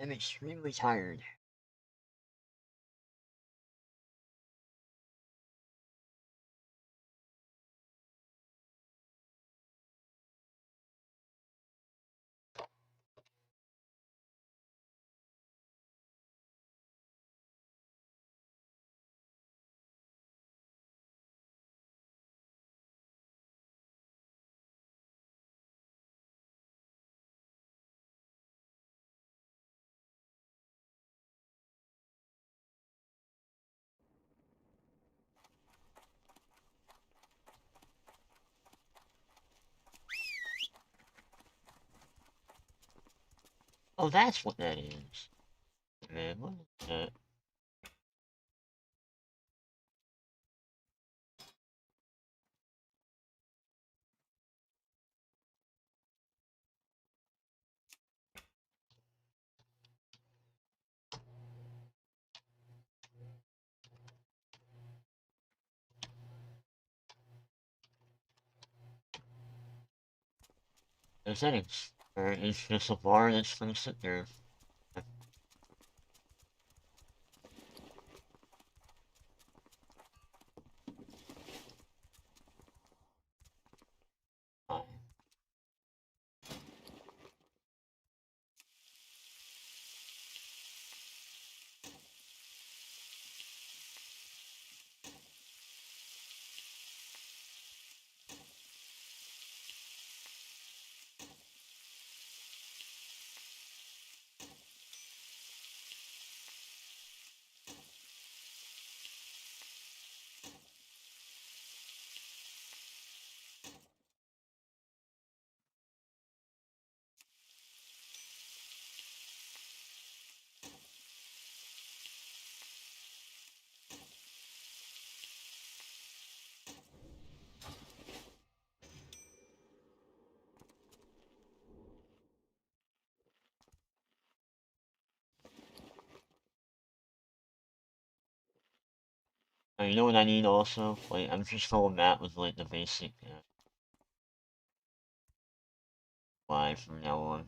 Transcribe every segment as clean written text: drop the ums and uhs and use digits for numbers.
I'm extremely tired. Oh, that's what that is. Man, what is that? The settings. Or it's just a bar that's gonna sit there. You know what I need also? Like, I'm just filling that with like the basic live from now on.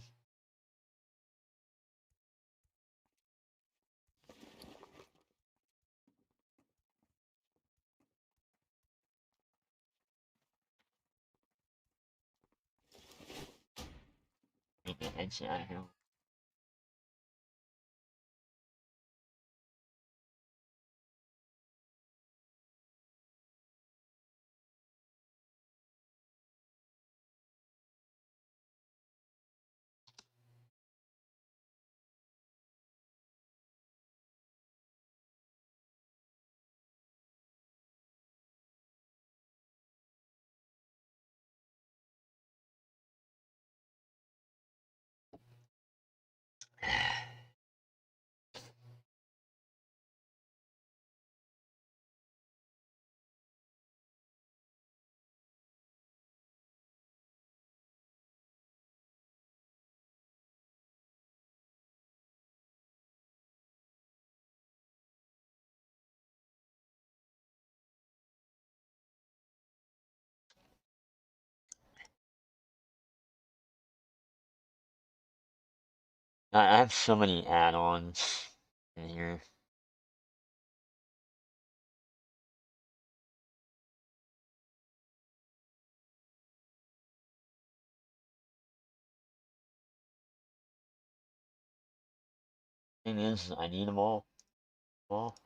Get the headset out of here. I have so many add-ons in here. Thing is, I need them all. Well,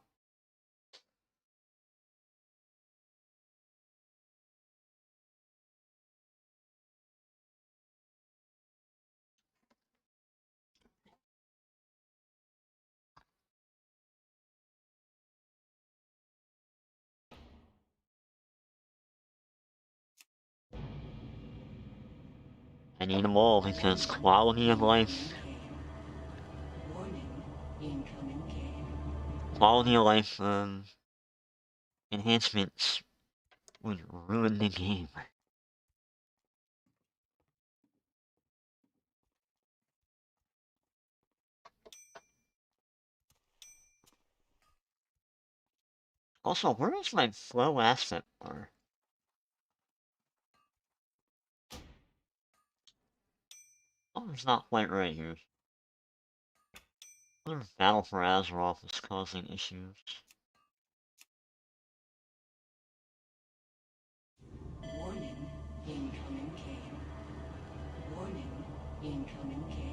I need them all because quality of life. Quality of life enhancements would ruin the game. Also, where is my flow asset bar? Oh, it's not quite right here. Battle for Azeroth is causing issues. Warning, incoming cave. Warning, incoming cave.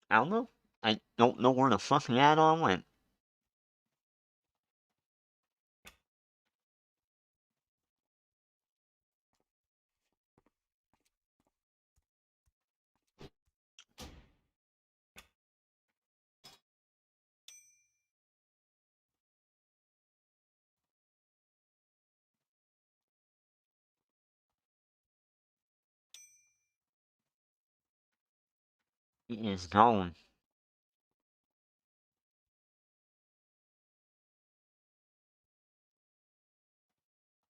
I don't know. I don't know where the fucking add-on went. It is gone.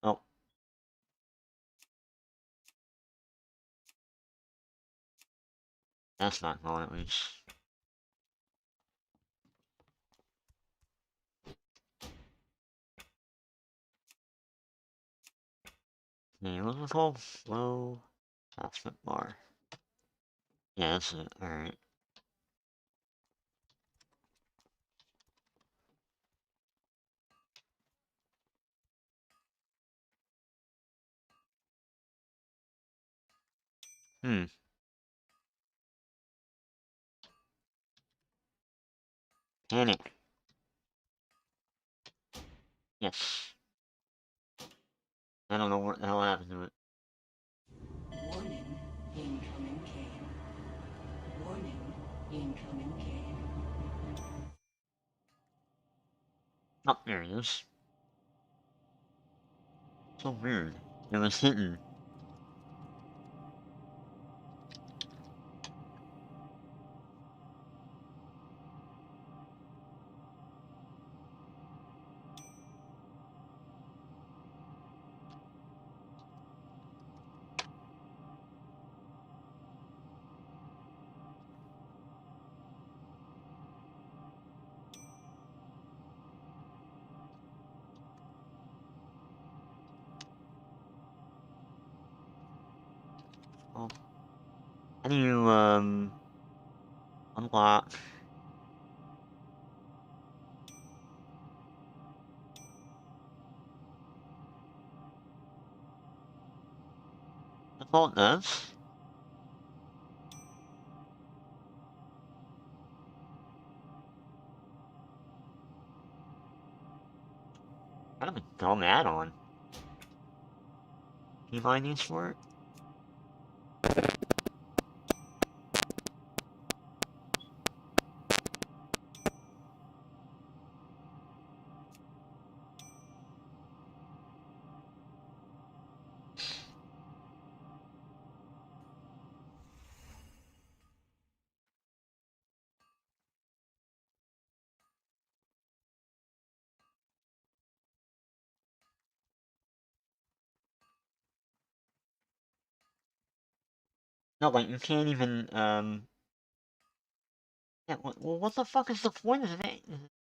Oh, that's not gone at least. Okay, what's it called? Flow attachment bar. Yeah, that's it. Alright. Hmm. Panic. Yes. I don't know what the hell happened to it. Warning, incoming cave. Warning, incoming cave. Oh, there it is. So weird. It was hidden. Oh. How do you, unlock? That's all it does? Kind of a dumb add-on. Can you find these for it? No, like, you can't even, yeah, well, what the fuck is the point of that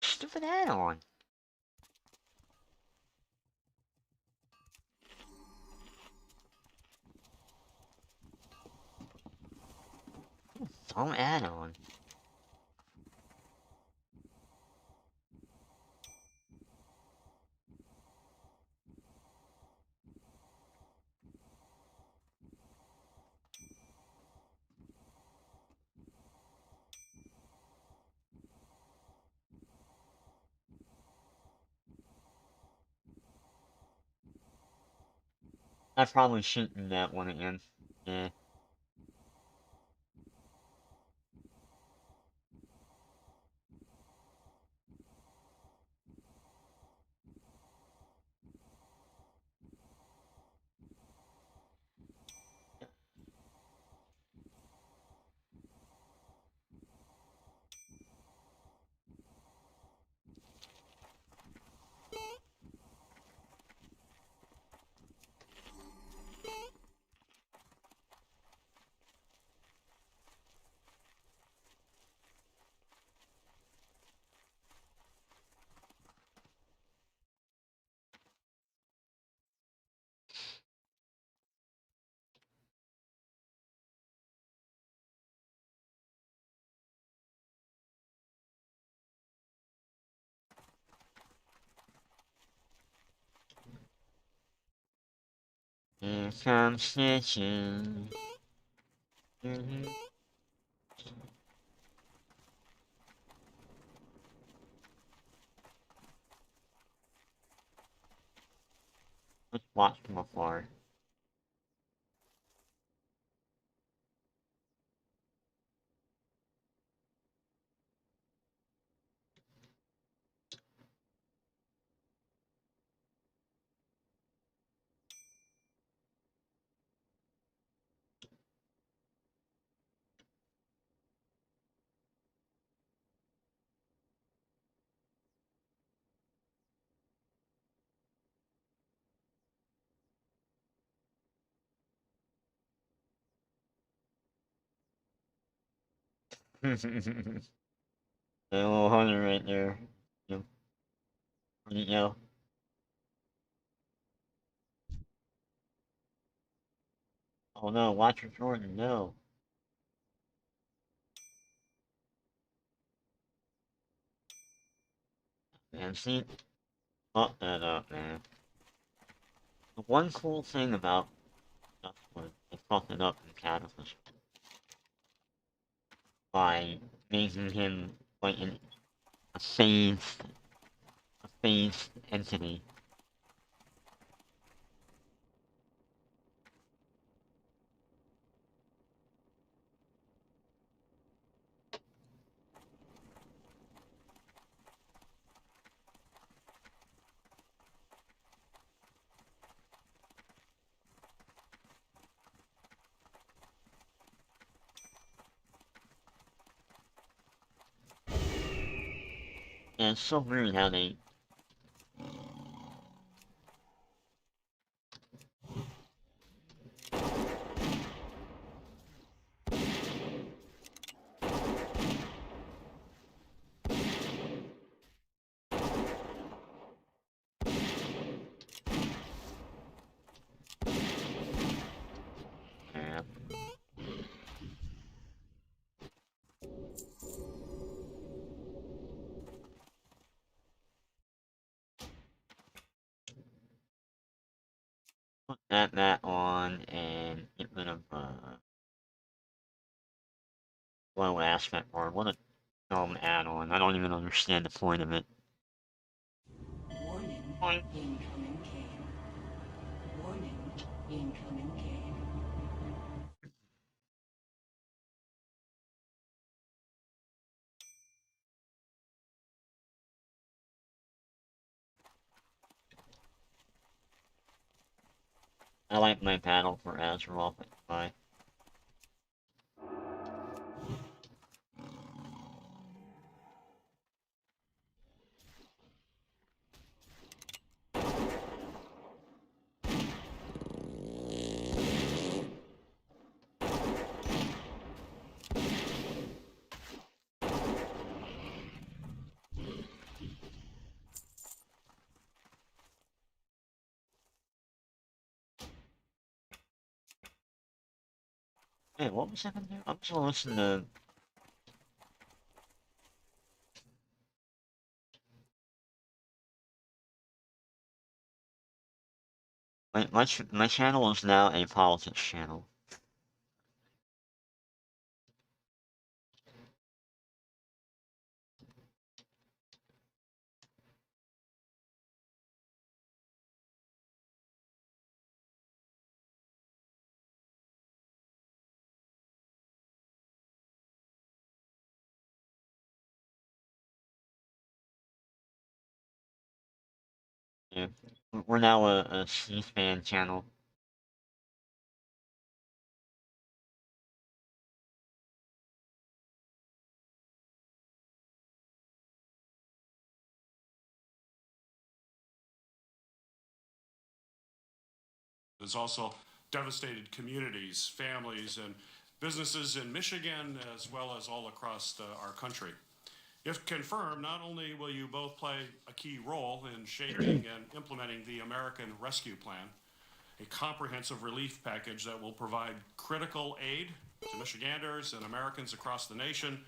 stupid add-on? Dumb add-on. I probably shouldn't do that one again. Yeah. Here comes snitching. Mm-hmm. Let's watch from afar. That little hunter right there. Yep. Where'd he go? Oh no, watch your Jordan, no. Man, see? Fuck that up, man. The one cool thing about Duskwood, they fucked it up in Cataclysm by making him like a phased entity. And it's so weird how they put that on and get rid of low aspect bar. What a dumb add-on. I don't even understand the point of it. Warning, Point. incoming cave. Warning, incoming cave. I like my battle for Azeroth. Bye. Hey, what was I gonna do? I'm just gonna listen to. My channel is now a politics channel. Yeah. We're now a C-SPAN channel. There's also devastated communities, families, and businesses in Michigan as well as all across our country. If confirmed, not only will you both play a key role in shaping and implementing the American Rescue Plan, a comprehensive relief package that will provide critical aid to Michiganders and Americans across the nation,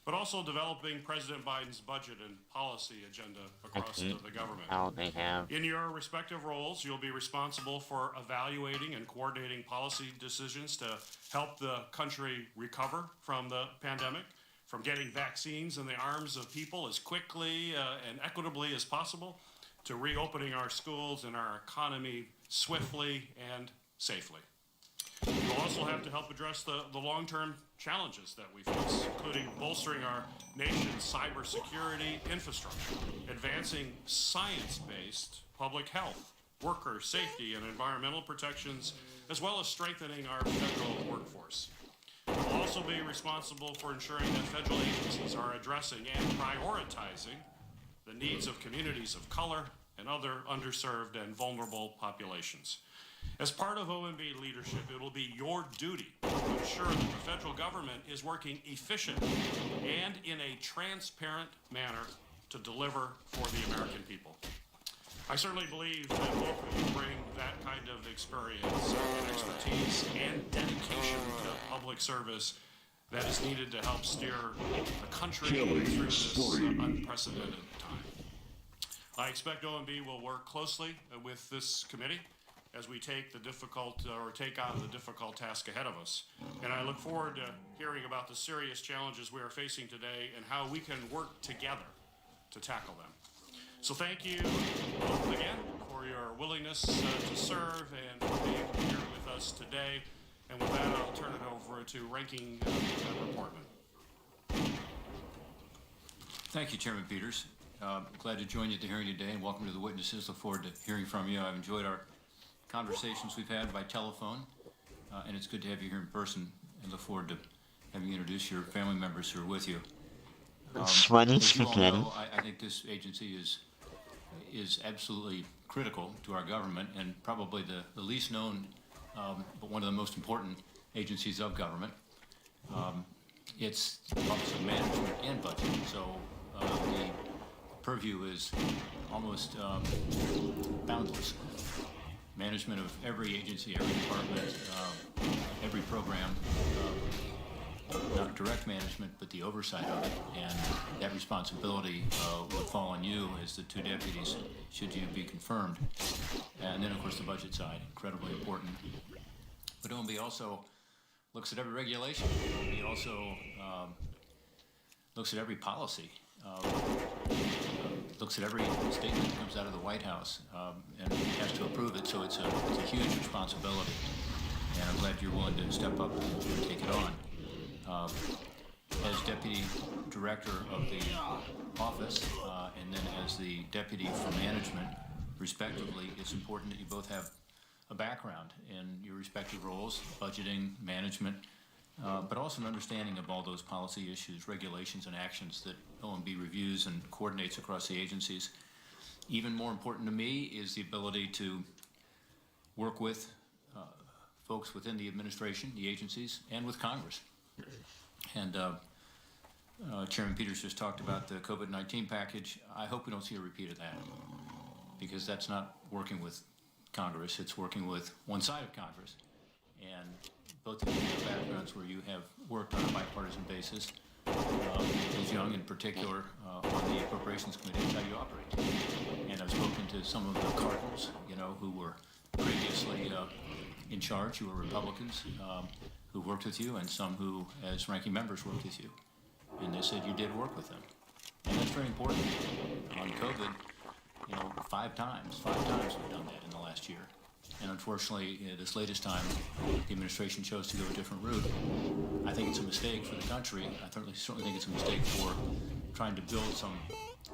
but also developing President Biden's budget and policy agenda across the government. How they have. In your respective roles, you'll be responsible for evaluating and coordinating policy decisions to help the country recover from the pandemic, from getting vaccines in the arms of people as quickly and equitably as possible, to reopening our schools and our economy swiftly and safely. We'll also have to help address the long-term challenges that we face, including bolstering our nation's cybersecurity infrastructure, advancing science-based public health, worker safety and environmental protections, as well as strengthening our federal workforce. We'll also be responsible for ensuring that federal agencies are addressing and prioritizing the needs of communities of color and other underserved and vulnerable populations. As part of OMB leadership, it will be your duty to ensure that the federal government is working efficiently and in a transparent manner to deliver for the American people. I certainly believe that both of you bring that kind of experience, expertise, and dedication to public service that is needed to help steer the country through this unprecedented time. I expect OMB will work closely with this committee as we take on the difficult task ahead of us. And I look forward to hearing about the serious challenges we are facing today and how we can work together to tackle them. So thank you both again for your willingness to serve and for being here with us today. And with that, I'll turn it over to Ranking Member Portman. Thank you, Chairman Peters. Glad to join you at the hearing today, and welcome to the witnesses. Look forward to hearing from you. I've enjoyed our conversations we've had by telephone, and it's good to have you here in person, and look forward to having you introduce your family members who are with you. Sweaty As you all spaghetti. know, I think this agency is absolutely critical to our government, and probably the least known, but one of the most important agencies of government. It's the Office of Management and Budget, so the purview is almost boundless. Management of every agency, every department, every program, not direct management, but the oversight of it, and that responsibility would fall on you as the two deputies, should you be confirmed. And then, of course, the budget side, incredibly important. But OMB also looks at every regulation. OMB also looks at every policy, looks at every statement that comes out of the White House, and has to approve it, so it's a huge responsibility. And I'm glad you're willing to step up and take it on. As Deputy Director of the office, and then as the Deputy for Management, respectively, it's important that you both have a background in your respective roles, budgeting, management, but also an understanding of all those policy issues, regulations, and actions that OMB reviews and coordinates across the agencies. Even more important to me is the ability to work with folks within the administration, the agencies, and with Congress. And Chairman Peters just talked about the COVID-19 package. I hope we don't see a repeat of that, because that's not working with Congress, it's working with one side of Congress. And both of you have backgrounds where you have worked on a bipartisan basis. Ms. Young in particular on the Appropriations Committee, is how you operate. And I've spoken to some of the cardinals, who were previously in charge, who were Republicans, who worked with you, and some who, as ranking members, worked with you. And they said you did work with them. And that's very important. On COVID, 5 times we've done that in the last year. And unfortunately, this latest time, the administration chose to go a different route. I think it's a mistake for the country. I certainly think it's a mistake for trying to build some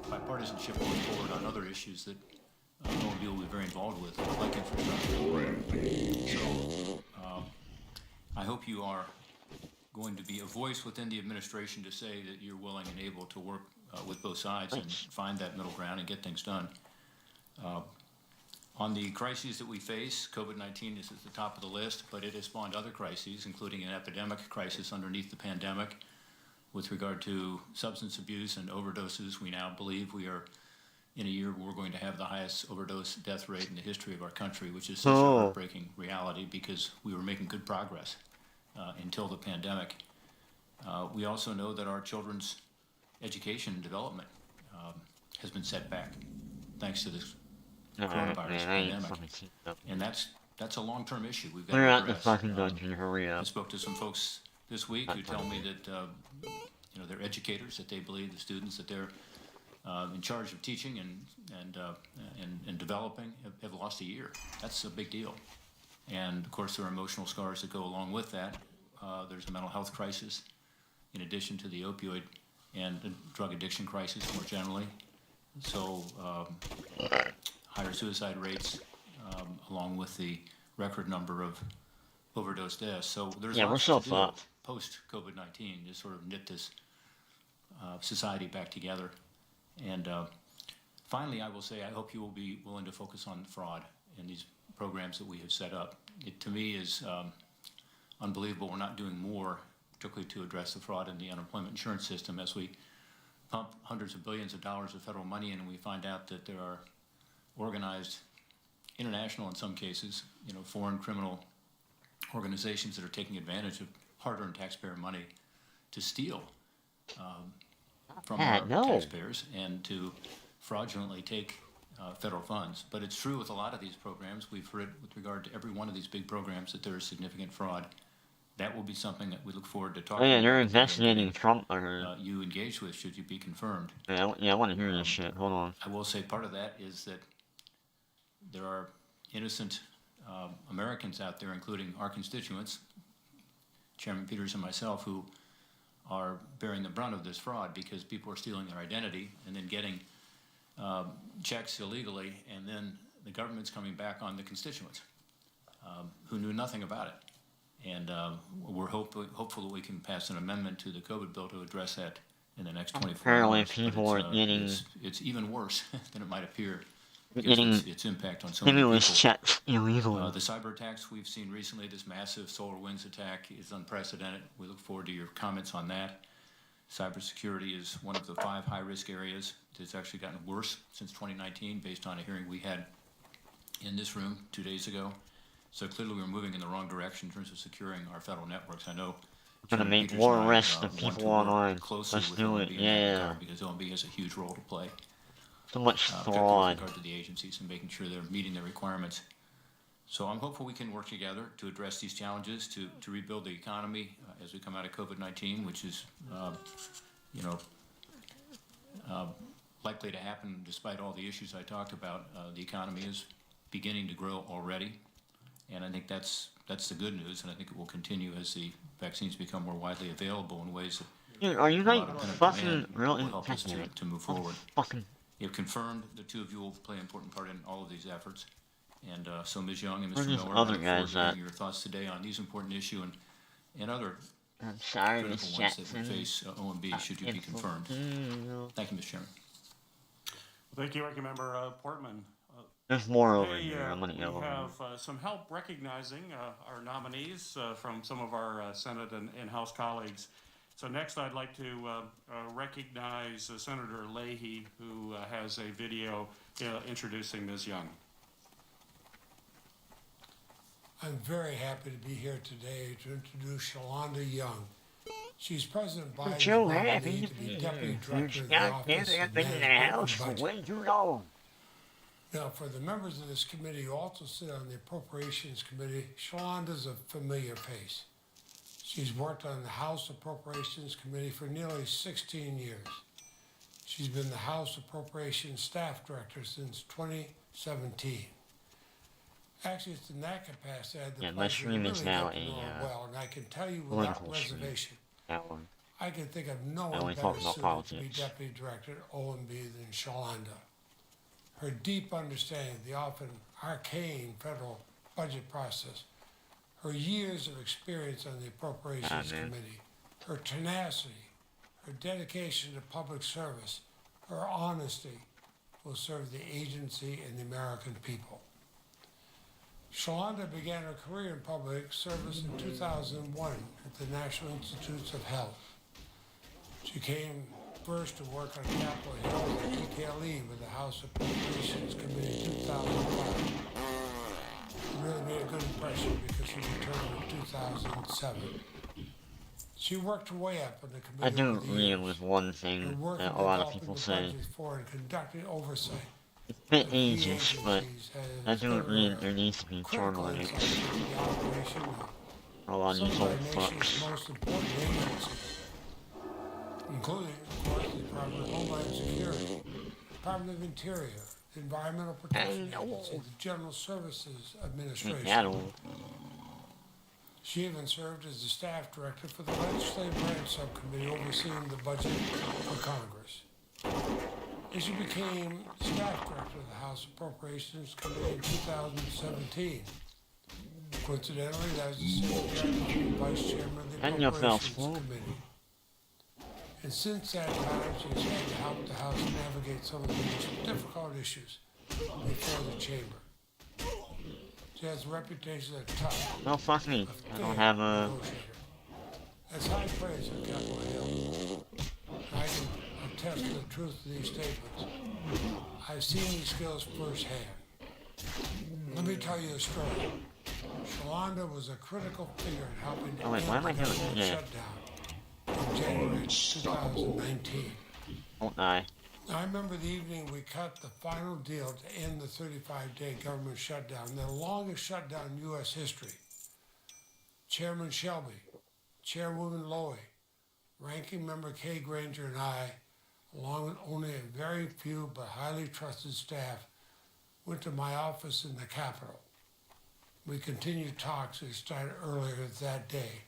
bipartisanship going forward on other issues that OMB will be very involved with, like infrastructure. So I hope you are going to be a voice within the administration to say that you're willing and able to work with both sides and find that middle ground and get things done. On the crises that we face, COVID-19 is at the top of the list, but it has spawned other crises, including an epidemic crisis underneath the pandemic. With regard to substance abuse and overdoses, we now believe we are in a year where we're going to have the highest overdose death rate in the history of our country, which is such a heartbreaking reality, because we were making good progress until the pandemic. We also know that our children's education and development has been set back thanks to this Oh, coronavirus man, I ain't pandemic. fucking seen that. And that's a long-term issue we've got Clear to out the address. fucking dungeon, hurry I up. spoke to some folks this week who tell me that you know, they're educators, that they believe the students that they're in charge of teaching and developing have lost a year. That's a big deal. And of course, there are emotional scars that go along with that. There's a mental health crisis, in addition to the opioid and the drug addiction crisis more generally. So higher suicide rates, along with the record number of overdose deaths. So there's Yeah, we're lots so to do fucked. post-COVID-19 to sort of knit this society back together. And finally, I will say, I hope you will be willing to focus on fraud in these programs that we have set up. It, to me, is unbelievable we're not doing more, particularly to address the fraud in the unemployment insurance system, as we pump hundreds of billions of dollars of federal money in, and we find out that there are organized, international in some cases, you know, foreign criminal organizations that are taking advantage of hard-earned taxpayer money to steal from our taxpayers and to fraudulently take federal funds. But it's true with a lot of these programs. We've heard with regard to every one of these big programs that there is significant fraud. That will be something that we look forward to talking Oh yeah, about. they're investigating Trump. You engage with should you be confirmed. Yeah, I want to hear this shit. Hold on. I will say part of that is that there are innocent Americans out there, including our constituents, Chairman Peters and myself, who are bearing the brunt of this fraud because people are stealing their identity and then getting checks illegally, and then the government's coming back on the constituents who knew nothing about it. And we're hopeful that we can pass an amendment to the COVID bill to address that in the next 24 Apparently hours. people are getting... It's even worse than it might appear. Getting Its impact on so many people. stimulus checks illegally. The cyber attacks we've seen recently, this massive SolarWinds attack, is unprecedented. We look forward to your comments on that. Cybersecurity is one of the 5 high-risk areas. It's actually gotten worse since 2019, based on a hearing we had in this room 2 days ago. So clearly we're moving in the wrong direction in terms of securing our federal networks. I know We're gonna make more arrests of people online. Let's do it, yeah. Because OMB has a huge role to play. So much Particularly fraud. with regard to the agencies and making sure they're meeting their requirements. So I'm hopeful we can work together to address these challenges, to rebuild the economy as we come out of COVID-19, which is, you know, likely to happen despite all the issues I talked about. The economy is beginning to grow already, and I think that's the good news, and I think it will continue as the vaccines become more widely available in ways that Dude, are you like a lot of pent-up fucking demand really will help us to move forward. Fucking You have confirmed the two of you will play an important part in all of these efforts. And so Ms. Young and Where's Mr. these Miller, other I look forward guys to at? hearing your thoughts today on these important issues and other I'm sorry, critical Miss ones that Jackson. would face OMB should you be confirmed. Thank you, Mr. Chairman. Thank you, Ranking Member Portman. There's more over Today, here. I'm gonna we go over. have some help recognizing our nominees from some of our Senate and House colleagues. So next, I'd like to recognize Senator Leahy, who has a video introducing Ms. Young. I'm very happy to be here today to introduce Shalonda Young. She's President Biden's Joe nominee happy to to be be Deputy here. Director of the Not Office never of been in the Management house and for Budget. way too long. Now, for the members of this committee who also sit on the Appropriations Committee, Shalonda's a familiar face. She's worked on the House Appropriations Committee for nearly 16 years. She's been the House Appropriations Staff Director since 2017. Actually, it's in that capacity I had the Yeah, my pleasure of stream really is now getting to know her a, well, and I can tell you without political stream. reservation, That one. I can think of no I one only better talk about suited to be politics. Deputy Director at OMB than Shalonda. Her deep understanding of the often arcane federal budget process, her years of experience on the Appropriations man. Committee, her tenacity, her dedication to public service, her honesty will serve the agency and the American people. Shalonda began her career in public service in 2001 at the National Institutes of Health. She came first to work on Capitol Hill as EKLE with the House Appropriations Committee in 2005. She really made a good impression because she returned in 2007. She worked her way up in the I committee do over the agree years. with one Her thing work in that a lot of developing people the say. budget for and conducting oversight It's a bit of key ageist, but agencies I has do given agree that her there needs to be term critical limits insight into the operation for a lot of of some these of our old nation's fucks. most important agencies, including, of course, the Department of Homeland Security, Department of Interior, the Environmental Protection Agency, the General Services Ain't Administration. that old. She even served as the staff director for the Legislative Branch Subcommittee overseeing the budget for Congress. And she became staff director of the House Appropriations Committee in 2017. Coincidentally, that was the same year I became vice chairman of the And your fell Appropriations swoop. Committee. And since that time, she has had to help the House navigate some of the most difficult issues before the chamber. She has a reputation as tough, No, fuck me. I don't fair have a... negotiator. That's high praise on Capitol Hill. I can attest to the truth of these statements. I've seen these skills firsthand. Let me tell you a story. Shalonda was a critical figure in helping to Oh, wait, why am I end the doing government that? shutdown in January 2019. Don't die. I remember the evening we cut the final deal to end the 35-day government shutdown, the longest shutdown in U.S. history. Chairman Shelby, Chairwoman Lowy, Ranking Member Kay Granger, and I, along with only a very few but highly trusted staff, went to my office in the Capitol. We continued talks that started earlier that day.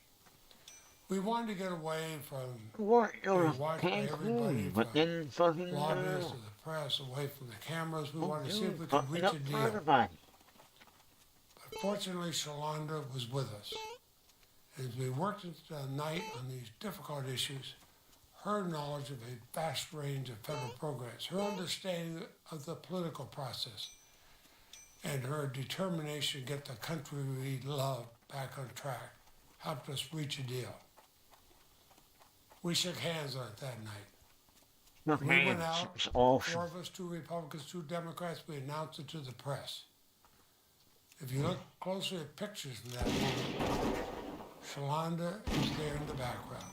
We wanted to get away from What being your watched by everybody, Cancun, but from then fucking lobbyists to the press, away from the cameras. We wanted to see if we could fucking reach up a for deal. everybody. But fortunately, Shalonda was with us. As we worked into the night on these difficult issues, her knowledge of a vast range of federal programs, her understanding of the political process, and her determination to get the country we love back on track helped us reach a deal. We shook hands on it that night. Look, We man, went out, it's awesome. 4 of us, 2 Republicans, 2 Democrats, we announced it to the press. If you look closely at pictures from that moment, Shalonda is there in the background.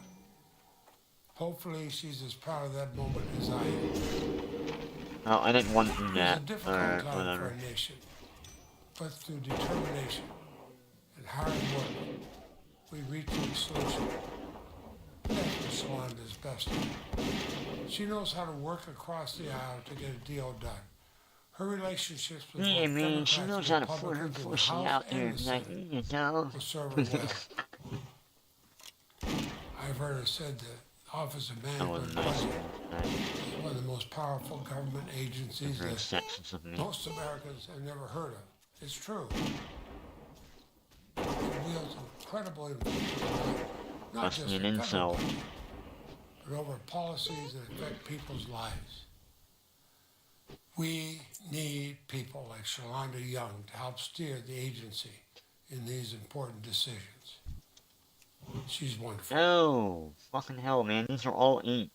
Hopefully she's as proud of that moment as I am. Oh, I didn't want to do It was that, a difficult or time for whatever. our nation, but through determination and hard work, we reached a solution. That's what Shalonda's best at. She knows how to work across the aisle to get a deal done. Her relationships with Yeah, both man, Democrats she knows and how to put her Republicans in the pussy House out there and the like, Senate you know. will serve her well. I've heard it said that the Office of That was Management nice. Budget is one of the most powerful government agencies Very that sexist of me. most Americans have never heard of. It's true. It wields incredible influence, not Must just be the an federal incel. budget, but over policies that affect people's lives. We need people like Shalonda Young to help steer the agency in these important decisions. She's wonderful. Oh, fucking hell, man. These are all 8.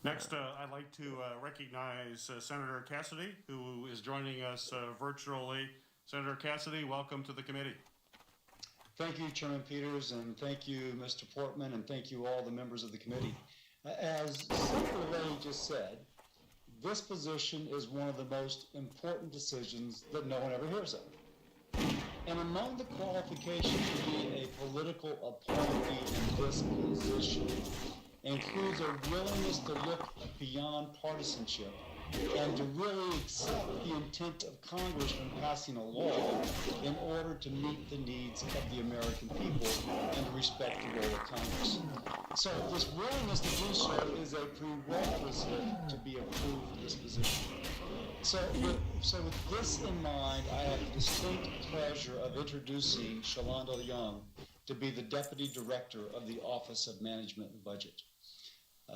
Next, I'd like to recognize Senator Cassidy, who is joining us virtually. Senator Cassidy, welcome to the committee. Thank you, Chairman Peters, and thank you, Mr. Portman, and thank you all the members of the committee. As Senator Lay just said, this position is one of the most important decisions that no one ever hears of. And among the qualifications to be a political appointee in this position includes a willingness to look beyond partisanship and to really accept the intent of Congress when passing a law in order to meet the needs of the American people and to respect the role of Congress. So this willingness to do so is a prerequisite to be approved for this position. So with this in mind, I have the distinct pleasure of introducing Shalonda Young to be the Deputy Director of the Office of Management and Budget.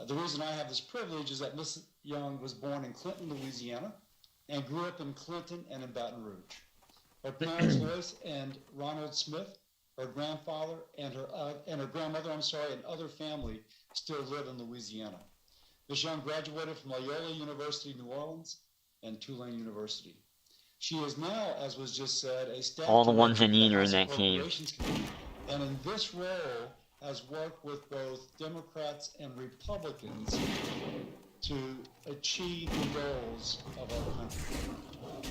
The reason I have this privilege is that Ms. Young was born in Clinton, Louisiana, and grew up in Clinton and in Baton Rouge. Her parents, Lois and Ronald Smith, her grandfather and her grandmother, and other family still live in Louisiana. Ms. Young graduated from Loyola University, New Orleans, and Tulane University. She is now, as was just said, a staff All the director ones I of the need are in House that cave. Appropriations Committee, and in this role has worked with both Democrats and Republicans to achieve the goals of our country.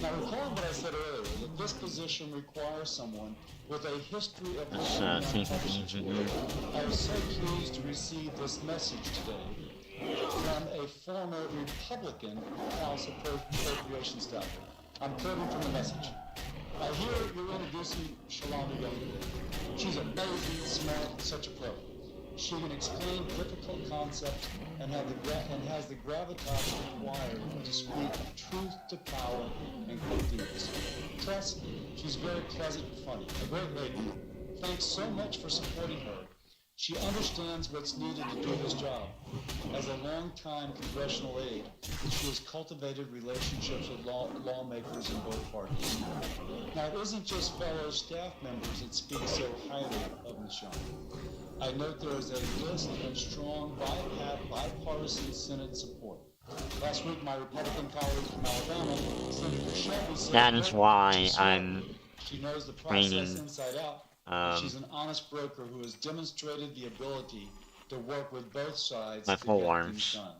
Now, recall what I said earlier, that this position requires someone with a history of Let's working on take it public easy support. here. I was so pleased to receive this message today from a former Republican House Appropriations staffer. I'm quoting from the message. I hear you're introducing Shalonda Young today. She's amazing, smart, and such a pro. She can explain difficult concepts and has the gravitas required to speak truth to power and quick deeds. Plus, she's very pleasant and funny, a great lady. Thanks so much for supporting her. She understands what's needed to do this job. As a longtime congressional aide, she has cultivated relationships with lawmakers in both parties. Now, it isn't just fellow staff members that speak so highly of Ms. Young. I note there is a list of strong bipartisan Senate support. Last week, my Republican colleague from Alabama, Senator Shelby, said That is why I'm she knows the process training, inside out. She's an honest broker who has demonstrated the ability to work with both sides my to pole get arms. things done.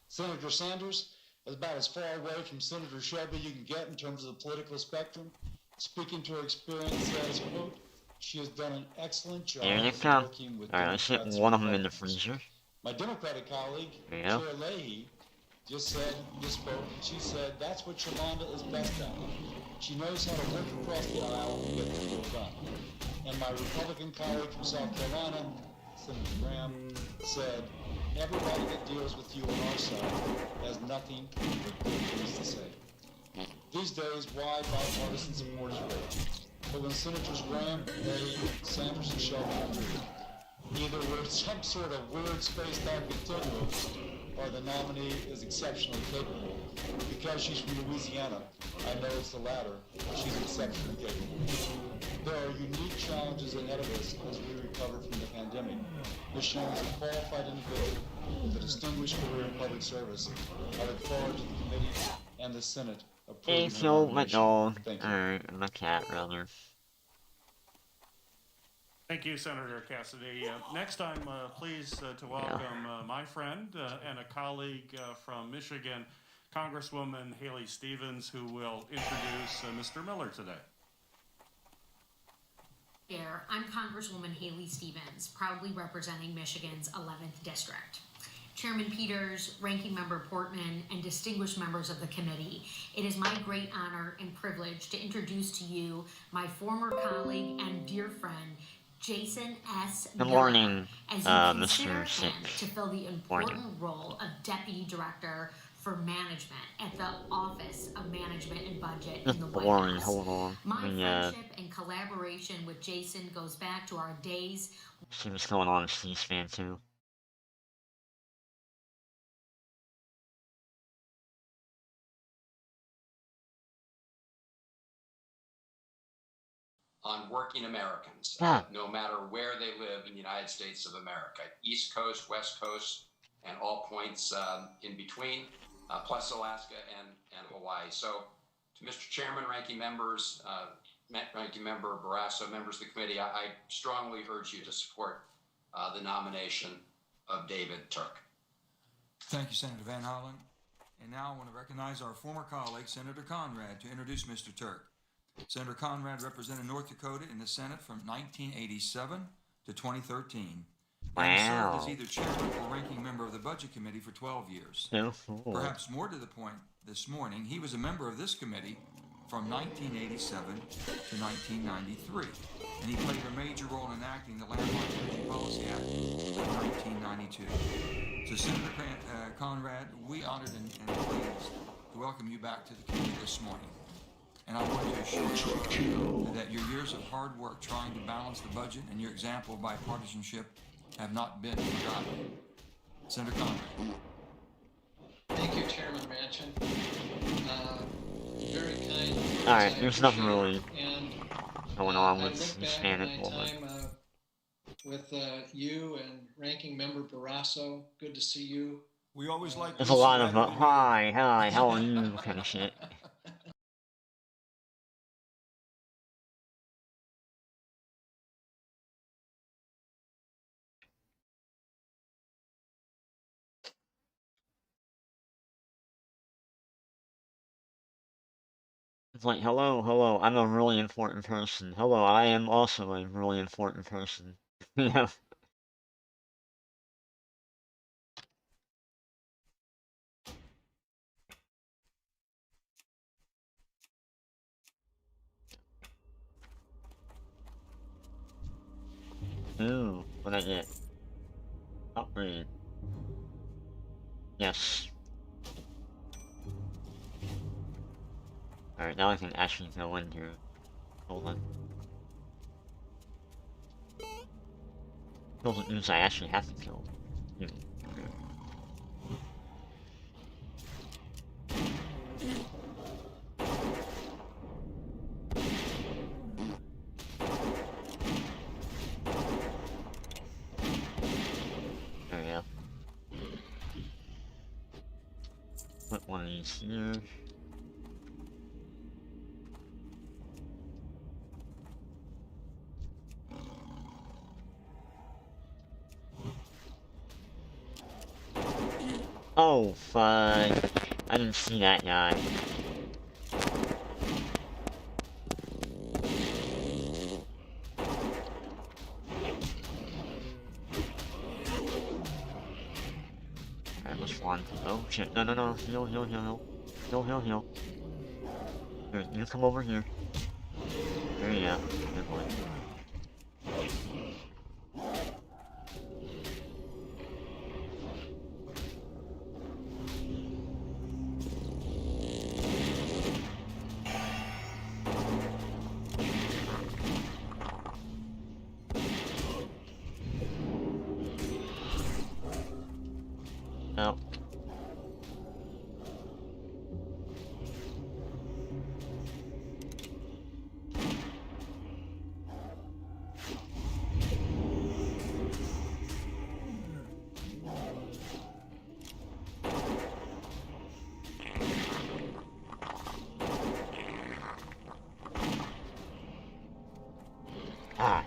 Senator Sanders is about as far away from Senator Shelby you can get in terms of the political spectrum. Speaking to her experience, says, quote, she has done an excellent job There they of come. working with Alright, let's hit Democrats one of and them in the Republicans. freezer. My Democratic colleague, There you Chair go. Leahy, just spoke, and she said that's what Shalonda is best at. She knows how to work across the aisle and get the deal done. And my Republican colleague from South Carolina, Senator Graham, said, everybody that deals with you on our side has nothing but good things to say. These days, wide bipartisan support is rare. But when Senators Graham, Leahy, Sanders, and Shelby agree, either we're some sort of weird spaced out continuum, or the nominee is exceptionally capable. Because she's from Louisiana, I know it's the latter. She's exceptionally capable. There are unique challenges ahead of us as we recover from the pandemic. Ms. Young is a qualified individual with a distinguished career in public service. I look forward to the committee and the Senate approving Thank her you, my nomination. dog. Thank you. Alright, my cat, rather. Thank you, Senator Cassidy. Next, I'm pleased to welcome my friend and a colleague from Michigan, Congresswoman Haley Stevens, who will introduce Mr. Miller today. Chair, I'm Congresswoman Haley Stevens, proudly representing Michigan's 11th District. Chairman Peters, Ranking Member Portman, and distinguished members of the committee, it is my great honor and privilege to introduce to you my former colleague and dear friend, Jason S. Good Miller, morning, as you consider Mr. him Six. to fill the important role of Deputy Director for Management at the Office of Management and Budget in the White Boring, House. hold on. My Let me, friendship and collaboration with Jason goes back to our days. see what's going on in C-SPAN too. On working Americans, Yeah. no matter where they live in the United States of America, East Coast, West Coast, and all points in between, plus Alaska and Hawaii. So to Mr. Chairman, ranking members, Ranking Member Barrasso, members of the committee, I strongly urge you to support the nomination of David Turk. Thank you, Senator Van Hollen. And now I want to recognize our former colleague, Senator Conrad, to introduce Mr. Turk. Senator Conrad represented North Dakota in the Senate from 1987 to 2013. And served as either chairman or ranking member of the Budget Committee for 12 years. So cool. Perhaps more to the point this morning, he was a member of this committee from 1987 to 1993. And he played a major role in enacting the Landmark Energy Policy Act of 1992. So Senator Conrad, we honored and pleased to welcome you back to the committee this morning. And I want to assure you that your years of hard work trying to balance the budget and your example of bipartisanship have not been forgotten. Senator Conrad. Thank you, Chairman Manchin. Very kind. Alright, there's nothing really And going on I with look the back Hispanic at my woman. time with you and Ranking Member Barrasso. Good to see you. We always like There's a lot of, hi, how are you, kind of shit. It's like, hello, hello, I'm a really important person. Hello, I am also a really important person. You know? Ooh, what'd I get? Upgrade. Yes. Alright, now I can actually go into... Hold on. Doesn't mean I actually have to kill. You. There we go. Put one of these here. Oh, fuck. I didn't see that guy. Alright, let's run. Oh, shit. No, no, no. Heal, heal, heal, heal. Heal, heal, heal. Here, you come over here. There you go. Good boy. No. Ah.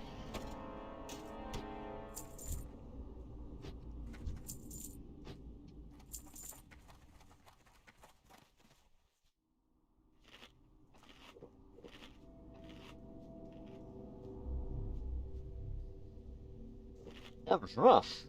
That was rough.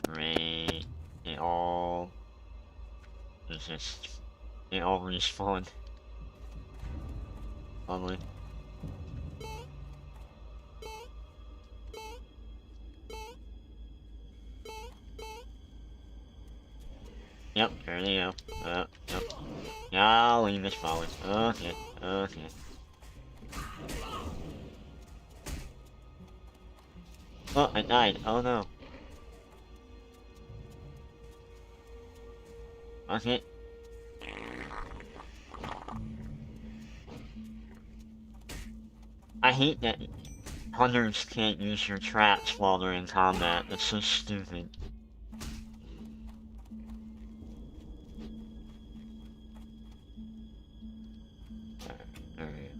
Great. They all... It's just... They all respawned. Lovely. Yep, there they go. Yep. I'll leave this forward. Okay, okay. Oh, I died. Oh no. Okay. I hate that hunters can't use your traps while they're in combat. That's so stupid. Alright.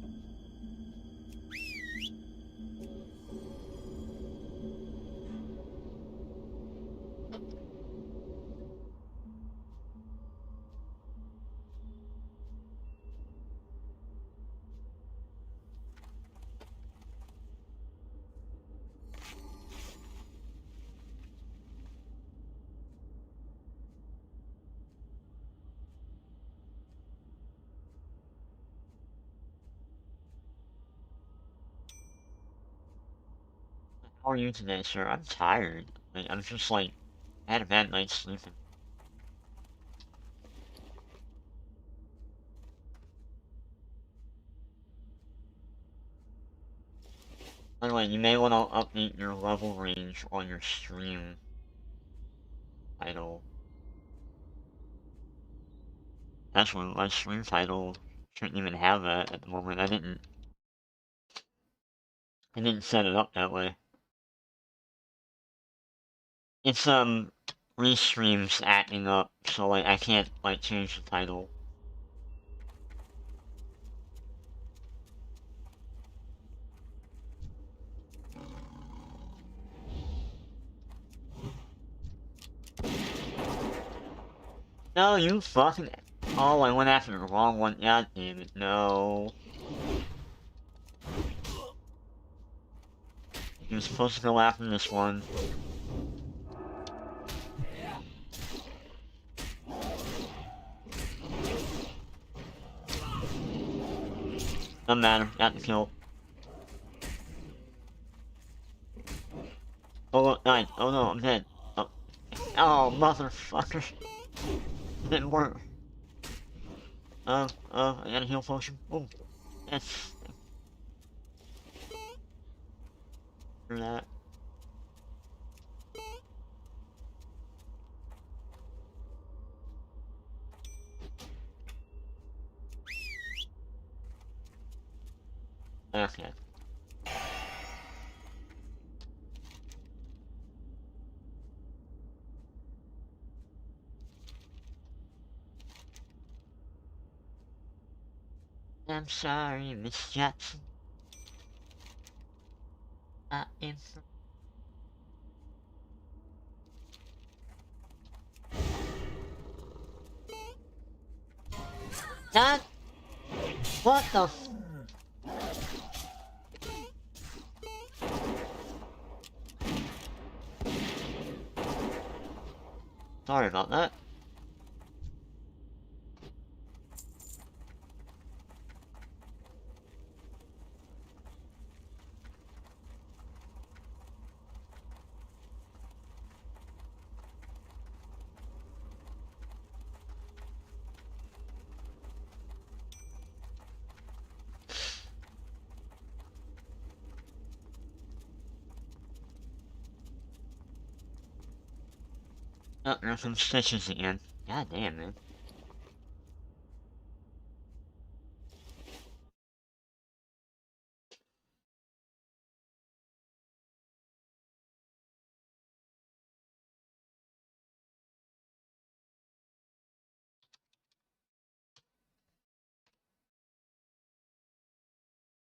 How are you today, sir? I'm tired. Like, I'm just like, I had a bad night's sleeping. By the way, you may want to update your level range on your stream title. Actually, my stream title shouldn't even have that at the moment. I didn't set it up that way. It's restream's acting up, so like I can't like change the title. No, you fucking. Oh, I went after the wrong one. God damn it, no. You're supposed to go after this one. Doesn't matter, got the kill. Oh, look, died. Oh no, I'm dead. Oh, oh motherfucker. Didn't work. I got a heal potion. Oh, that's. For that. Okay. I'm sorry, Miss Jackson. I am. God! What the f- Sorry about that. Oh, there's some stitches again. God damn, man.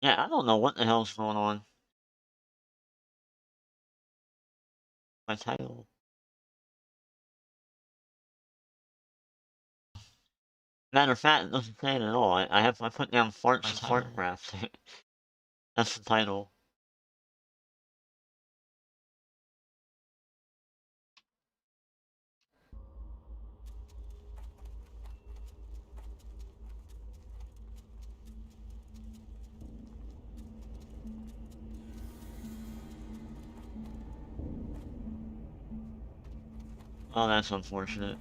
Yeah, I don't know what the hell's going on. My title. Matter of fact, it doesn't say it at all. I put down farts and FartCraft. That's the title. Oh, that's unfortunate.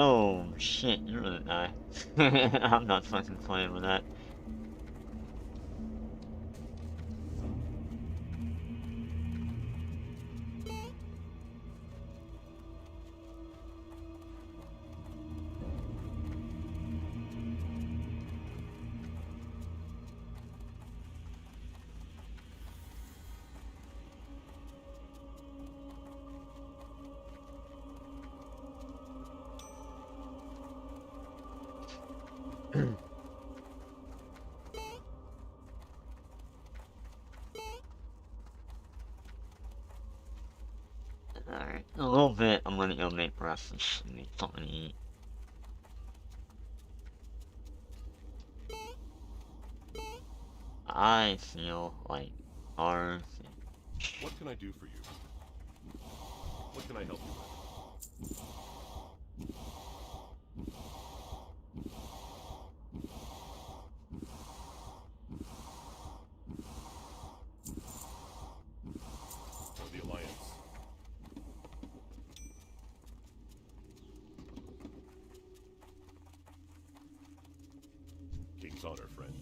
Oh, shit, you're gonna die. I'm not fucking playing with that. Alright, in a little bit, I'm gonna go make breakfast and make something to eat. I feel like hard. What can I do for you? What can I help you with? For the Alliance. King's honor, friend.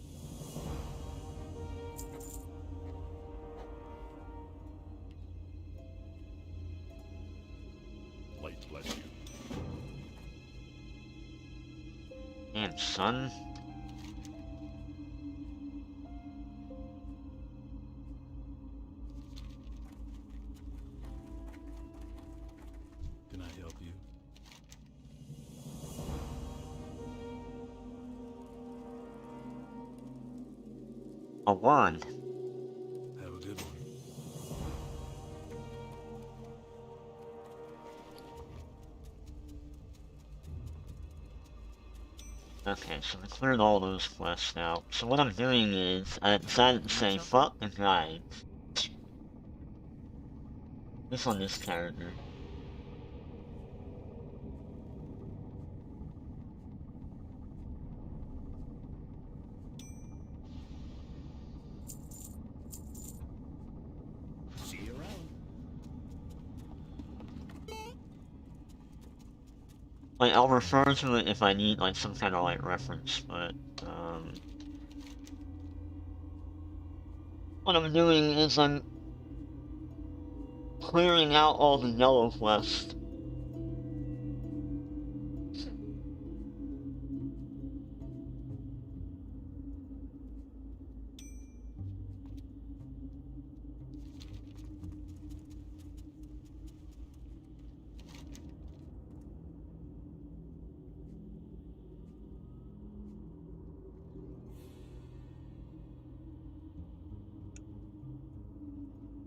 Light bless you. Damn, son. A wand. Have a good one. Okay, so we cleared all those quests now. So what I'm doing is, I decided to say, fuck the guide. This on this character. See you around. Like, I'll refer to it if I need, like, some kind of, like, reference, but, what I'm doing is I'm clearing out all the yellow quests.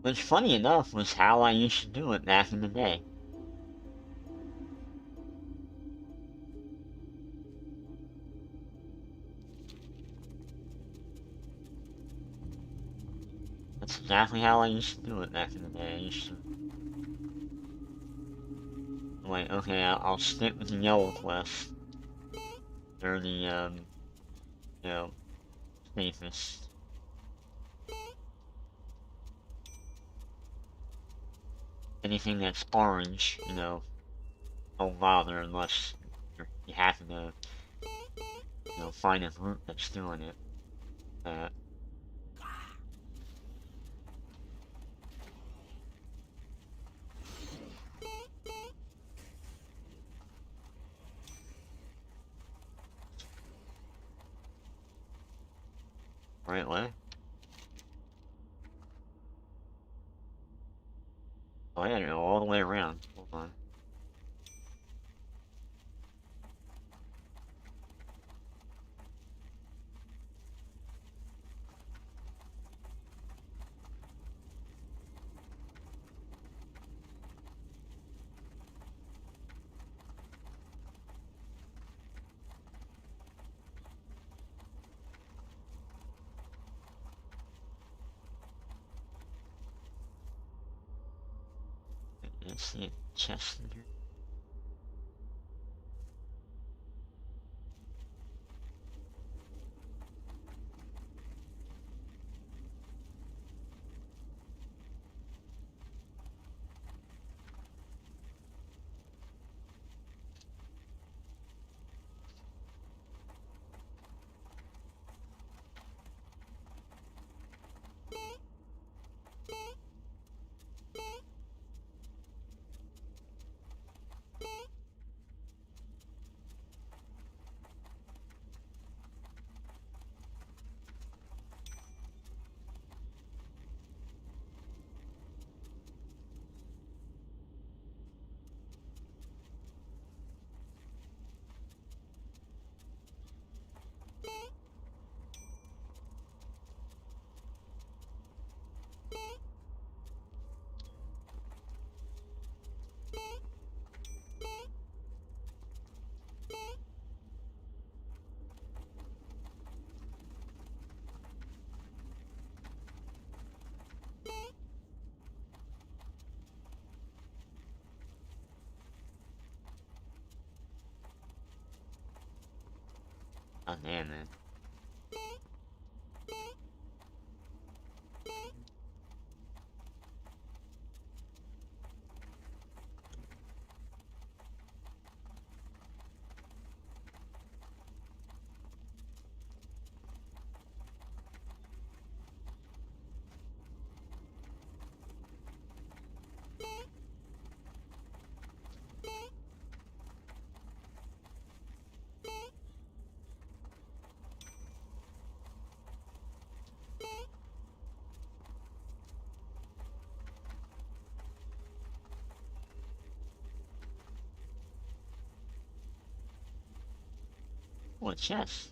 Which, funny enough, was how I used to do it back in the day. That's exactly how I used to do it back in the day. I used to... Like, okay, I'll stick with the yellow quest. They're the, you know, safest. Anything that's orange, you know, don't bother unless you happen to, you know, find a group that's doing it. Right way? Oh, I gotta go all the way around. Hold on. Let's see a chest in here. Oh, damn, man. Oh, a chest.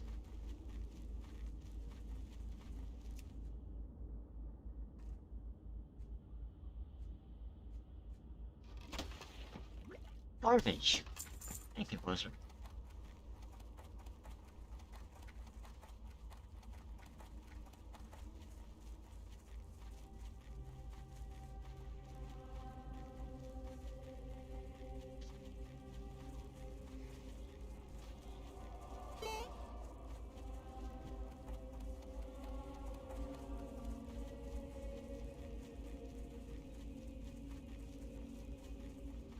garbage. Thank you, Blizzard.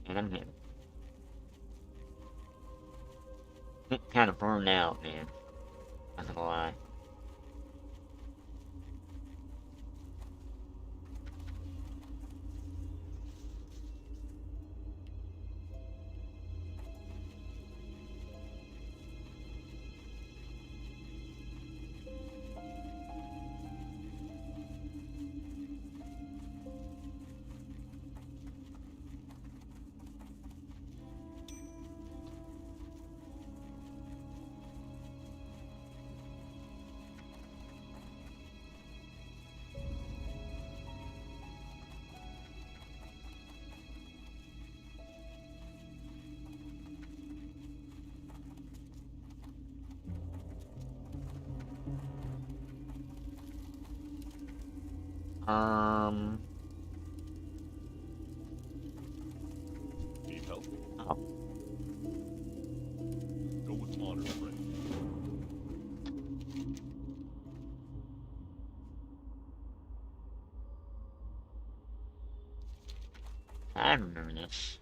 And I'm getting kind of burned out, man. Not gonna lie. Need help? Oh. Go with honor, friend. I remember this.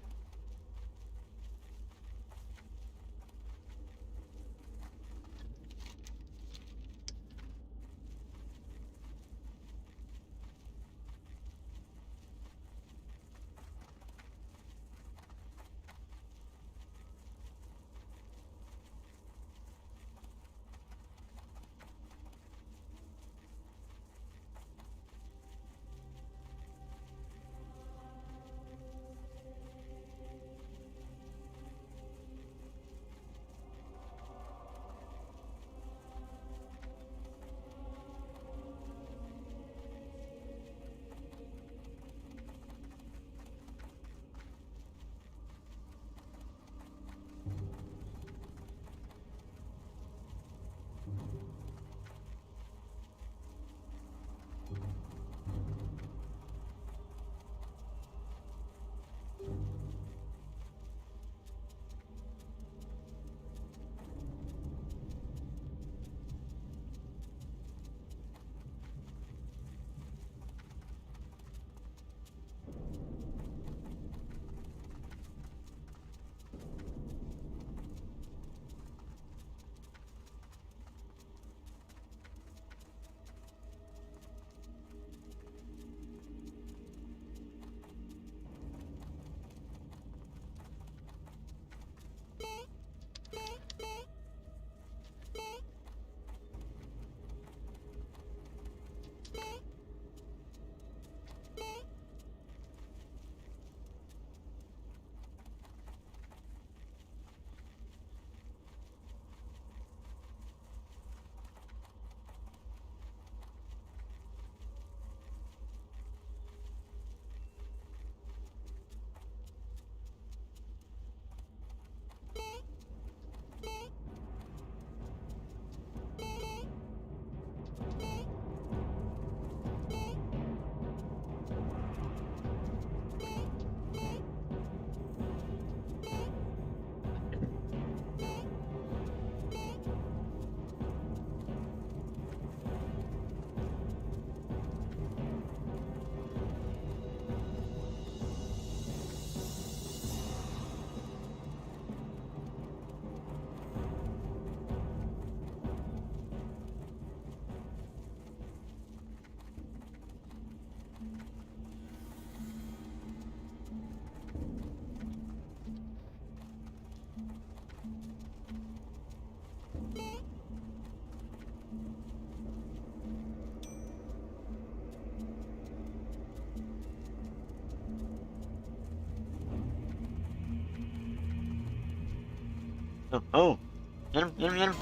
Oh, oh! Get him, get him, get him!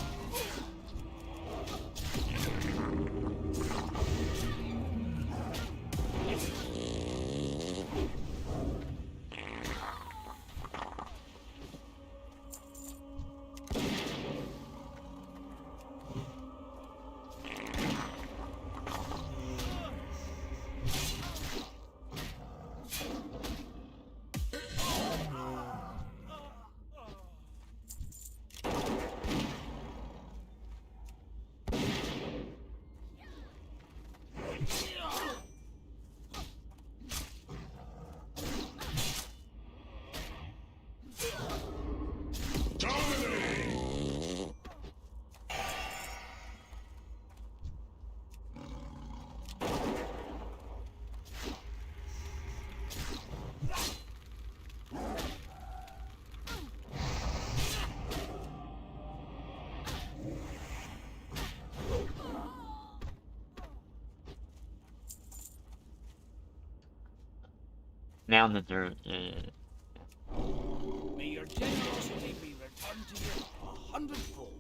Now the dirt. Yeah. May your generosity be returned to you 100-fold.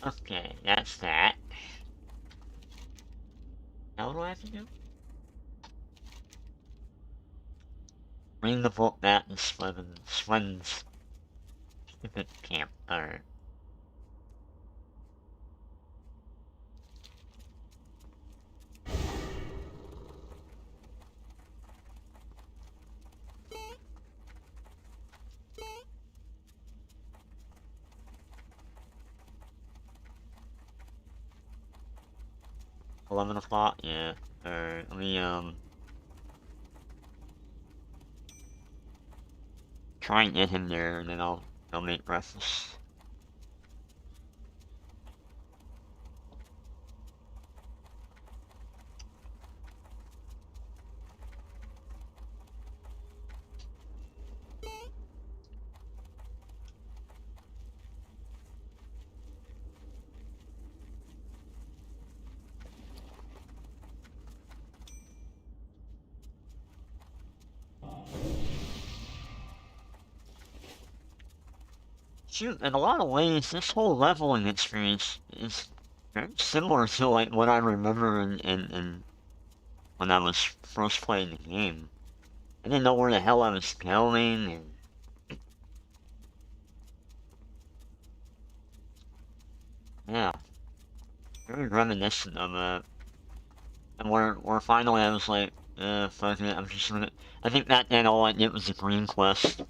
Okay, that's that. Now what do I have to do? Bring the book back to Swen's stupid camp. Alright. $11 o'clock? Yeah. Alright, let me, try and get him there, and then I'll make breakfast. Shoot, in a lot of ways, this whole leveling experience is very similar to, like, what I remember in when I was first playing the game. I didn't know where the hell I was going, and yeah, very reminiscent of that. And where finally I was like, fuck it, I'm just gonna. I think back then all I did was the green quest.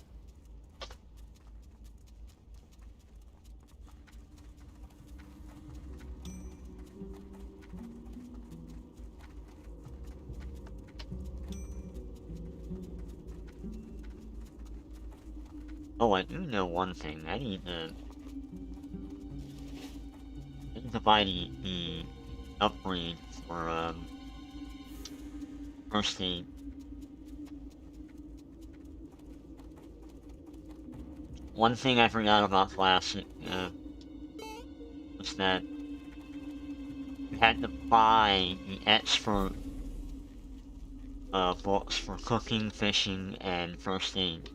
Oh, I do know one thing. I need to buy the upgrade for first aid. One thing I forgot about Classic was that you had to buy the expert books for cooking, fishing, and first aid.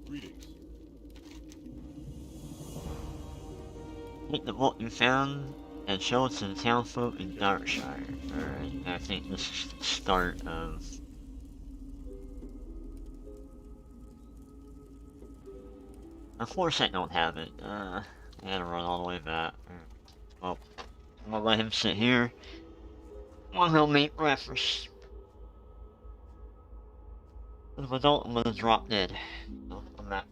Greetings. Take the book you found and show it to the townfolk in Darkshire. Alright, I think this is the start of... Of course I don't have it. I had to run all the way back. Well, I'm gonna let him sit here while he'll make breakfast. If I don't, I'm gonna drop dead. So, I'm back.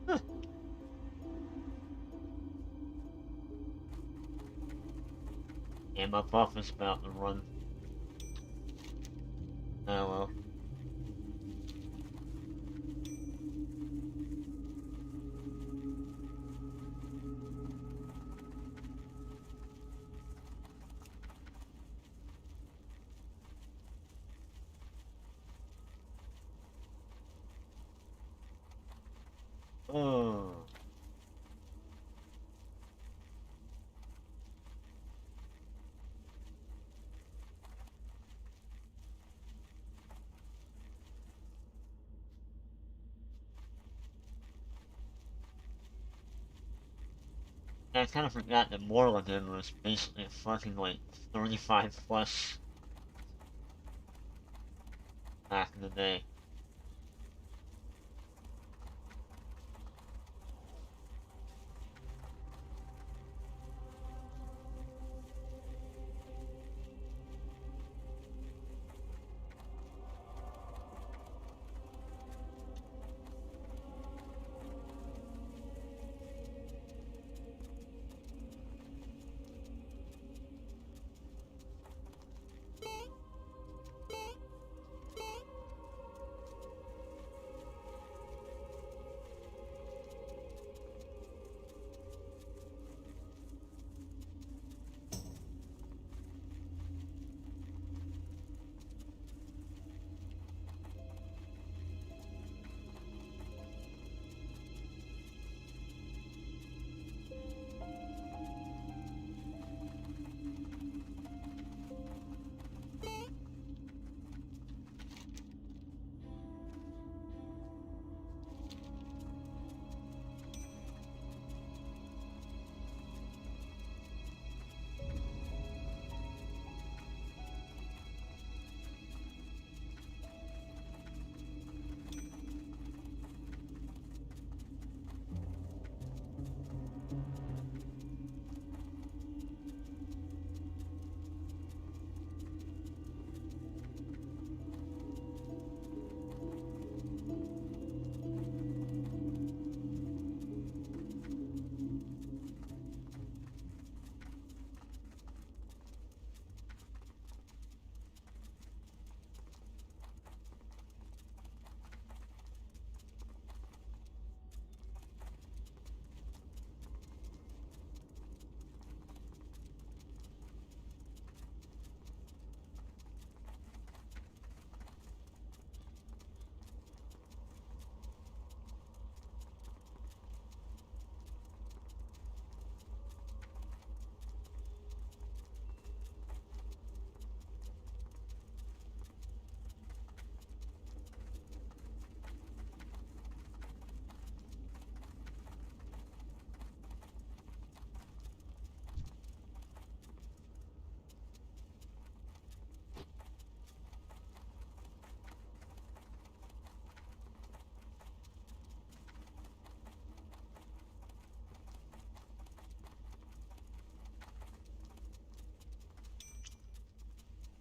And my buff is about to run. Oh well. Oh. I kind of forgot that Morrigan was basically fucking like 35 plus back in the day.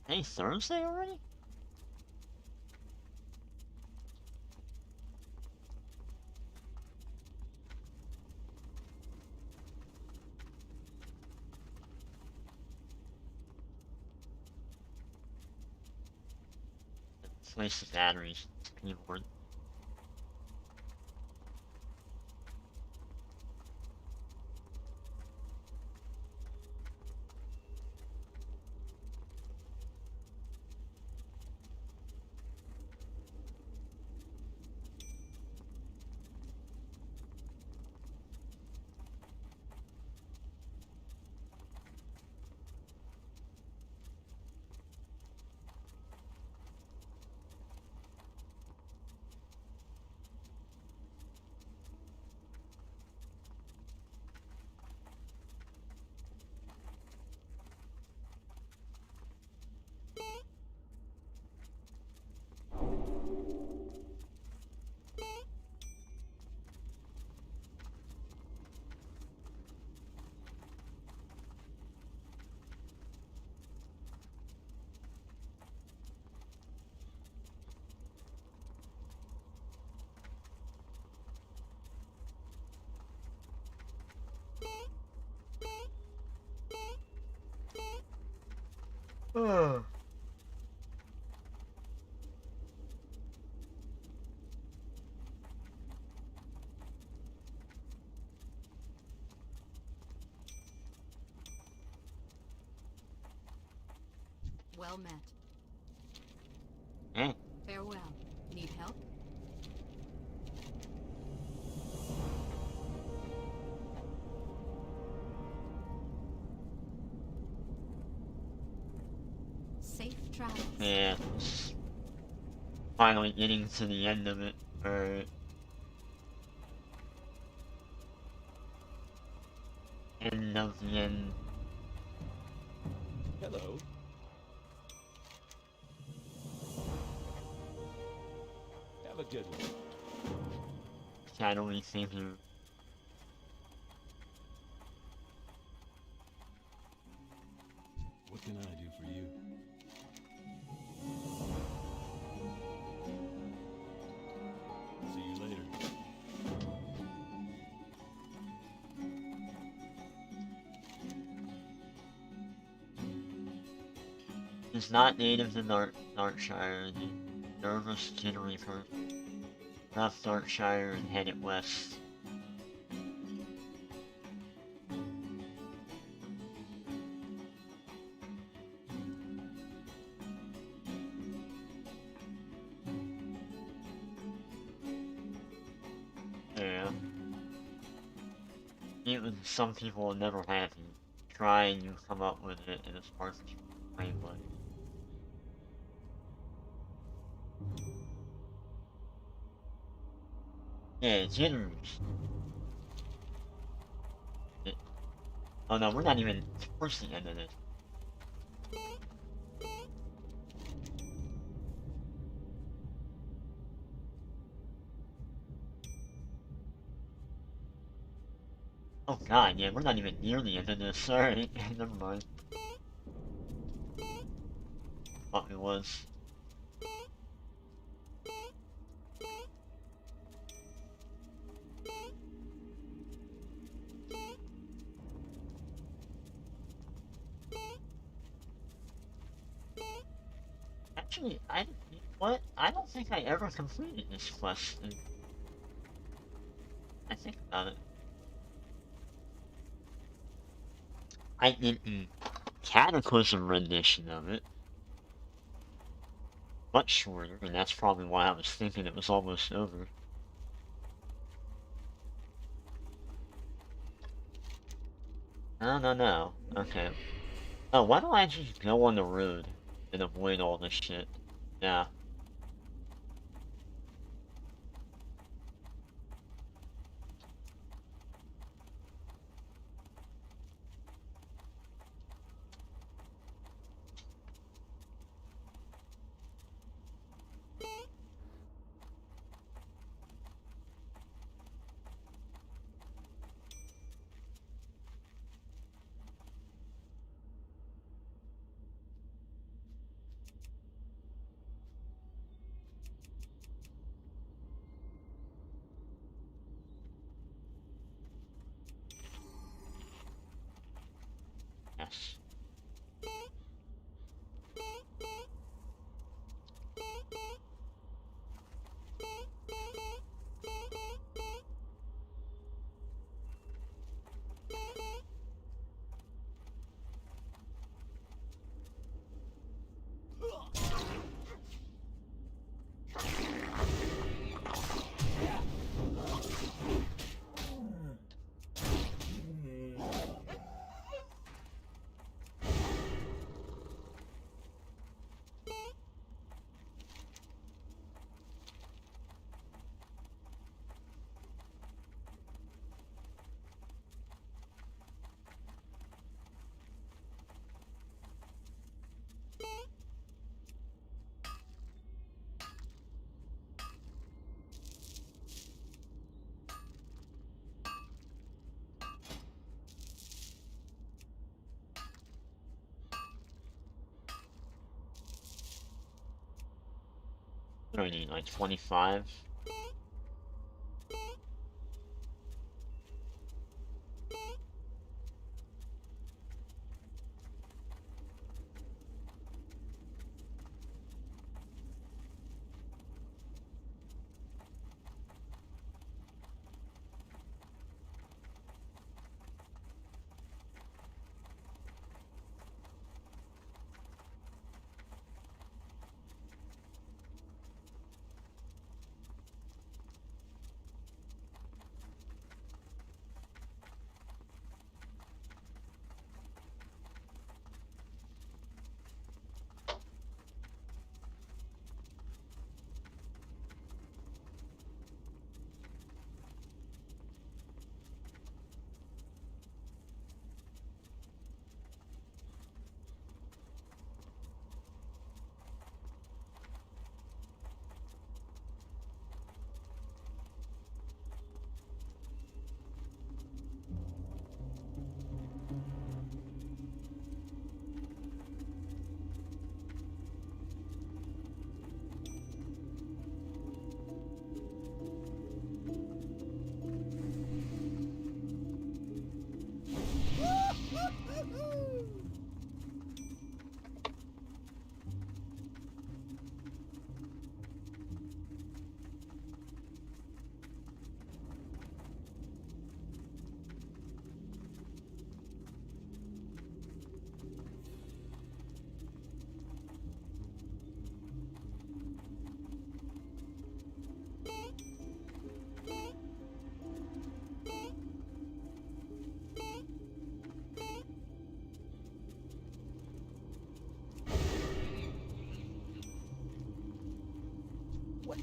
Hey, Thursday already? Replace the batteries. Keyboard. Well met. Eh? Farewell. Need help? Safe travels. Yeah. Finally getting to the end of it. Alright. End of the end. Hello. Have a good one. Shadowy figure. What can I do for you? See you later. Is not native to Darkshire. The nervous, jittery person. Left Darkshire and headed west. Yeah. Even some people will never have you try and you come up with it and it's part of the gameplay. Yeah, jitters. Oh no, we're not even towards the end of this. Oh god, yeah, we're not even near the end of this. Sorry, never mind. Thought it was. Actually, what? I don't think I ever completed this quest. I think about it. I did the Cataclysm rendition of it. Much shorter, and that's probably why I was thinking it was almost over. No. Okay. Oh, why don't I just go on the road and avoid all this shit? Yeah. Yes. What do I need, like 25?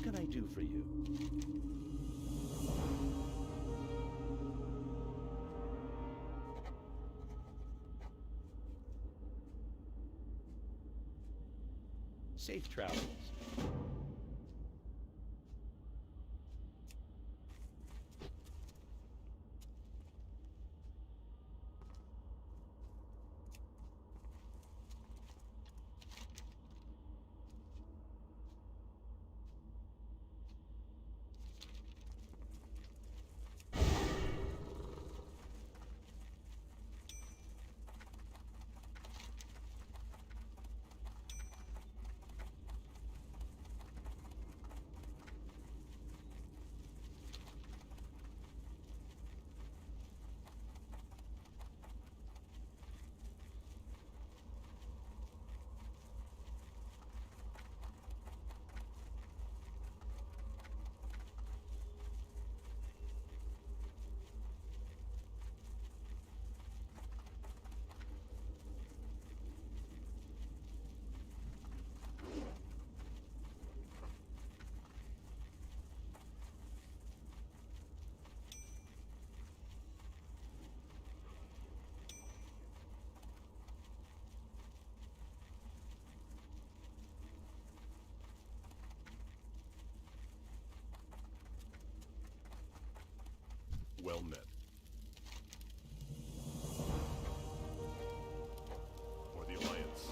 can I do for you? Safe travels. Well met. For the Alliance.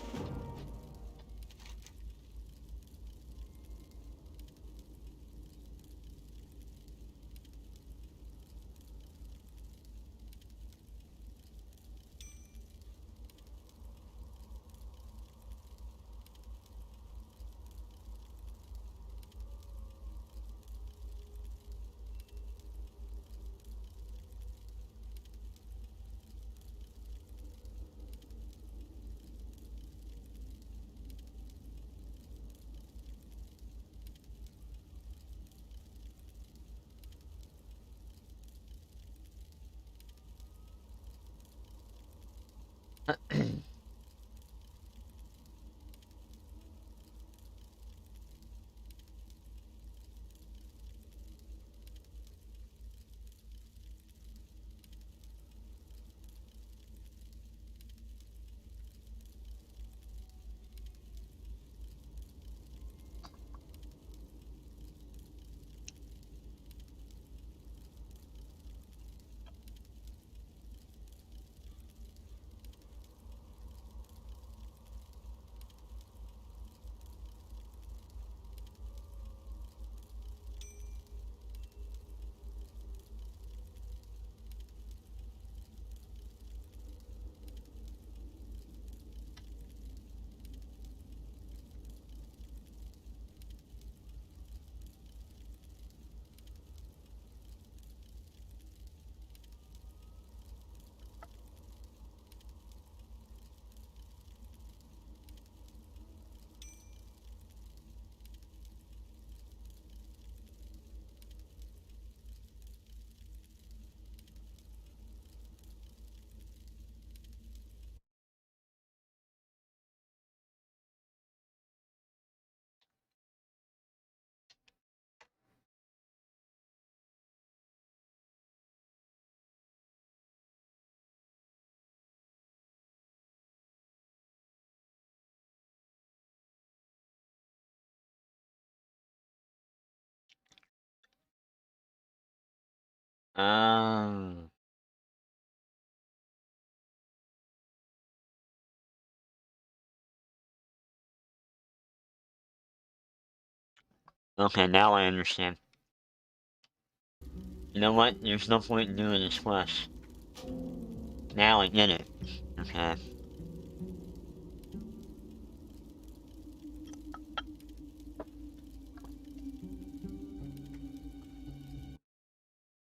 Um. Okay, now I understand. You know what? There's no point in doing this quest. Now I get it. Okay.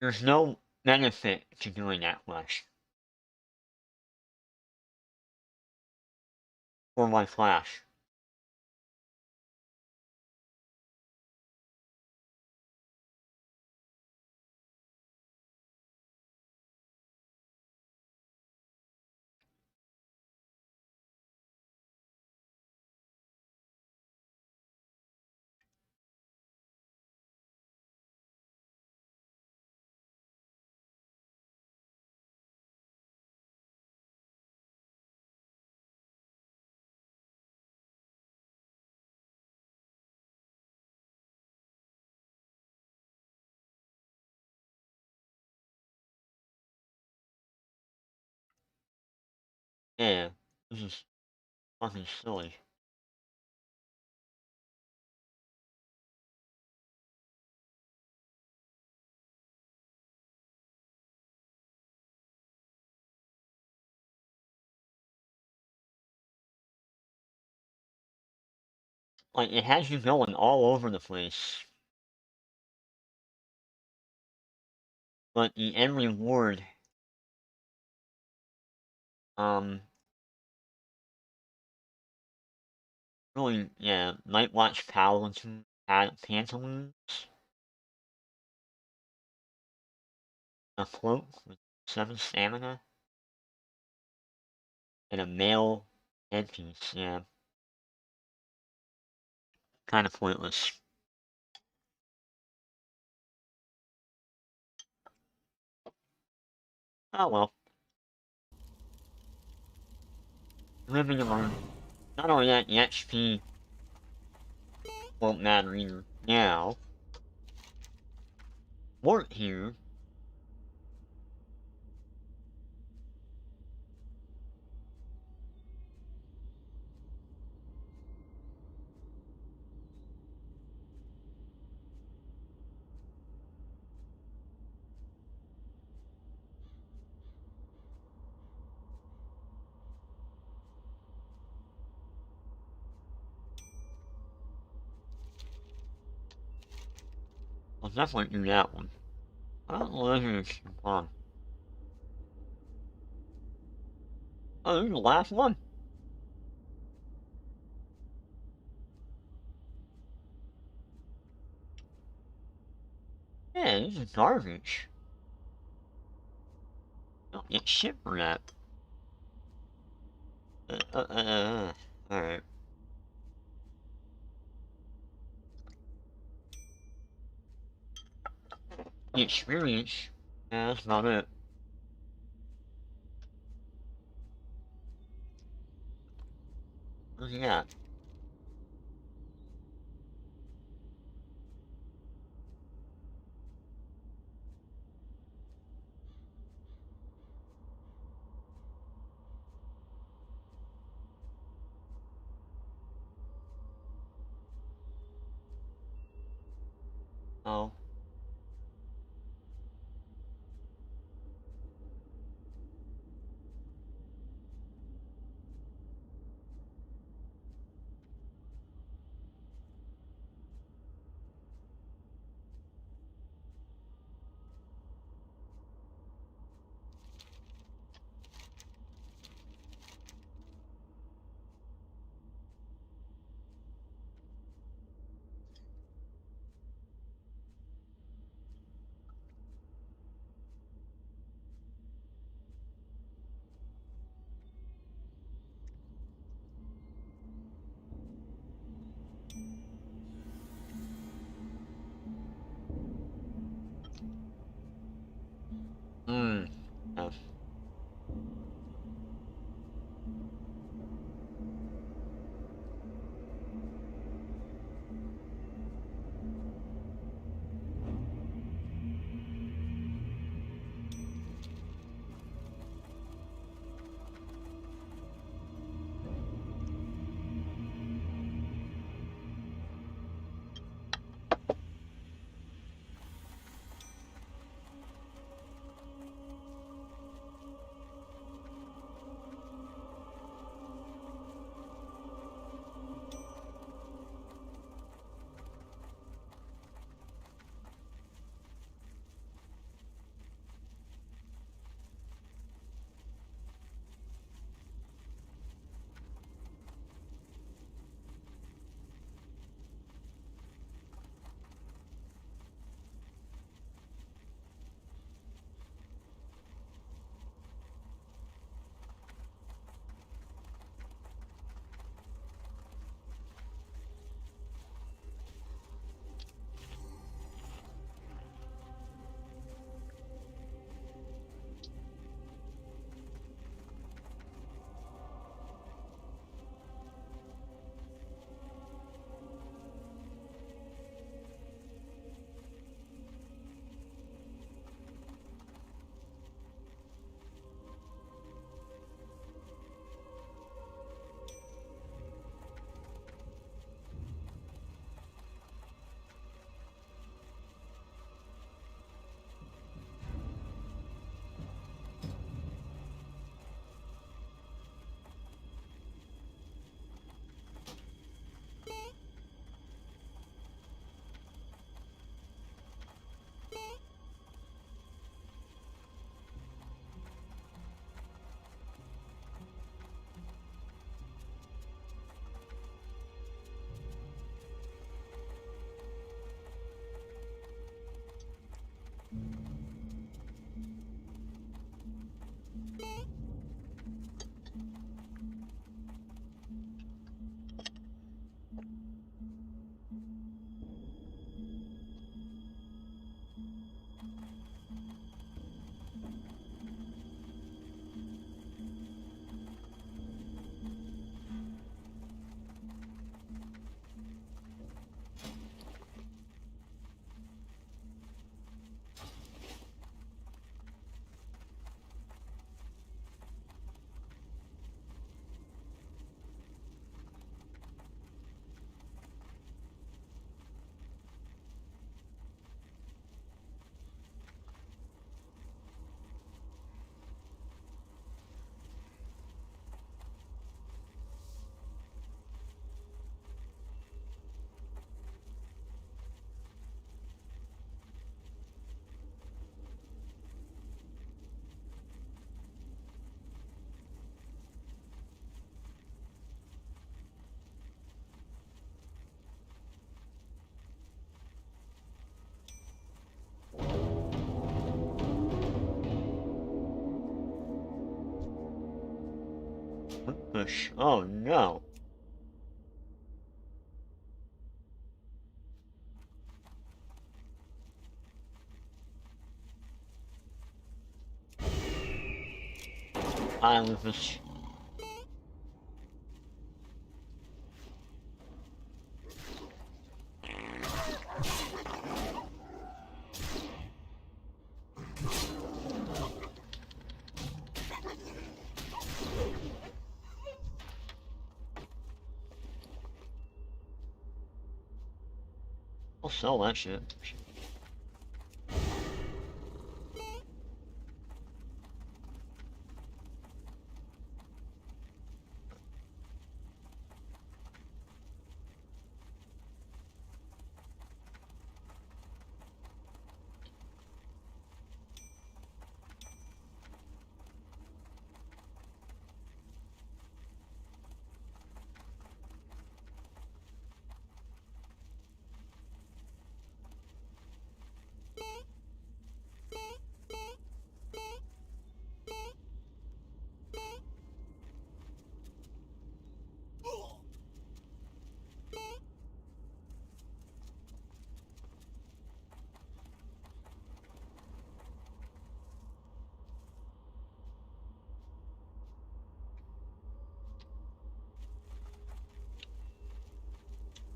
There's no benefit to doing that quest. For my class. Yeah, this is fucking silly. Like, it has you going all over the place. But the end reward, really, yeah, Night Watch Pantaloons, a cloak with 7 stamina, and a male headpiece, yeah. Kind of pointless. Oh well. Living and learn. Not only that, the XP won't matter either. Now, Mort here. I'll definitely do that one. I don't know if it's fun. Oh, this is the last one. Yeah, this is garbage. Don't get shit for that. Alright. The experience. Yeah, that's about it. Look at that. Oh. Quick push. Oh no. Hi, Lucas. I'll sell that shit.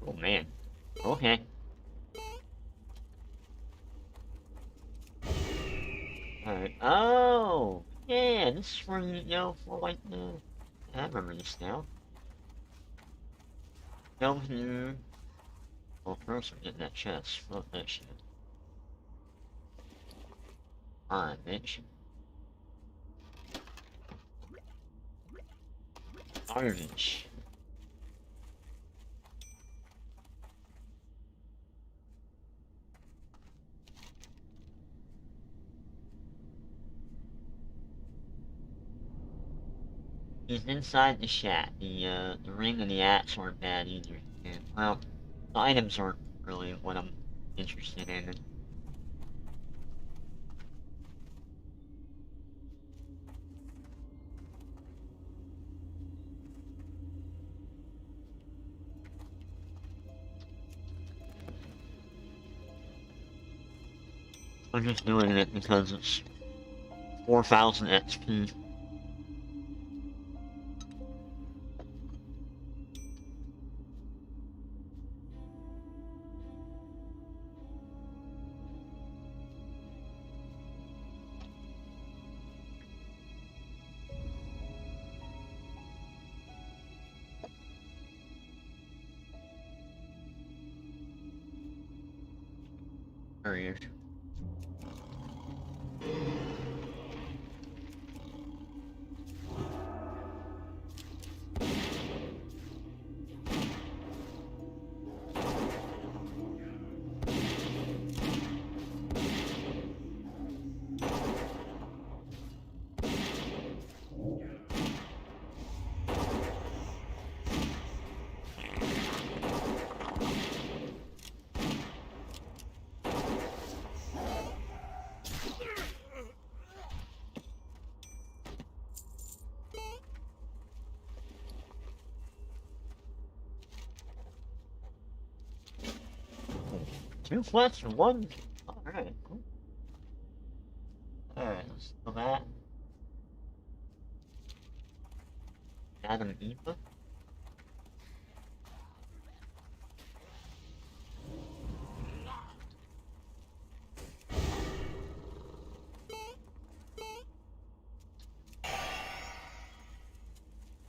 Oh man. Okay. Alright. Oh! Yeah, this is where you go for like the... I remember this now. Go here. Well, first we're getting that chest. Fuck that shit. Fine, bitch. Garbage. He's inside the shack. The ring and the axe aren't bad either. And, well, the items aren't really what I'm interested in. I'm just doing it because it's 4,000 XP. There he is. Two flats and one. Alright, cool. Alright, let's go back. Adam Eva.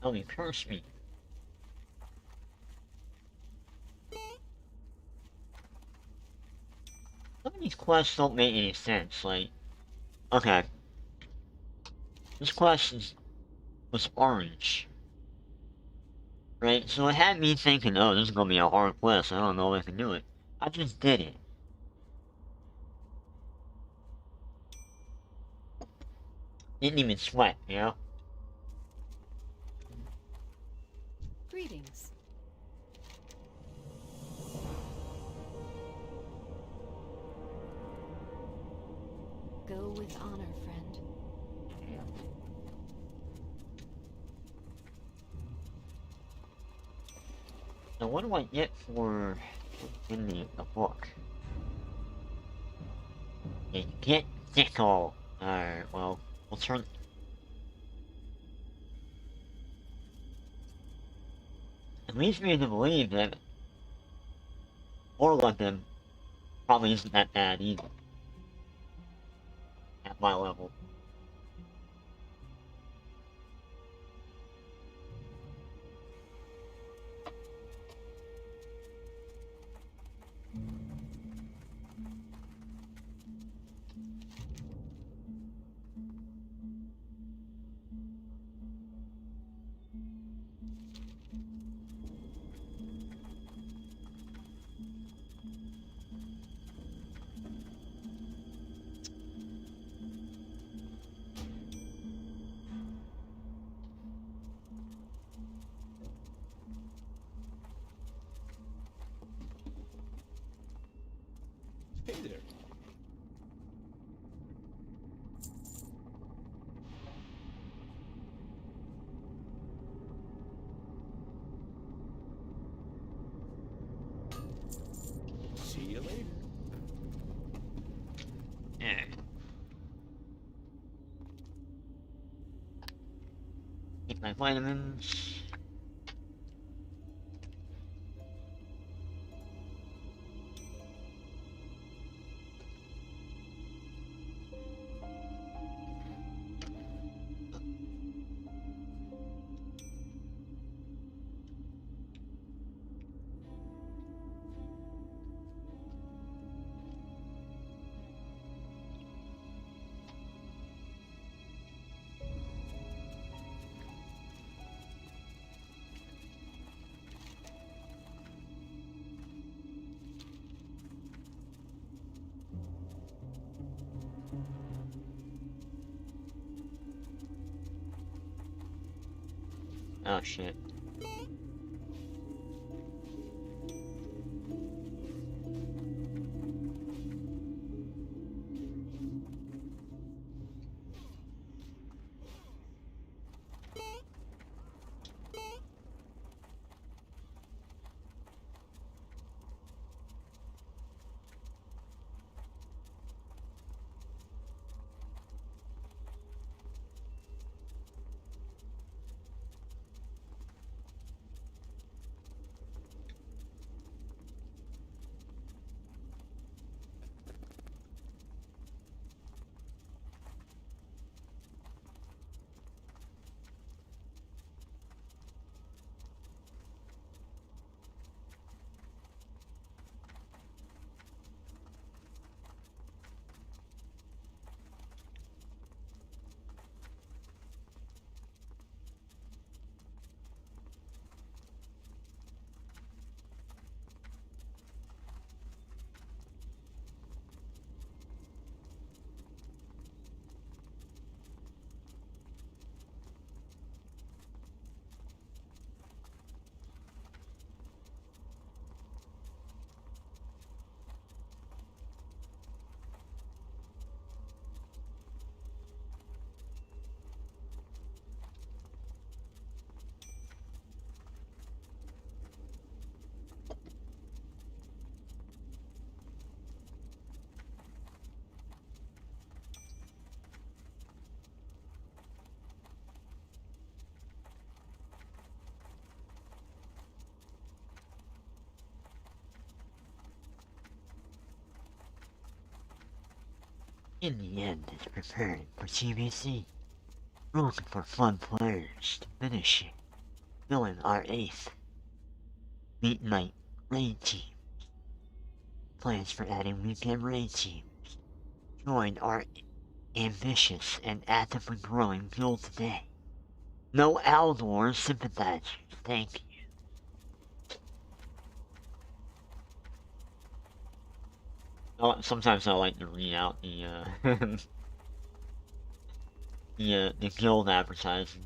Oh, you cursed me. Some of these quests don't make any sense, like... Okay. This was orange. Right? So it had me thinking, oh, this is gonna be a hard quest, I don't know if I can do it. I just did it. Didn't even sweat, you know? Greetings. Go with honor, friend. So what do I get for in the book? A get Dickle. Alright, well, we'll turn. It leads me to believe that Orlundum probably isn't that bad either. At my level. Hey there. See you later. Yeah. Take my vitamins. Oh shit. In the end, it's preparing for TBC. We're looking for fun players to finish it. Filling our 8th weeknight raid team. Plans for adding weekend raid teams. Join our ambitious and actively growing guild today. No Aldor sympathizers, thank you. Oh, sometimes I like to read out the the guild advertising,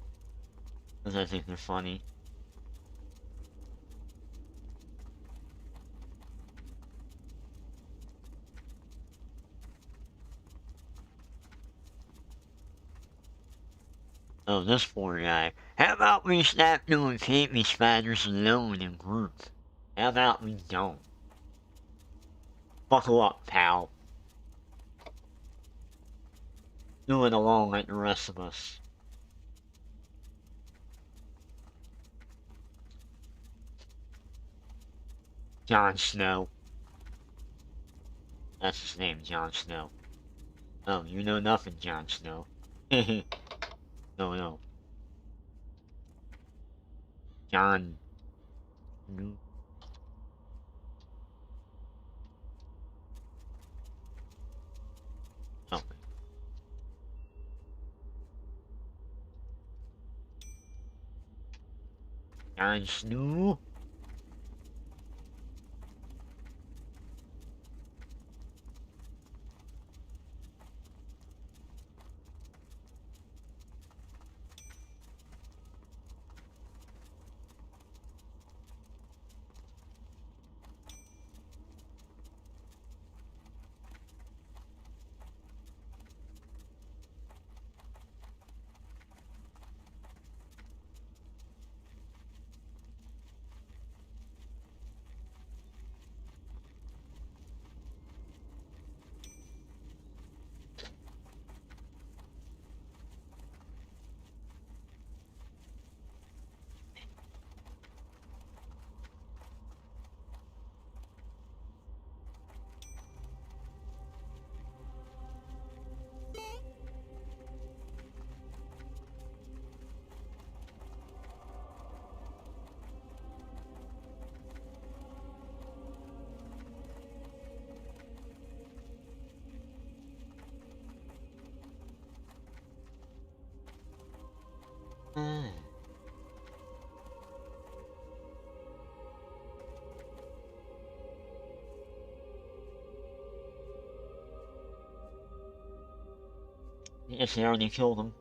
because I think they're funny. Oh, this poor guy. How about we stop doing baby spiders alone in group? How about we don't? Buckle up, pal. Do it along like the rest of us. Jon Snow. That's his name, Jon Snow. Oh, you know nothing, Jon Snow. No, no. Jon... Oh. Jon Snow? Yes, they already killed him.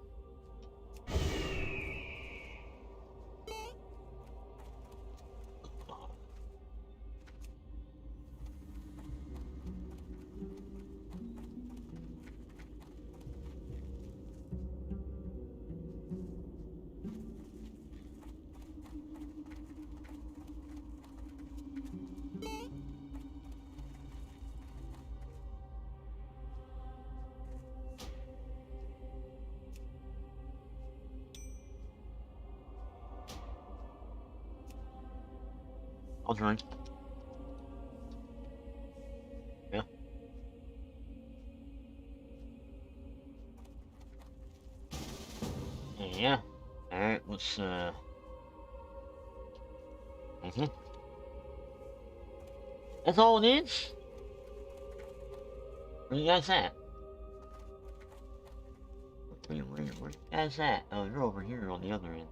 I'll drink. Yeah. Yeah. Alright, let's, That's all it is? Where you guys at? Where you guys at? Oh, you're over here on the other end.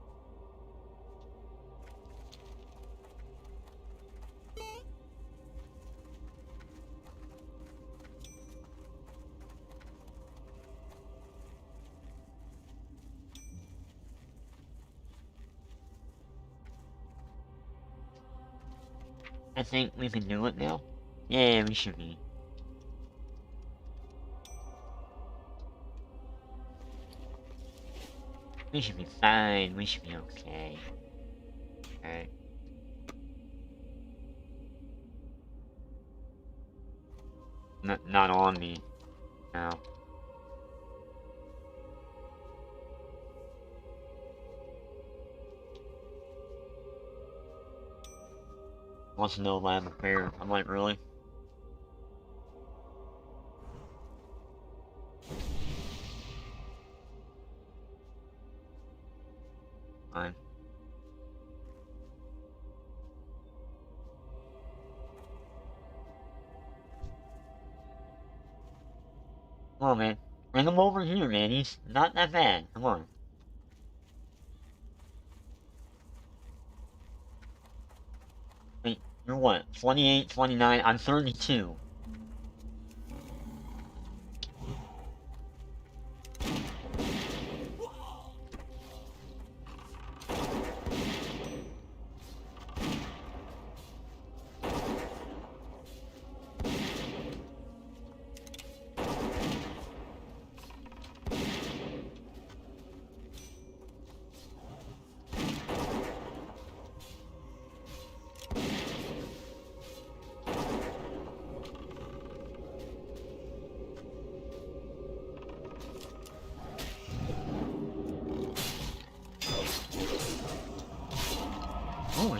I think we can do it now. Yeah, we should be. We should be fine. We should be okay. Alright. Not on me. No. Wants to know if I have a pair. I'm like, really? Fine. Come on, man. Bring him over here, man. He's not that bad. Come on. Wait, you're what? 28, 29? I'm 32.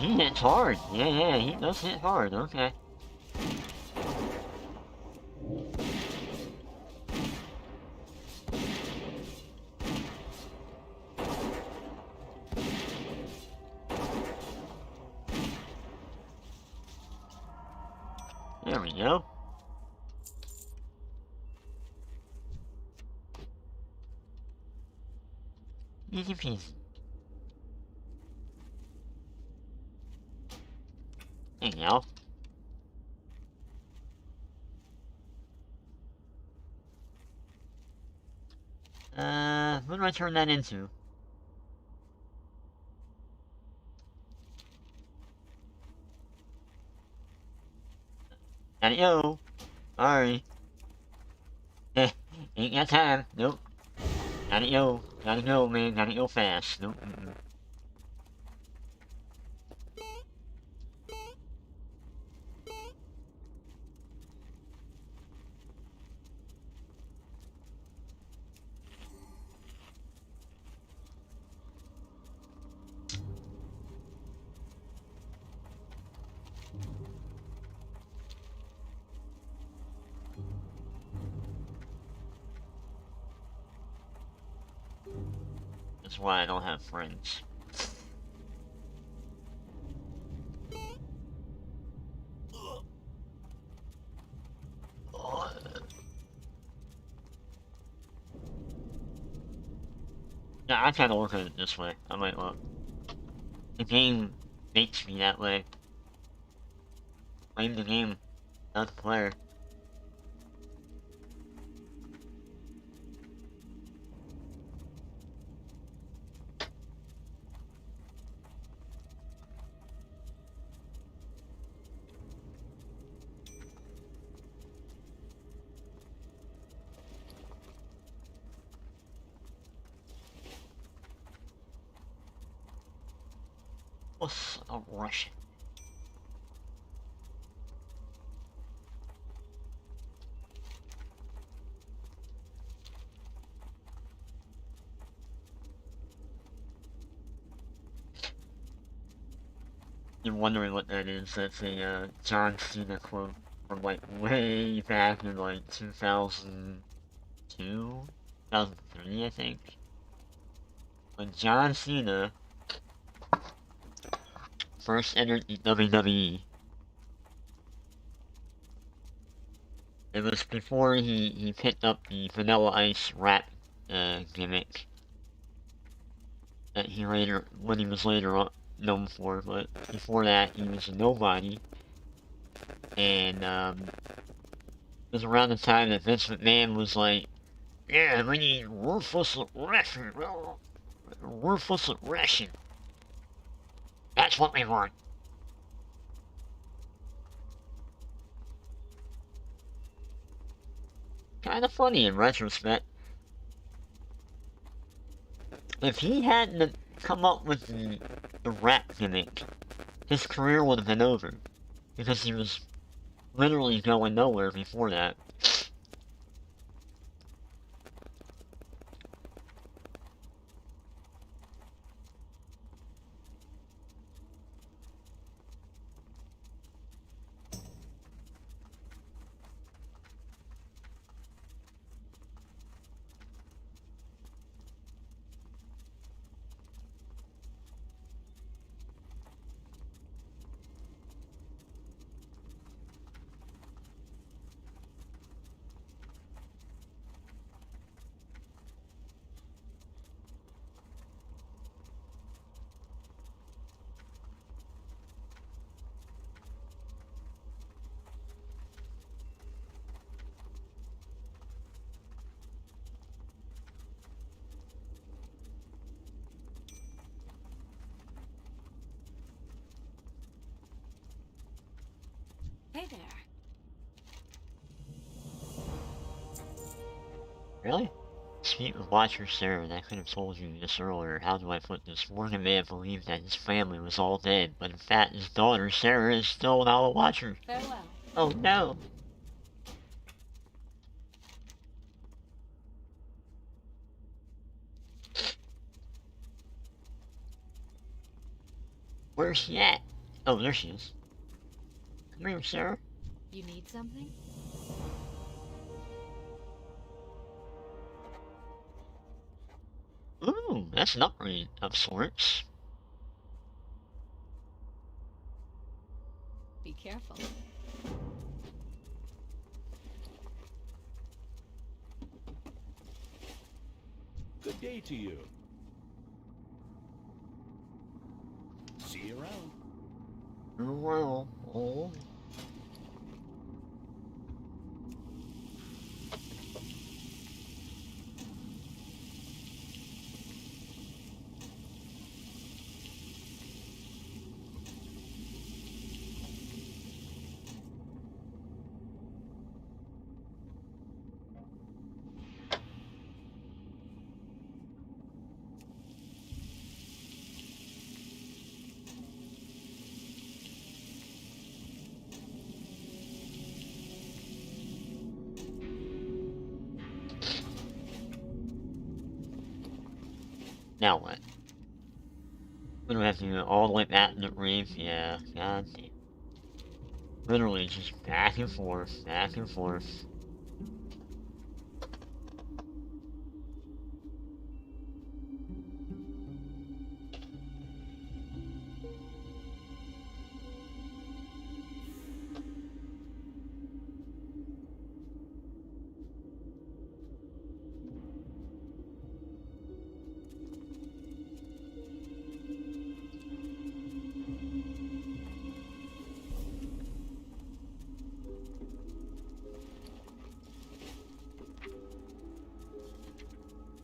He hits hard. Yeah, he does hit hard. Okay. There we go. Easy peasy. There you go. What do I turn that into? Gotta go. Sorry. Ain't got time. Nope. Gotta go. Gotta go, man. Gotta go fast. Nope. That's why I don't have friends. Yeah, I kinda look at it this way. I might look. The game makes me that way. Blame the game, not the player. What's a Russian? You're wondering what that is. That's a John Cena quote from like way back in like 2002, 2003, I think. When John Cena first entered the WWE. It was before he picked up the Vanilla Ice rap gimmick that what he was later known for, but before that he was a nobody. And it was around the time that Vince McMahon was like, yeah, we need ruthless aggression, ruthless aggression. That's what we want. Kinda funny in retrospect. If he hadn't come up with the rap gimmick, his career would have been over. Because he was literally going nowhere before that. Hey there. Really? Speak with Watcher Sarah, I could have told you this earlier. How do I put this? Morgan may have believed that his family was all dead, but in fact his daughter Sarah is still now a Watcher. Farewell. Oh no. Where's she at? Oh, there she is. Come here, Sarah. You need something? Ooh, that's an upgrade of sorts. Be careful. Good day to you. See you around. Well, oh. Now what? We don't have to go all the way back to the reef. Yeah, god damn. Literally just back and forth, back and forth.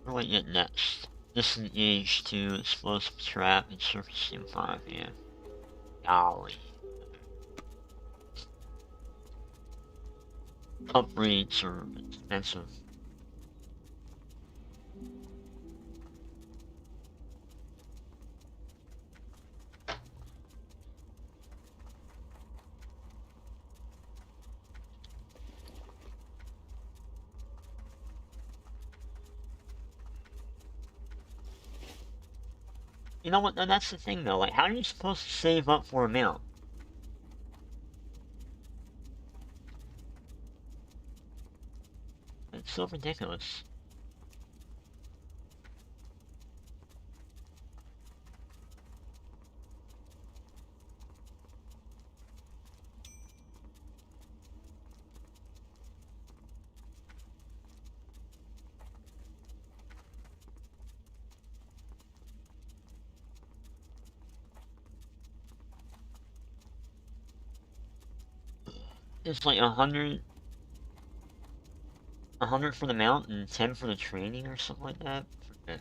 What do I get next? Disengage 2, explosive trap, and surfacing 5, yeah. Golly. Upgrades are expensive. You know what, that's the thing though, like, how are you supposed to save up for a mount? It's so ridiculous. It's like 100 for the mount and 10 for the training or something like that. Forget.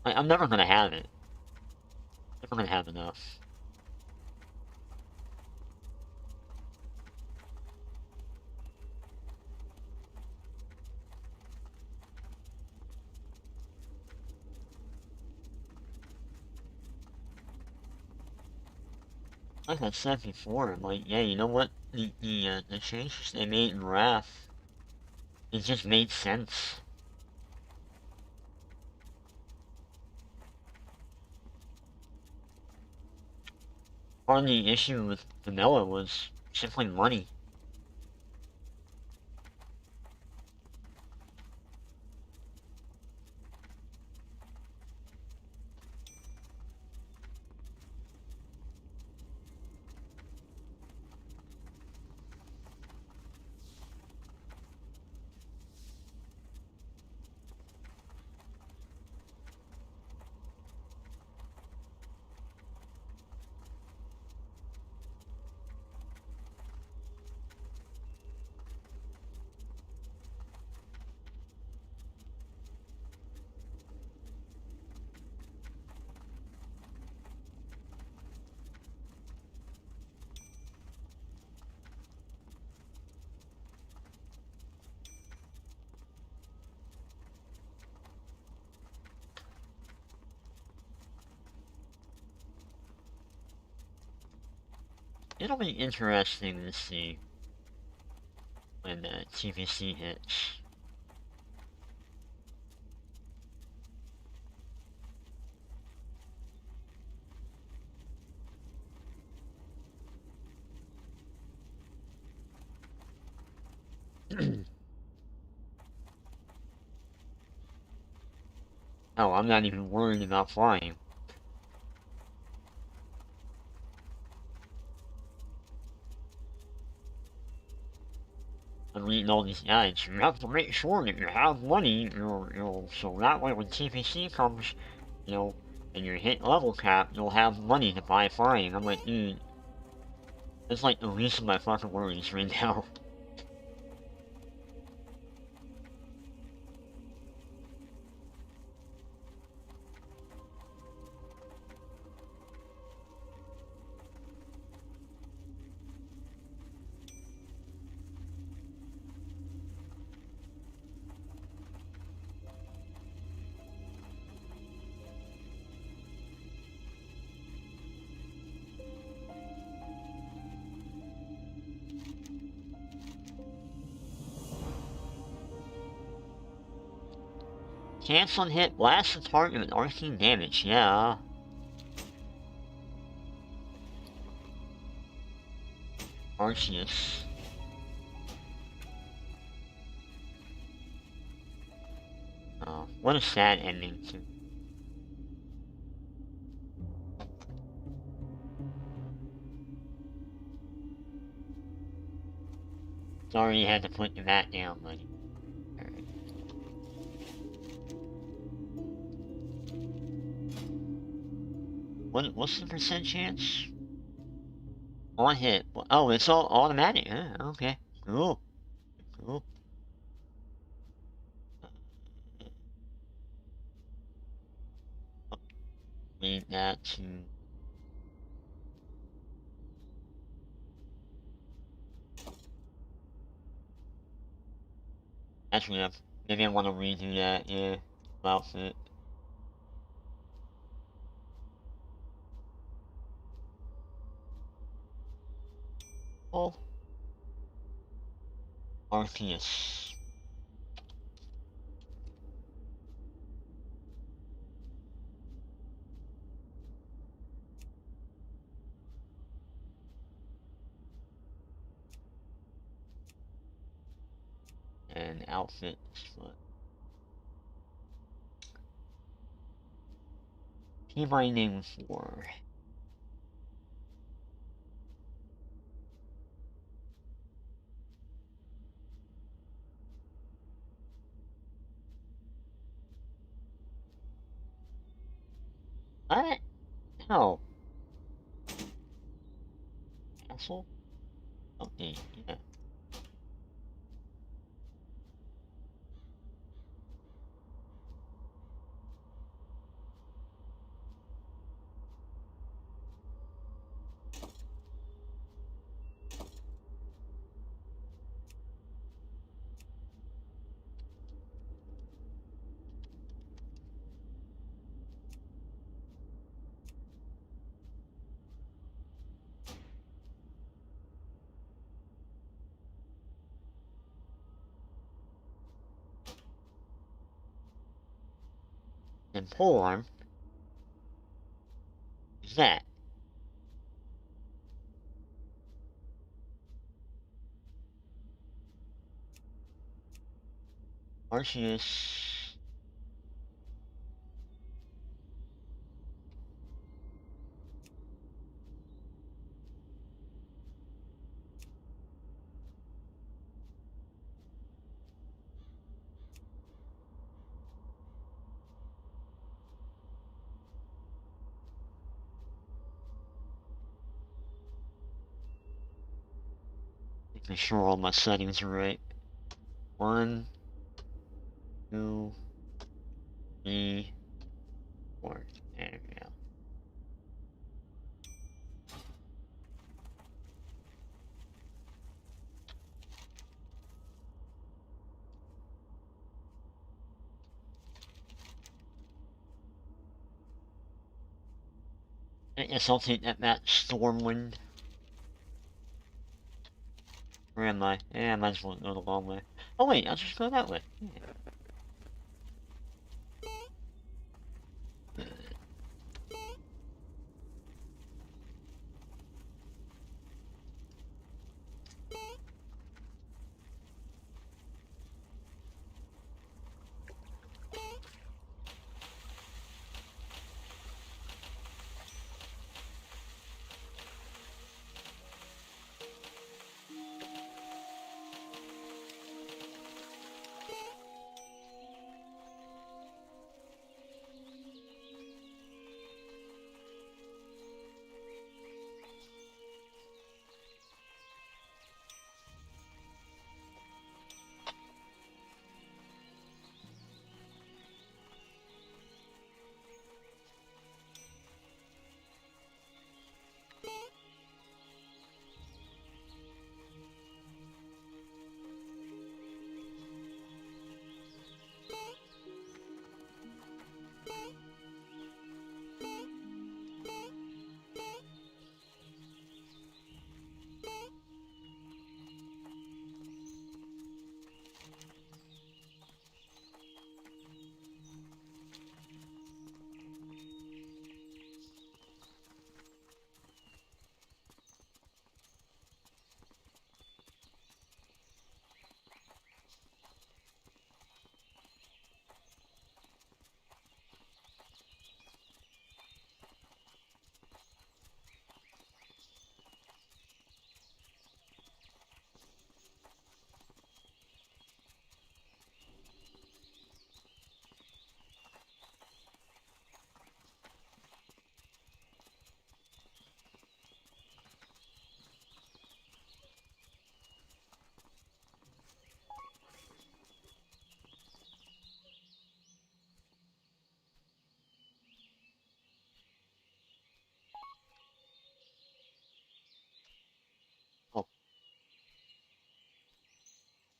Like, I'm never gonna have it. Never gonna have enough. Like I said before, like, yeah, you know what? The changes they made in Wrath, it just made sense. Part of the issue with vanilla was simply money. It'll be interesting to see when TVC hits. Oh, I'm not even worried about flying. I'm reading all these ads. You have to make sure that you have money, so that way when TPC comes, and you hit level cap, you'll have money to buy flying. I'm like, dude, that's like the least of my fucking worries right now. Chance on hit, blast the target with arcane damage, yeah. Arceus. Oh, what a sad ending to. Sorry you had to put that down, buddy. Alright. What's the percent chance? On hit. Oh, it's all automatic. Okay. Cool. Cool. Need that to. Actually, maybe I want to redo that. Yeah. Outfit. Oh. Arceus. And outfit. P by name 4. What? No. Asshole? Okay, yeah. And polearm is that? Arceus. Making sure all my settings are right. 1, 2, 3, 4. There we go. I guess I'll take that Stormwind. Where am I? Yeah, I might as well go the long way. Oh wait, I'll just go that way. Yeah.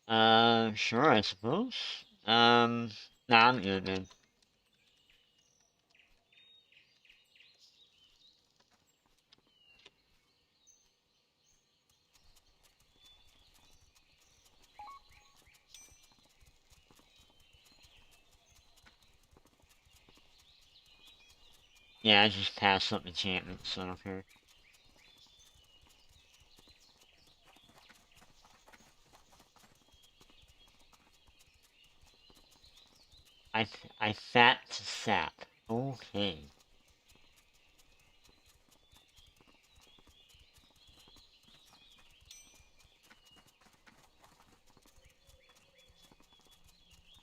Sure, I suppose. Nah, I'm good, man. Yeah, I just passed up enchantments, so I don't care. I fat to sap. Okay.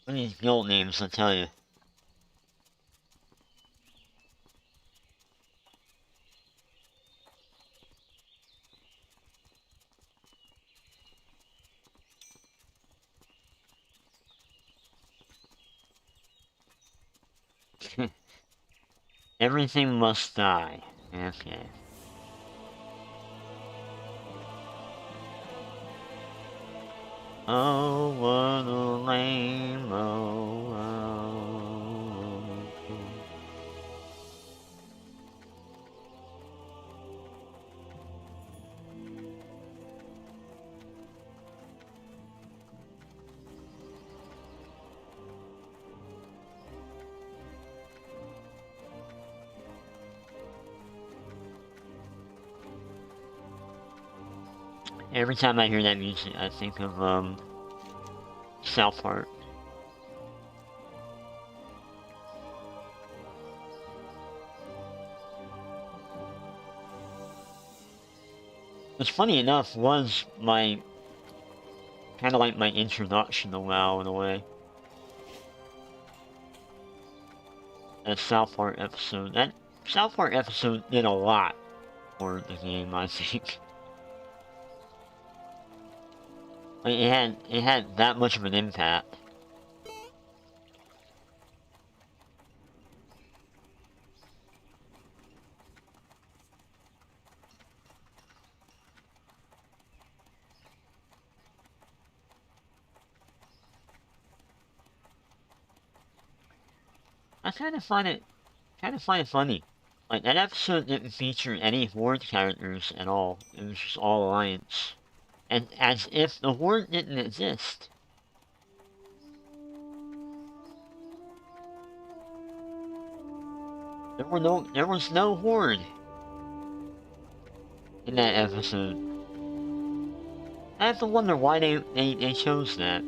What are these guild names, I'll tell you. Everything must die. Okay. Oh, what a lame Every time I hear that music, I think of, South Park. Which, funny enough, was my kind of like my introduction to WoW in a way. That South Park episode. That South Park episode did a lot for the game, I think. Like, it had that much of an impact. I kind of find it funny. Like, that episode didn't feature any Horde characters at all. It was just all Alliance. And as if the Horde didn't exist. There was no Horde in that episode. I have to wonder why they chose that.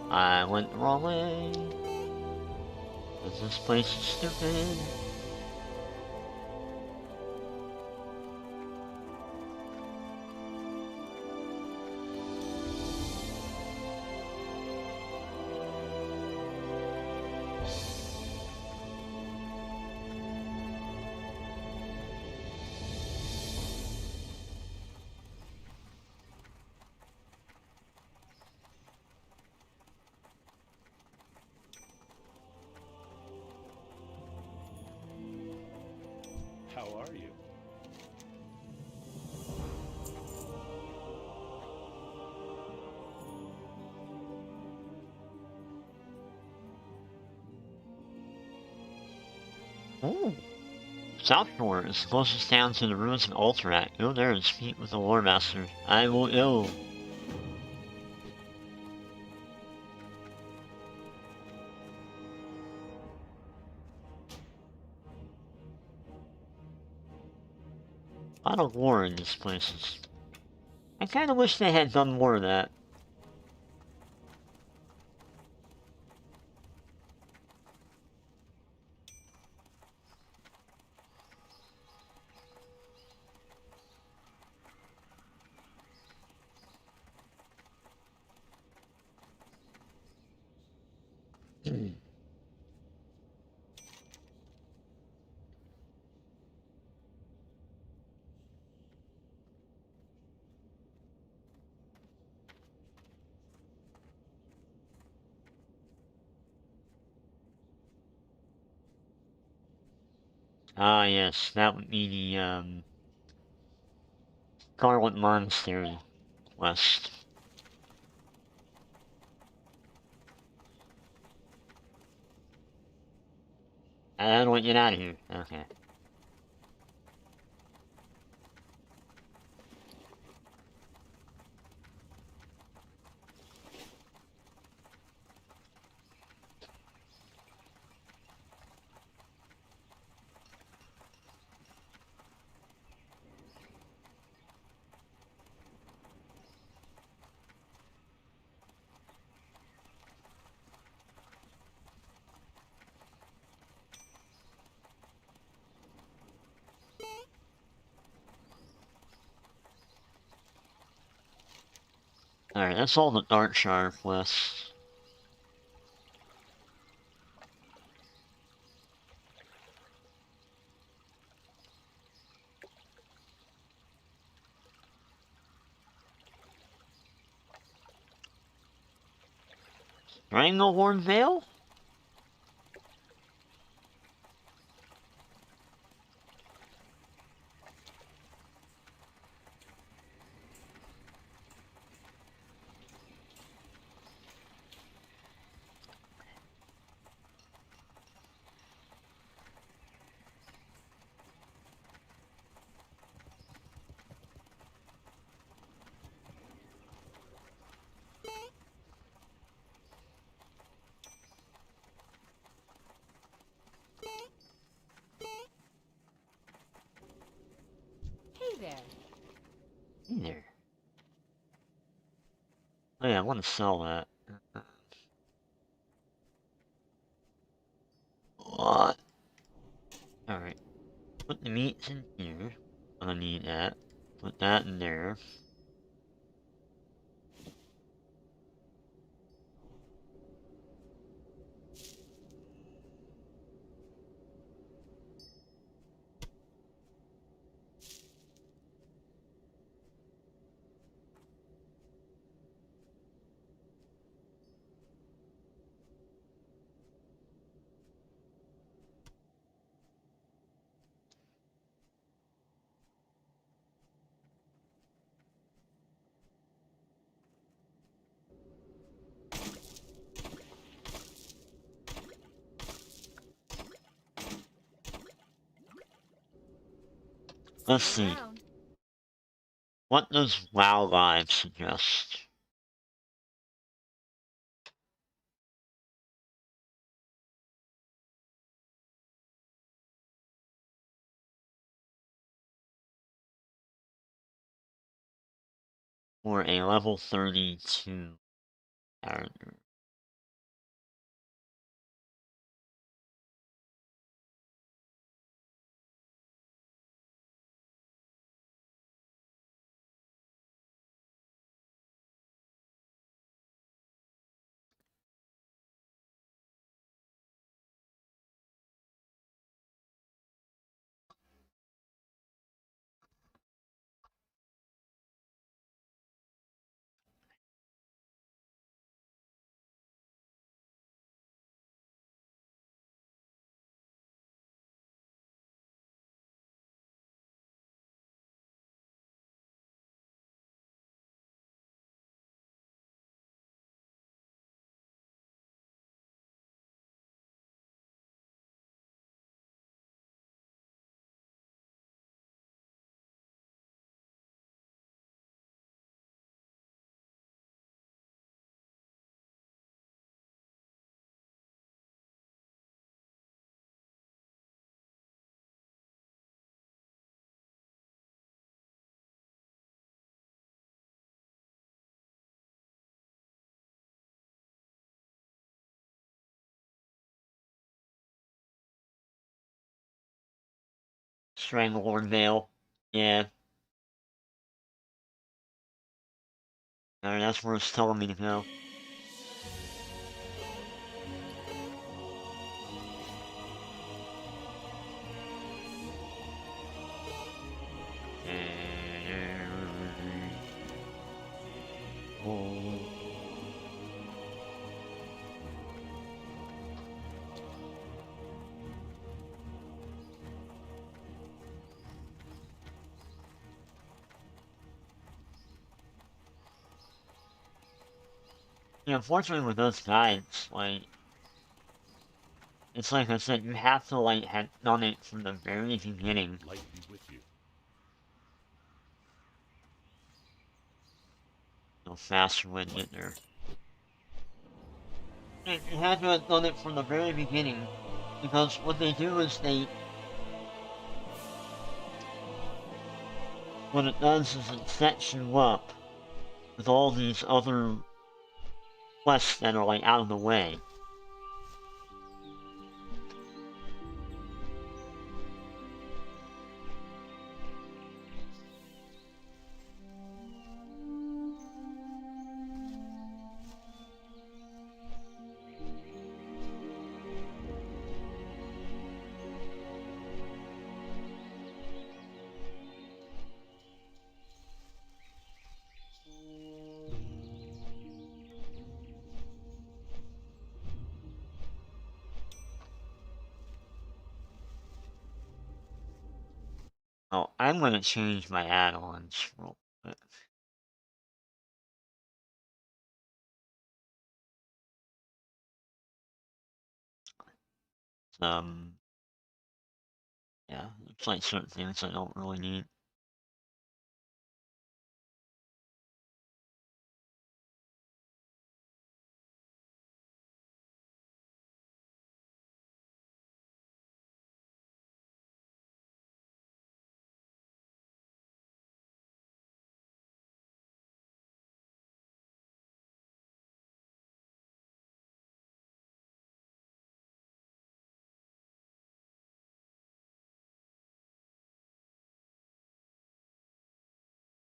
I went the wrong way. 'Cause this place is stupid. How are you? Oh. South Shore is the closest town to the ruins of Alterac. Go there and speak with the Lore Master. I will go. A lot of war in these places. I kinda wish they had done more of that. Ah, yes, that would be the, Garlic Monastery West. How do I get out of here? Okay. Alright, that's all the Darkshire quests. Stranglehorn Vale? Hey there. There. Oh yeah, I want to sell that. What? Alright. Put the meats in here. I need that. Put that in there. Let's see. What does WoW Live suggest? For a level 32 character. Stranglehorn Vale. Yeah. Alright, that's where it's telling me to go. Yeah, unfortunately with those guides, like, it's like I said, you have to, like, have done it from the very beginning. Light be with you. No faster way to get there. You have to have done it from the very beginning, because what they do is what it does is it sets you up with all these other quests that are, like, out of the way. Oh, I'm gonna change my add-ons real quick. Yeah, it's like certain things I don't really need.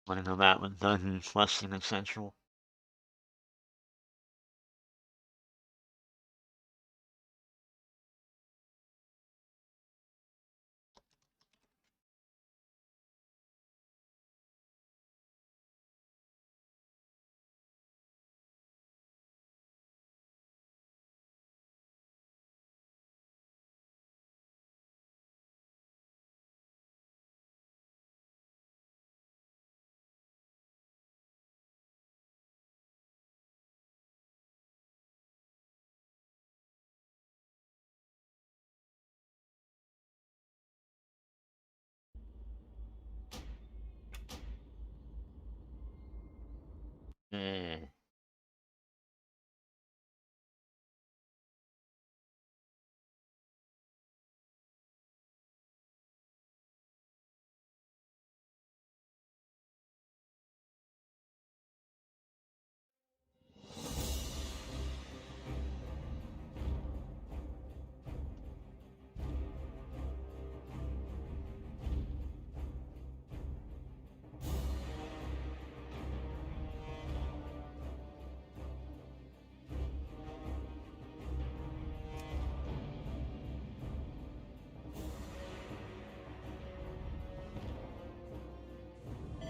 Wanna go back with Dungeon Questing and Central? Eh.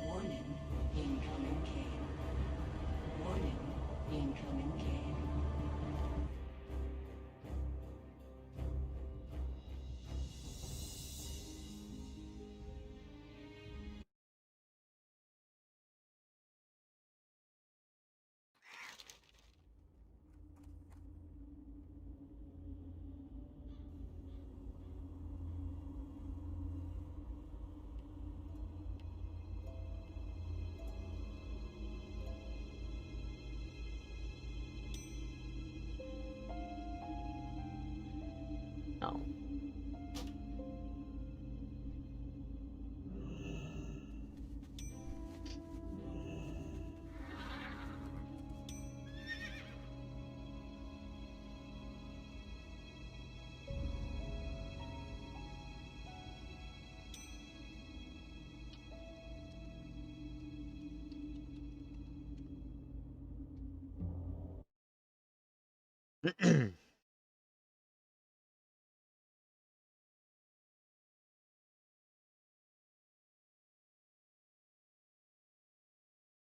Warning, incoming cave. Warning, incoming cave. No.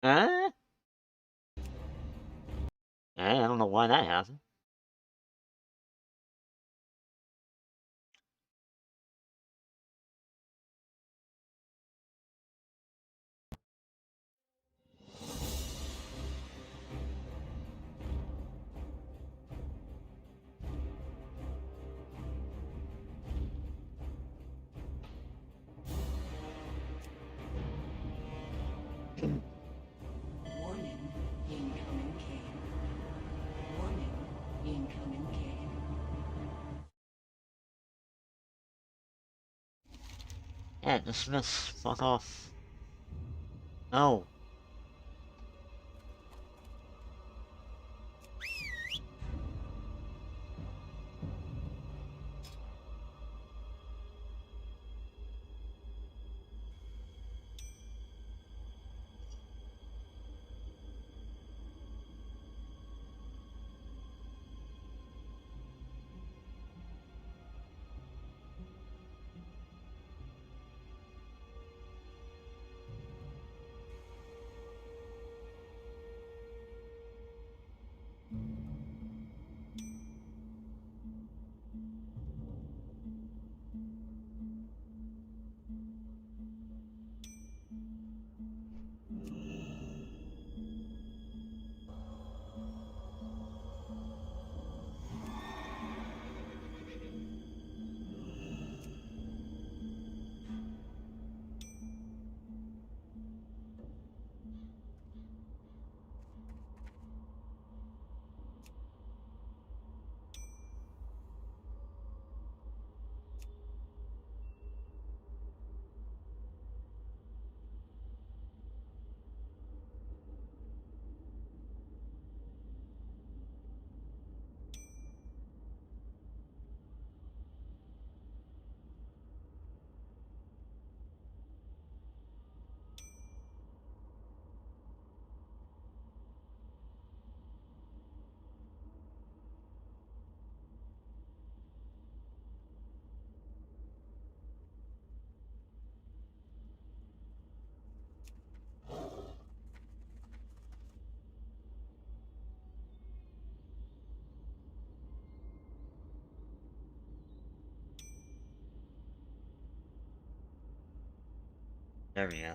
Huh? I don't know why that happened. Warning, incoming cave. Warning, incoming cave. Yeah, dismiss. Fuck off. No. There we go.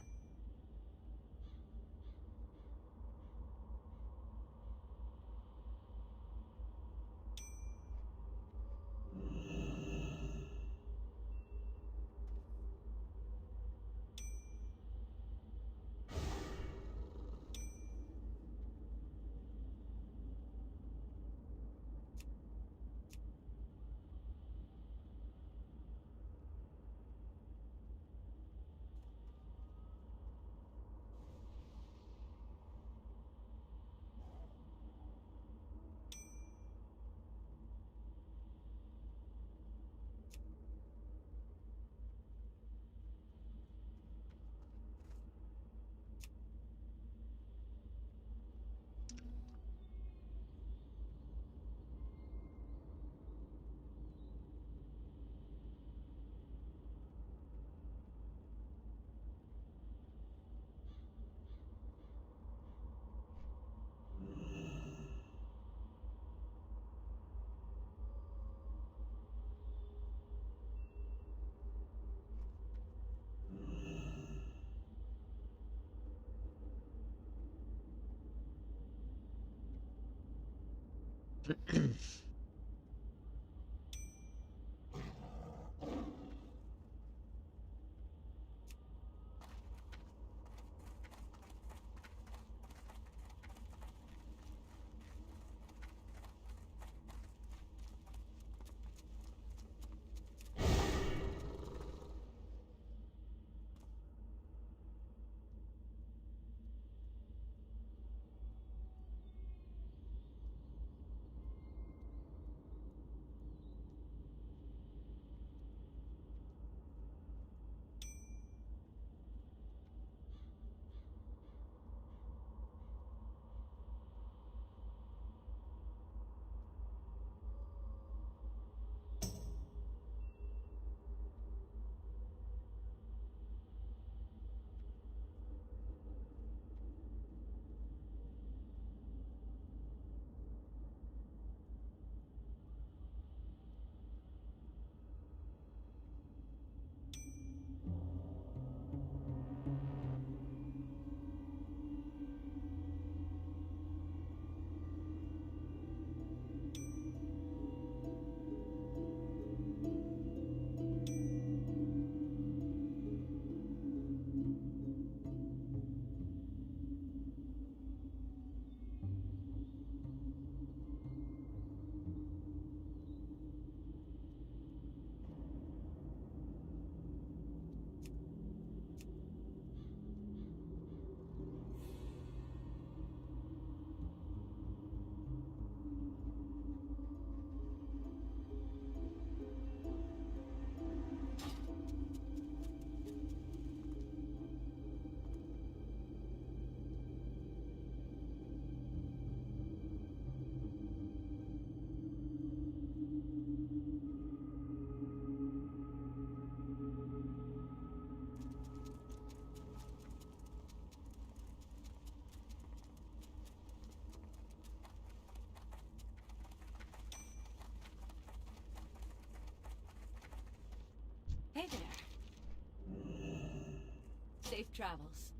travels.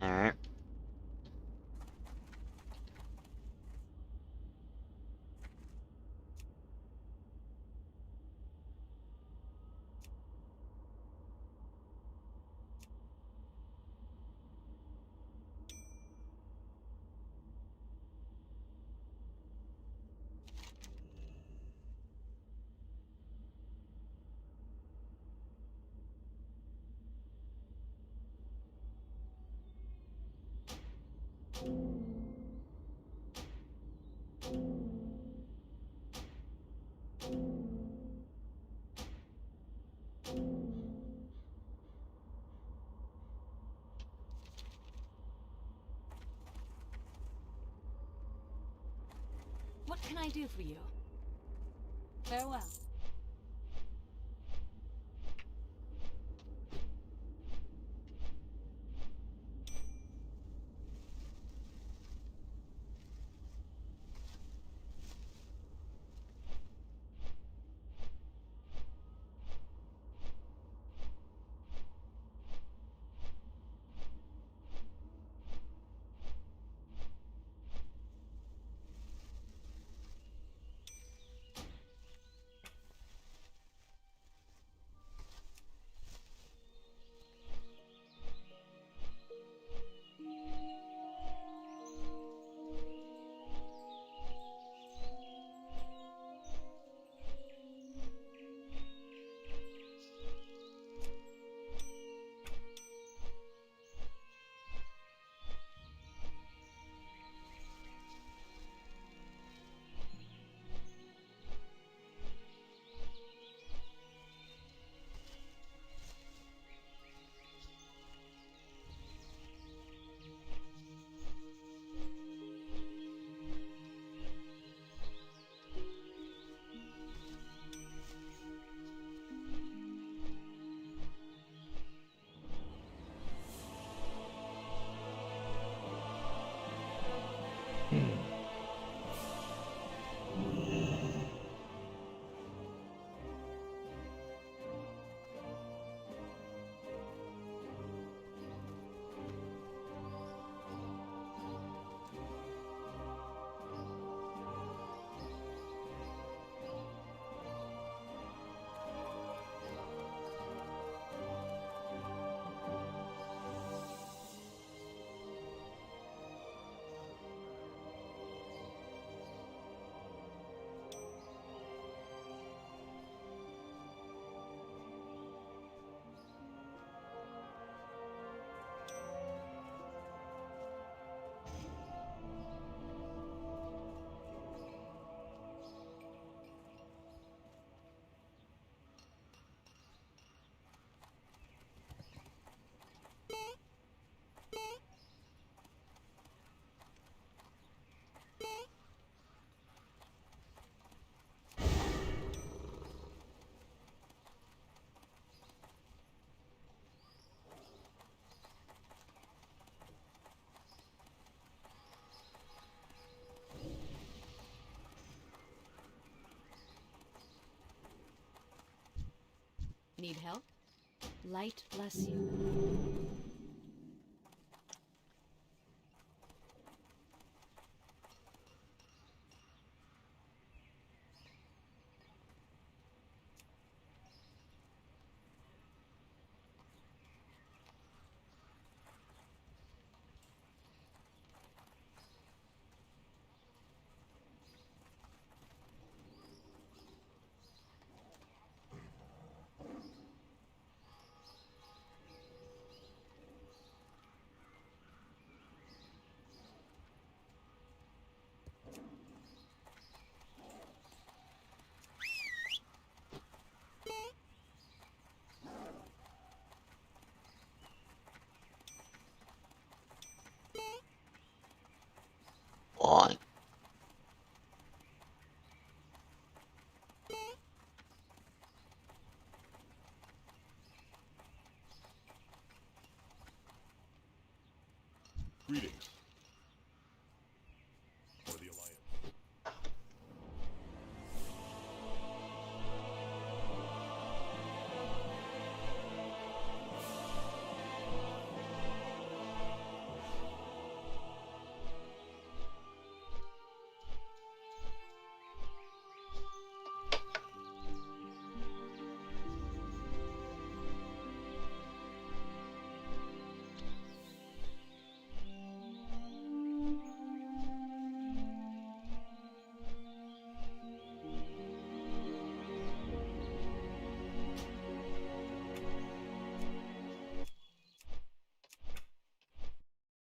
Alright. What can I do for you? Farewell. Need help? Light bless you. God. Greetings. For the Alliance.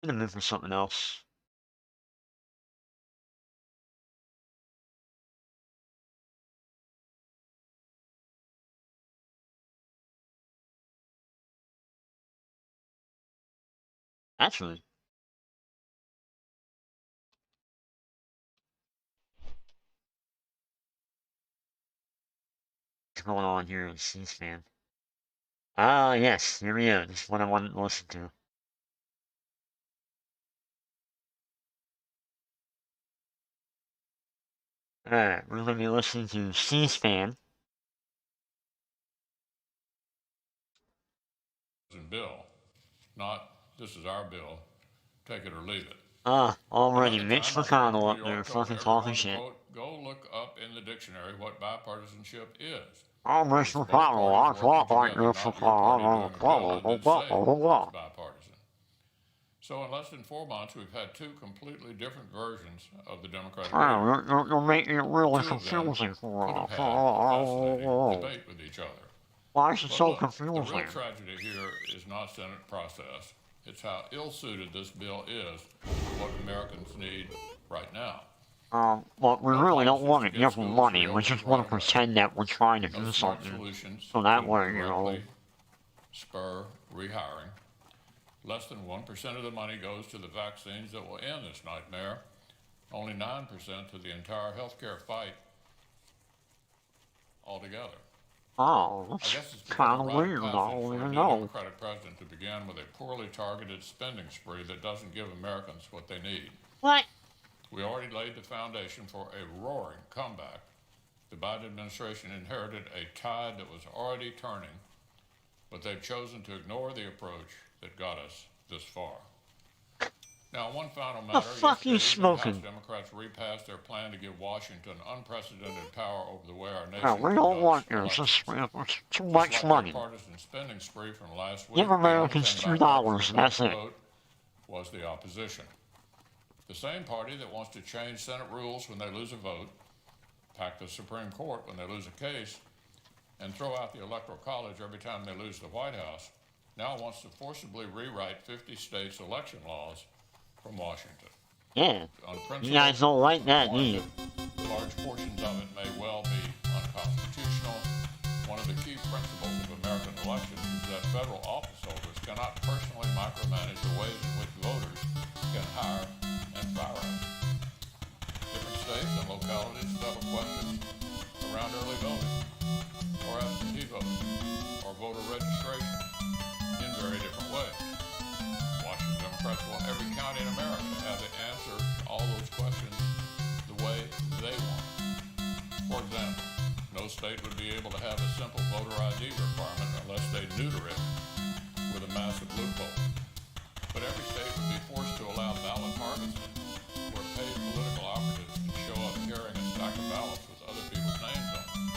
I'm gonna move for something else. Actually. What's going on here in C-SPAN? Ah, yes, here we go. This is what I wanted to listen to. Alright, we're gonna be listening to C-SPAN. Bill, not this is our bill, take it or leave it. Ah, already Another Mitch time, our friend McConnell from up New there York told fucking talking everyone to, shit. quote, go look up in the dictionary what bipartisanship is. Oh, Mitch It's both McConnell, I parties talk working like together, Mitch not your party doing a bill and then saying it's McConnell. bipartisan. So in less than 4 months, we've had two completely different versions of the Democratic Party. You're making it really The two of them confusing for could us. have had a fascinating debate with each other. Why is it But so look, the confusing? real tragedy here is not Senate process. It's how ill-suited this bill is to what Americans need right now. Well, we No really don't policies want to to get give them schools money. We reopened just right want to away. pretend that we're trying to No do smart something. solutions So that to way, directly spur rehiring. Less than 1% of the money goes to the vaccines that will end this nightmare. Only 9% to the entire healthcare fight altogether. Oh, I that's guess it's kind become of a rite weird. of I passage don't for a even new know. Democratic president to begin with a poorly targeted spending spree that doesn't give Americans what they need. What? We already laid the foundation for a roaring comeback. The Biden administration inherited a tide that was already turning, but they've chosen to ignore the approach that got us this far. Now, one final matter. The fuck you Yesterday evening, smoking? House Democrats repassed their plan to give Washington unprecedented power over the way our nation No, we don't want conducts this. elections. It's too Just much like money. their partisan spending spree from last week, Give the only Americans thing $2 bipartisan and about that's the it. vote was the opposition. The same party that wants to change Senate rules when they lose a vote, pack the Supreme Court when they lose a case, and throw out the Electoral College every time they lose the White House, now wants to forcibly rewrite 50 states' election laws from Washington. Yeah. On You principle, guys don't like that, do warranted. you? Large portions of it may well be unconstitutional. One of the key principles of American elections is that federal office holders cannot personally micromanage the ways in which voters can hire and fire us. Different states and localities settle questions around early voting, or absentee voting, or voter registration in very different ways. Washington Democrats want every county in America to have the answer to all those questions the way they want. For example, no state would be able to have a simple voter ID requirement unless they neuter it with a massive loophole. But every state would be forced to allow ballot harvesting, where paid political operatives can show up carrying a stack of ballots with other people's names on them.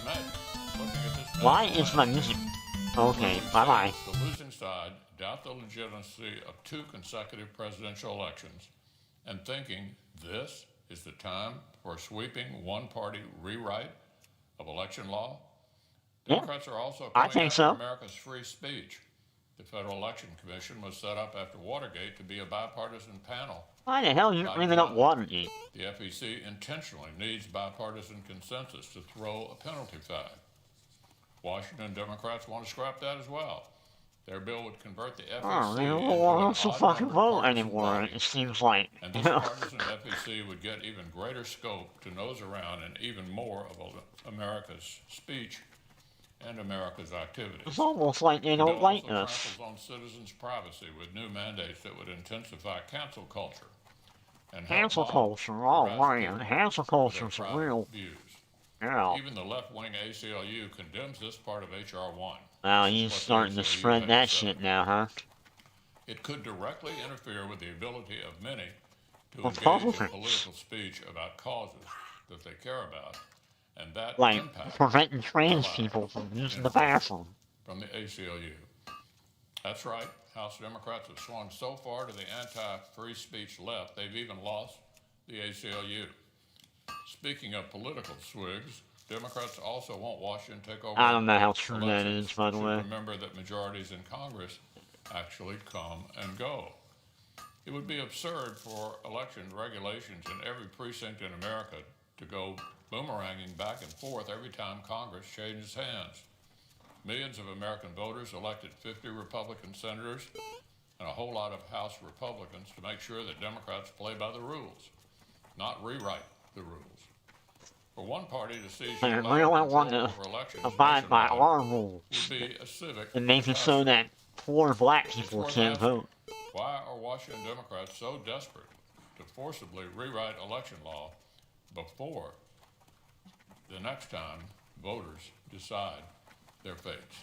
Imagine looking at this. Why is my music? Okay, bye-bye. The losing side doubt the legitimacy of 2 consecutive presidential elections and thinking this is the time for a sweeping one-party rewrite of election law. Yeah, Democrats are also I coming think after so. America's free speech. The Federal Election Commission was set up after Watergate to be a bipartisan panel. Why the hell are you By bringing up God, Watergate? The FEC intentionally needs bipartisan consensus to throw a penalty flag. Washington Democrats want to scrap that as well. Their bill would convert the FEC Oh, they don't into want an us to odd fucking numbered vote partisan anymore, body, it seems like. and this partisan FEC would get even greater scope to nose around in even more of America's speech and America's activities. It's almost like they The bill don't like also us. tramples on citizens' privacy with new mandates that would intensify cancel culture and help Cancel mob culture, oh harass man, people cancel for their culture's private real. views. Yeah. Even the left-wing ACLU condemns this part of H.R. 1. Well, This is he's what the starting to ACLU spread had that say. shit now, huh? It could directly interfere with the ability of many to engage in Republicans. political speech about causes that they care about, and that Like, impact preventing trans will allow people from using the influence bathroom. from the ACLU. That's right. House Democrats have swung so far to the anti-free speech left, they've even lost the ACLU. Speaking of political swigs, Democrats also want Washington to take over. I don't know how true that elections. is, by the Should way. remember that majorities in Congress actually come and go. It would be absurd for election regulations in every precinct in America to go boomeranging back and forth every time Congress changes hands. Millions of American voters elected 50 Republican senators and a whole lot of House Republicans to make sure that Democrats play by the rules, not rewrite the rules. For one party to seize They unilateral really control want to over elections abide by nationwide our rules would be a civic and make it so catastrophe. that poor black It's people worth can't asking, vote. why are Washington Democrats so desperate to forcibly rewrite election law before the next time voters decide their fates?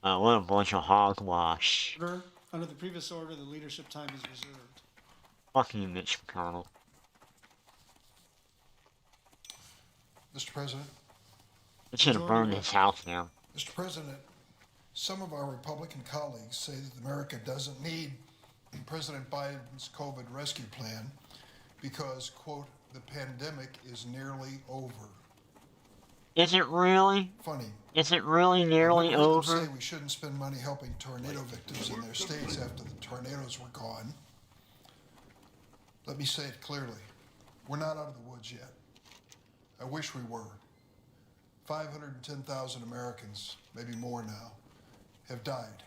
What a bunch of hogwash. Under the previous order, the leadership time is reserved. Fuck you, Mitch McConnell. Mr. President. It should have burned his house down. Mr. President, some of our Republican colleagues say that America doesn't need President Biden's COVID rescue plan because, quote, the pandemic is nearly over. Is it really? Funny. Is it really nearly I heard them over? say we shouldn't spend money helping tornado victims in their states after the tornadoes were gone. Let me say it clearly. We're not out of the woods yet. I wish we were. 510,000 Americans, maybe more now, have died.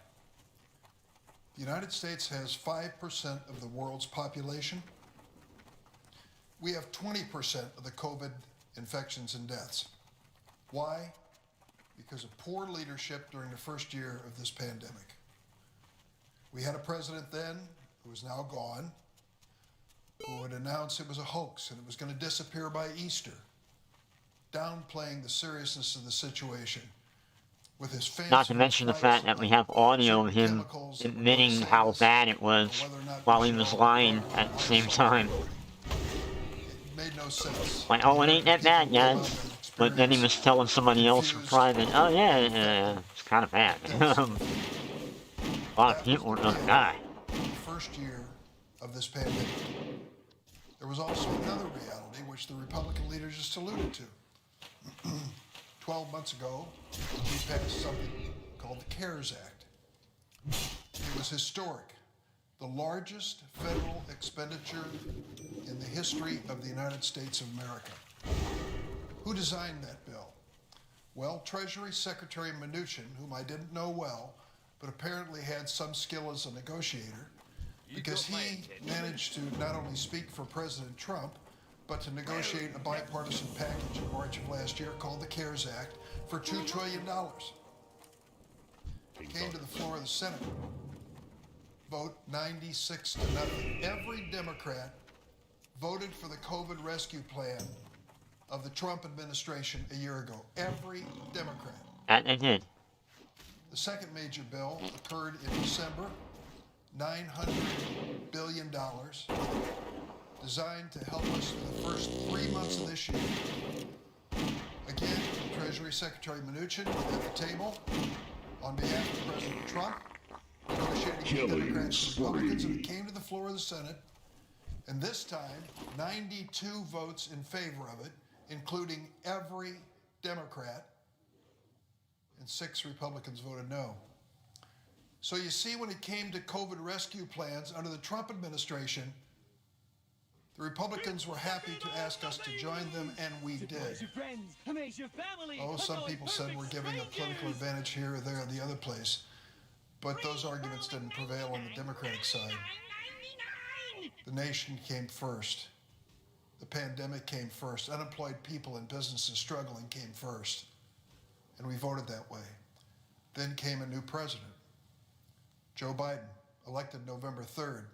The United States has 5% of the world's population. We have 20% of the COVID infections and deaths. Why? Because of poor leadership during the first year of this pandemic. We had a president then, who is now gone, who would announce it was a hoax and it was going to disappear by Easter, downplaying the seriousness of the situation with his fancy Not to mention the fact that we have audio of him admitting how bad it was while he was lying at the same time. It made no sense. Like, oh, it ain't that bad, guys. But then he was telling somebody else in private, oh yeah, it's kind of bad. A lot of people are gonna die. The first year of this pandemic. There was also another reality which the Republican leaders just alluded to. 12 months ago, we passed something called the CARES Act. It was historic, the largest federal expenditure in the history of the United States of America. Who designed that bill? Well, Treasury Secretary Mnuchin, whom I didn't know well, but apparently had some skill as a negotiator, because he managed to not only speak for President Trump, but to negotiate a bipartisan package in March of last year called the CARES Act for $2 trillion. It came to the floor of the Senate. Vote 96-0. Every Democrat voted for the COVID rescue plan of the Trump administration a year ago. Every Democrat. That they did. The second major bill occurred in December, $900 billion, designed to help us for the first 3 months of this year. Again, Treasury Secretary Mnuchin at the table on behalf of President Trump, negotiating with Democrats and Republicans, and it came to the floor of the Senate. And this time, 92 votes in favor of it, including every Democrat, and 6 Republicans voted no. So you see, when it came to COVID rescue plans under the Trump administration, The Republicans were happy to ask us to join them, and we did. Oh, some people said we're giving a political advantage here or there or the other place, but those arguments didn't prevail on the Democratic side. The nation came first. The pandemic came first. Unemployed people and businesses struggling came first, and we voted that way. Then came a new president, Joe Biden, elected November 3rd.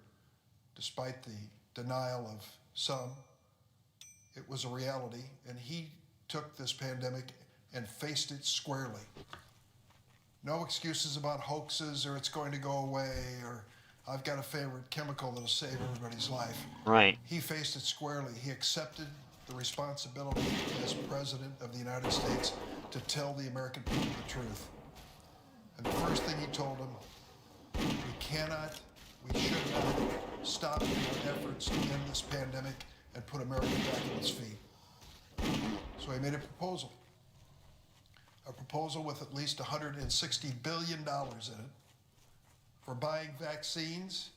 Despite the denial of some, it was a reality, and he took this pandemic and faced it squarely. No excuses about hoaxes or it's going to go away or I've got a favorite chemical that'll save everybody's life. Right. He faced it squarely. He accepted the responsibility as President of the United States to tell the American people the truth. And the first thing he told them, we should not stop in our efforts to end this pandemic and put America back on its feet. So he made a proposal with at least $160 billion in it for buying vaccines,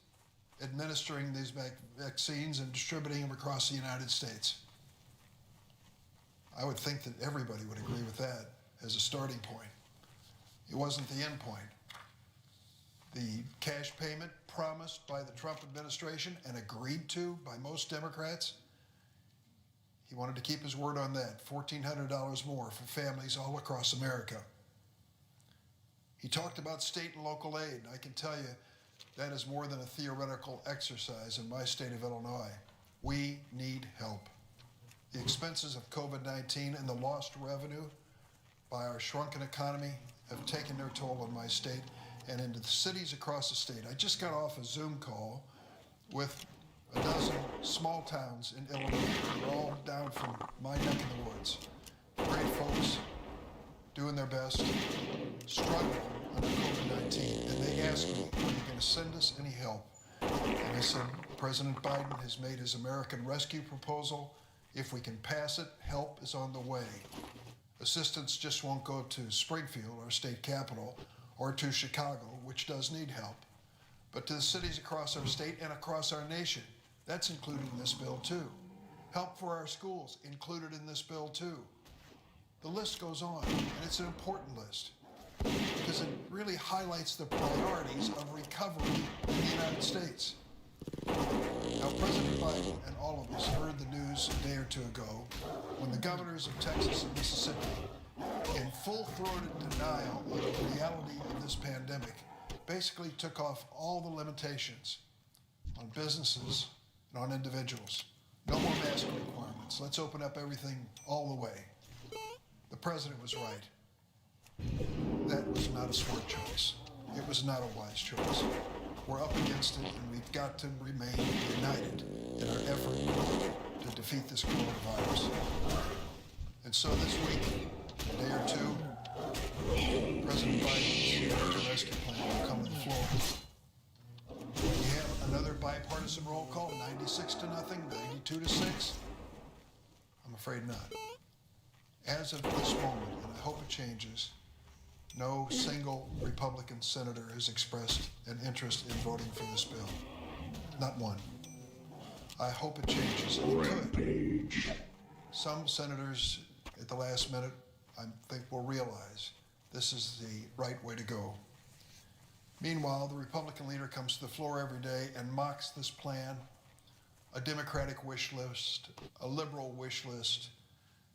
administering these vaccines, and distributing them across the United States. I would think that everybody would agree with that as a starting point. It wasn't the end point. The cash payment promised by the Trump administration and agreed to by most Democrats, he wanted to keep his word on that, $1,400 more for families all across America. He talked about state and local aid. I can tell you that is more than a theoretical exercise in my state of Illinois. We need help. The expenses of COVID-19 and the lost revenue by our shrunken economy have taken their toll on my state and into the cities across the state. I just got off a Zoom call with a dozen small towns in Illinois. They're all down from my neck of the woods. Great folks, doing their best, struggling under COVID-19. And they asked me, are you going to send us any help? And I said, President Biden has made his American Rescue proposal. If we can pass it, help is on the way. Assistance just won't go to Springfield, our state capital, or to Chicago, which does need help, but to the cities across our state and across our nation. That's included in this bill too. Help for our schools, included in this bill too. The list goes on, and it's an important list because it really highlights the priorities of recovery in the United States. Now, President Biden and all of us heard the news a day or two ago when the governors of Texas and Mississippi, in full-throated denial of the reality of this pandemic, basically took off all the limitations on businesses and on individuals. No more mask requirements. Let's open up everything all the way. The president was right. That was not a smart choice. It was not a wise choice. We're up against it, and we've got to remain united in our effort to defeat this coronavirus. And so this week, a day or two, President Biden's American Rescue Plan will come to the floor. We have another bipartisan roll call, 96-0, 92-6. I'm afraid not. As of this moment, and I hope it changes, no single Republican senator has expressed an interest in voting for this bill. Not one. I hope it changes. It could. Some senators at the last minute, I think, will realize this is the right way to go. Meanwhile, the Republican leader comes to the floor every day and mocks this plan, a Democratic wish list, a liberal wish list,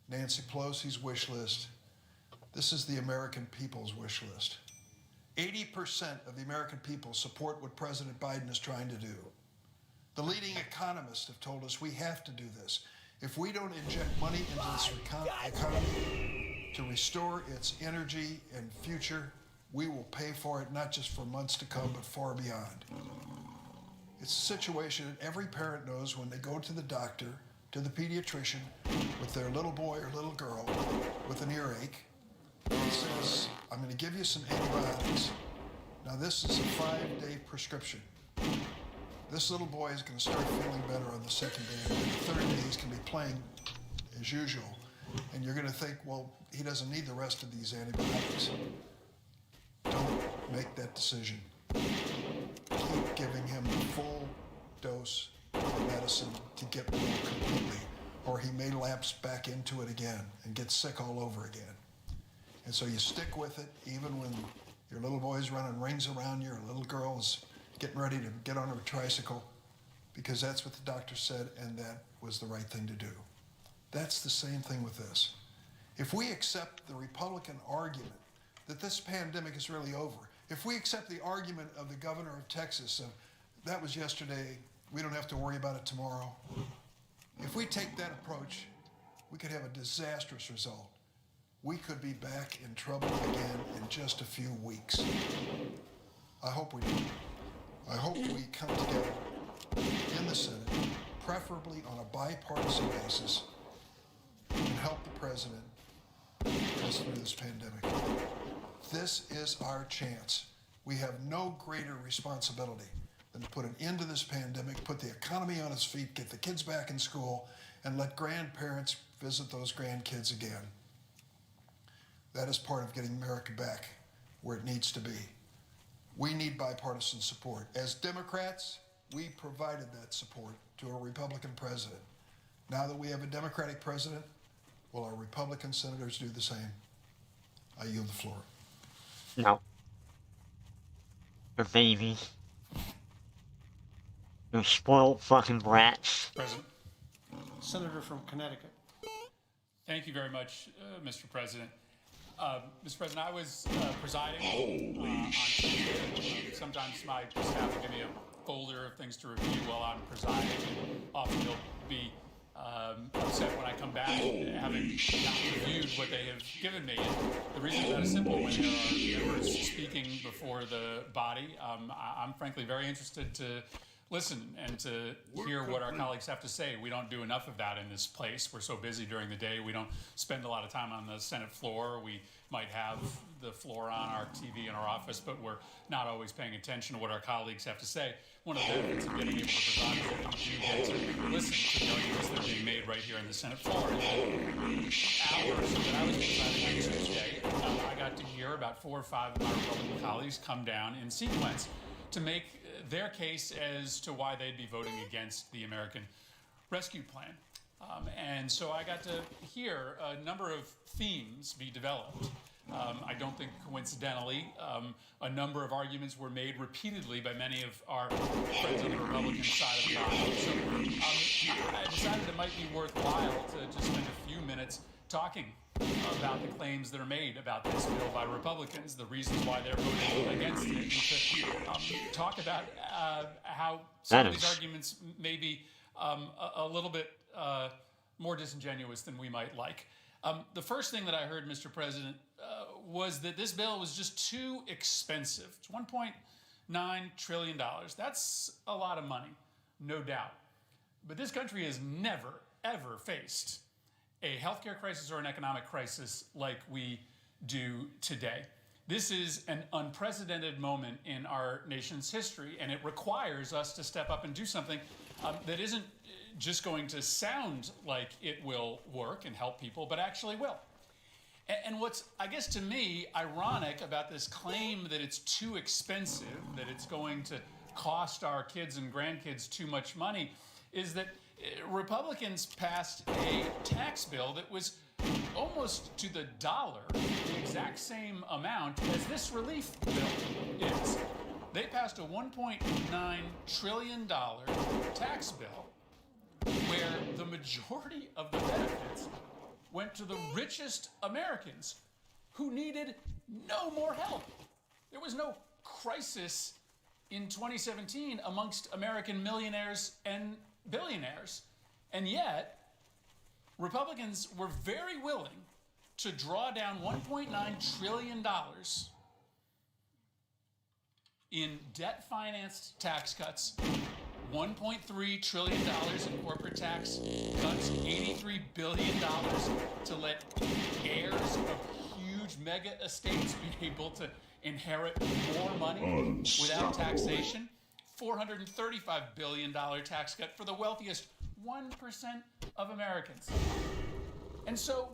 Nancy Pelosi's wish list. This is the American people's wish list. 80% of the American people support what President Biden is trying to do. The leading economists have told us we have to do this. If we don't inject money into this economy to restore its energy and future, we will pay for it not just for months to come, but far beyond. It's a situation that every parent knows when they go to the doctor, to the pediatrician, with their little boy or little girl with an earache. He says, I'm going to give you some antibiotics. Now, this is a 5-day prescription. This little boy is going to start feeling better on the second day, and on the third day he's going to be playing as usual. And you're going to think, well, he doesn't need the rest of these antibiotics. Don't make that decision. Keep giving him the full dose medicine to get well completely, or he may lapse back into it again and get sick all over again. And so you stick with it, even when your little boy's running rings around you, or little girl's getting ready to get on her tricycle, because that's what the doctor said, and that was the right thing to do. That's the same thing with this. If we accept the Republican argument that this pandemic is really over, if we accept the argument of the governor of Texas of that was yesterday, we don't have to worry about it tomorrow, if we take that approach, we could have a disastrous result. We could be back in trouble again in just a few weeks. I hope we do. I hope we come together in the Senate, preferably on a bipartisan basis, and help the president get us through this pandemic. This is our chance. We have no greater responsibility than to put an end to this pandemic, put the economy on its feet, get the kids back in school, and let grandparents visit those grandkids again. That is part of getting America back where it needs to be. We need bipartisan support. As Democrats, we provided that support to a Republican president. Now that we have a Democratic president, will our Republican senators do the same? I yield the floor. No. They're babies. They're spoiled fucking brats. President. Senator from Connecticut. Thank you very much, Mr. President. Mr. President, I was presiding on Tuesday. Sometimes my staff will give me a folder of things to review while I'm presiding, and often they'll be upset when I come back having not reviewed what they have given me. And the reason for that is simple. When there are members speaking before the body, I'm frankly very interested to listen and to hear what our colleagues have to say. We don't do enough of that in this place. We're so busy during the day. We don't spend a lot of time on the Senate floor. We might have the floor on our TV in our office, but we're not always paying attention to what our colleagues have to say. One of the benefits of getting able to preside is that you do get to listen to the arguments that are being made right here in the Senate floor. And the hours that I was presiding on Tuesday, I got to hear about 4 or 5 of my Republican colleagues come down in sequence to make their case as to why they'd be voting against the American Rescue Plan. And so I got to hear a number of themes be developed. I don't think coincidentally, a number of arguments were made repeatedly by many of our friends on the Republican side of the aisle. So I decided it might be worthwhile to just spend a few minutes talking about the claims that are made about this bill by Republicans, the reasons why they're voting against it, and to talk about how some of these arguments may be a little bit more disingenuous than we might like. The first thing that I heard, Mr. President, was that this bill was just too expensive. It's $1.9 trillion. That's a lot of money, no doubt. But this country has never, ever faced a healthcare crisis or an economic crisis like we do today. This is an unprecedented moment in our nation's history, and it requires us to step up and do something that isn't just going to sound like it will work and help people, but actually will. And what's, I guess to me, ironic about this claim that it's too expensive, that it's going to cost our kids and grandkids too much money, is that Republicans passed a tax bill that was almost to the dollar the exact same amount as this relief bill is. They passed a $1.9 trillion tax bill where the majority of the benefits went to the richest Americans who needed no more help. There was no crisis in 2017 amongst American millionaires and billionaires. And yet, Republicans were very willing to draw down $1.9 trillion in debt-financed tax cuts, $1.3 trillion in corporate tax cuts, $83 billion to let heirs of huge mega estates be able to inherit more money without taxation, $435 billion tax cut for the wealthiest 1% of Americans. And so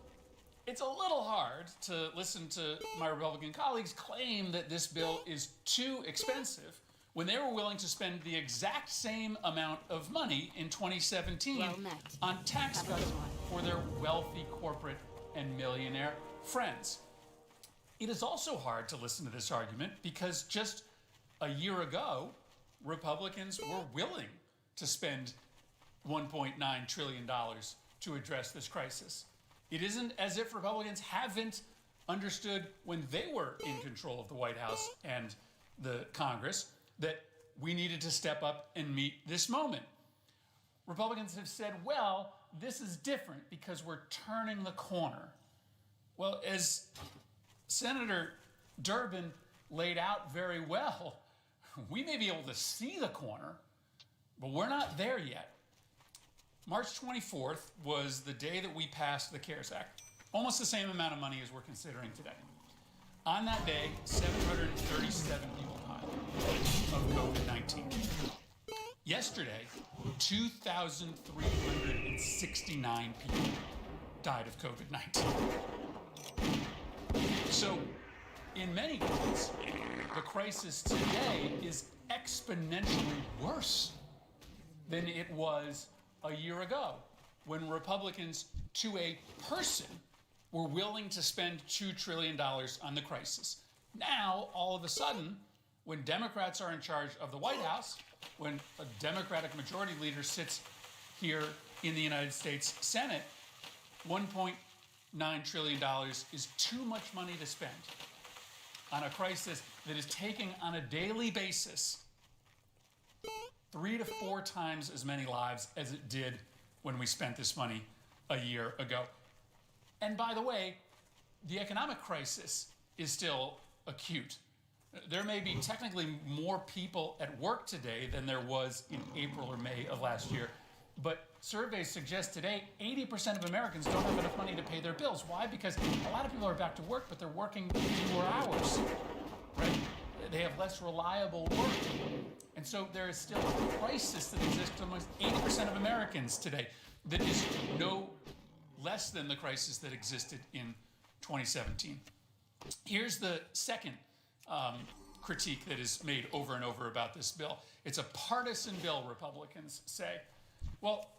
it's a little hard to listen to my Republican colleagues claim that this bill is too expensive when they were willing to spend the exact same amount of money in 2017 on tax cuts for their wealthy corporate and millionaire friends. It is also hard to listen to this argument because just a year ago, Republicans were willing to spend $1.9 trillion to address this crisis. It isn't as if Republicans haven't understood when they were in control of the White House and the Congress that we needed to step up and meet this moment. Republicans have said, well, this is different because we're turning the corner. Well, as Senator Durbin laid out very well, we may be able to see the corner, but we're not there yet. March 24th was the day that we passed the CARES Act, almost the same amount of money as we're considering today. On that day, 737 people died of COVID-19. Yesterday, 2,369 people died of COVID-19. So, in many ways, the crisis today is exponentially worse than it was a year ago, when Republicans, to a person, were willing to spend $2 trillion on the crisis. Now, all of a sudden, when Democrats are in charge of the White House, when a Democratic majority leader sits here in the United States Senate, $1.9 trillion is too much money to spend on a crisis that is taking on a daily basis 3 to 4 times as many lives as it did when we spent this money a year ago. And by the way, the economic crisis is still acute. There may be technically more people at work today than there was in April or May of last year, but surveys suggest today 80% of Americans don't have enough money to pay their bills. Why? Because a lot of people are back to work, but they're working fewer hours, right? They have less reliable work. And so there is still a crisis that exists amongst 80% of Americans today that is no less than the crisis that existed in 2017. Here's the second critique that is made over and over about this bill. It's a partisan bill, Republicans say. Well,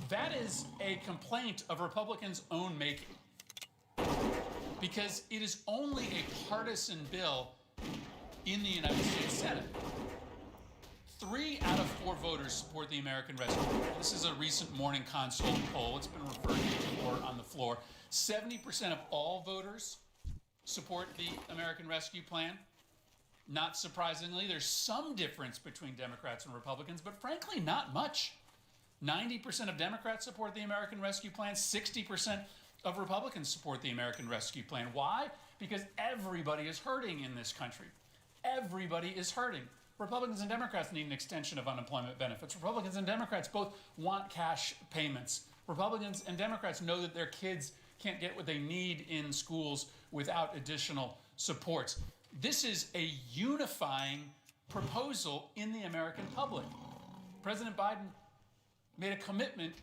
that is a complaint of Republicans' own making, because it is only a partisan bill in the United States Senate. 3 out of 4 voters support the American Rescue Plan. This is a recent Morning Consult poll. It's been referred to before on the floor. 70% of all voters support the American Rescue Plan. Not surprisingly, there's some difference between Democrats and Republicans, but frankly, not much. 90% of Democrats support the American Rescue Plan. 60% of Republicans support the American Rescue Plan. Why? Because everybody is hurting in this country. Everybody is hurting. Republicans and Democrats need an extension of unemployment benefits. Republicans and Democrats both want cash payments. Republicans and Democrats know that their kids can't get what they need in schools without additional supports. This is a unifying proposal in the American public. President Biden made a commitment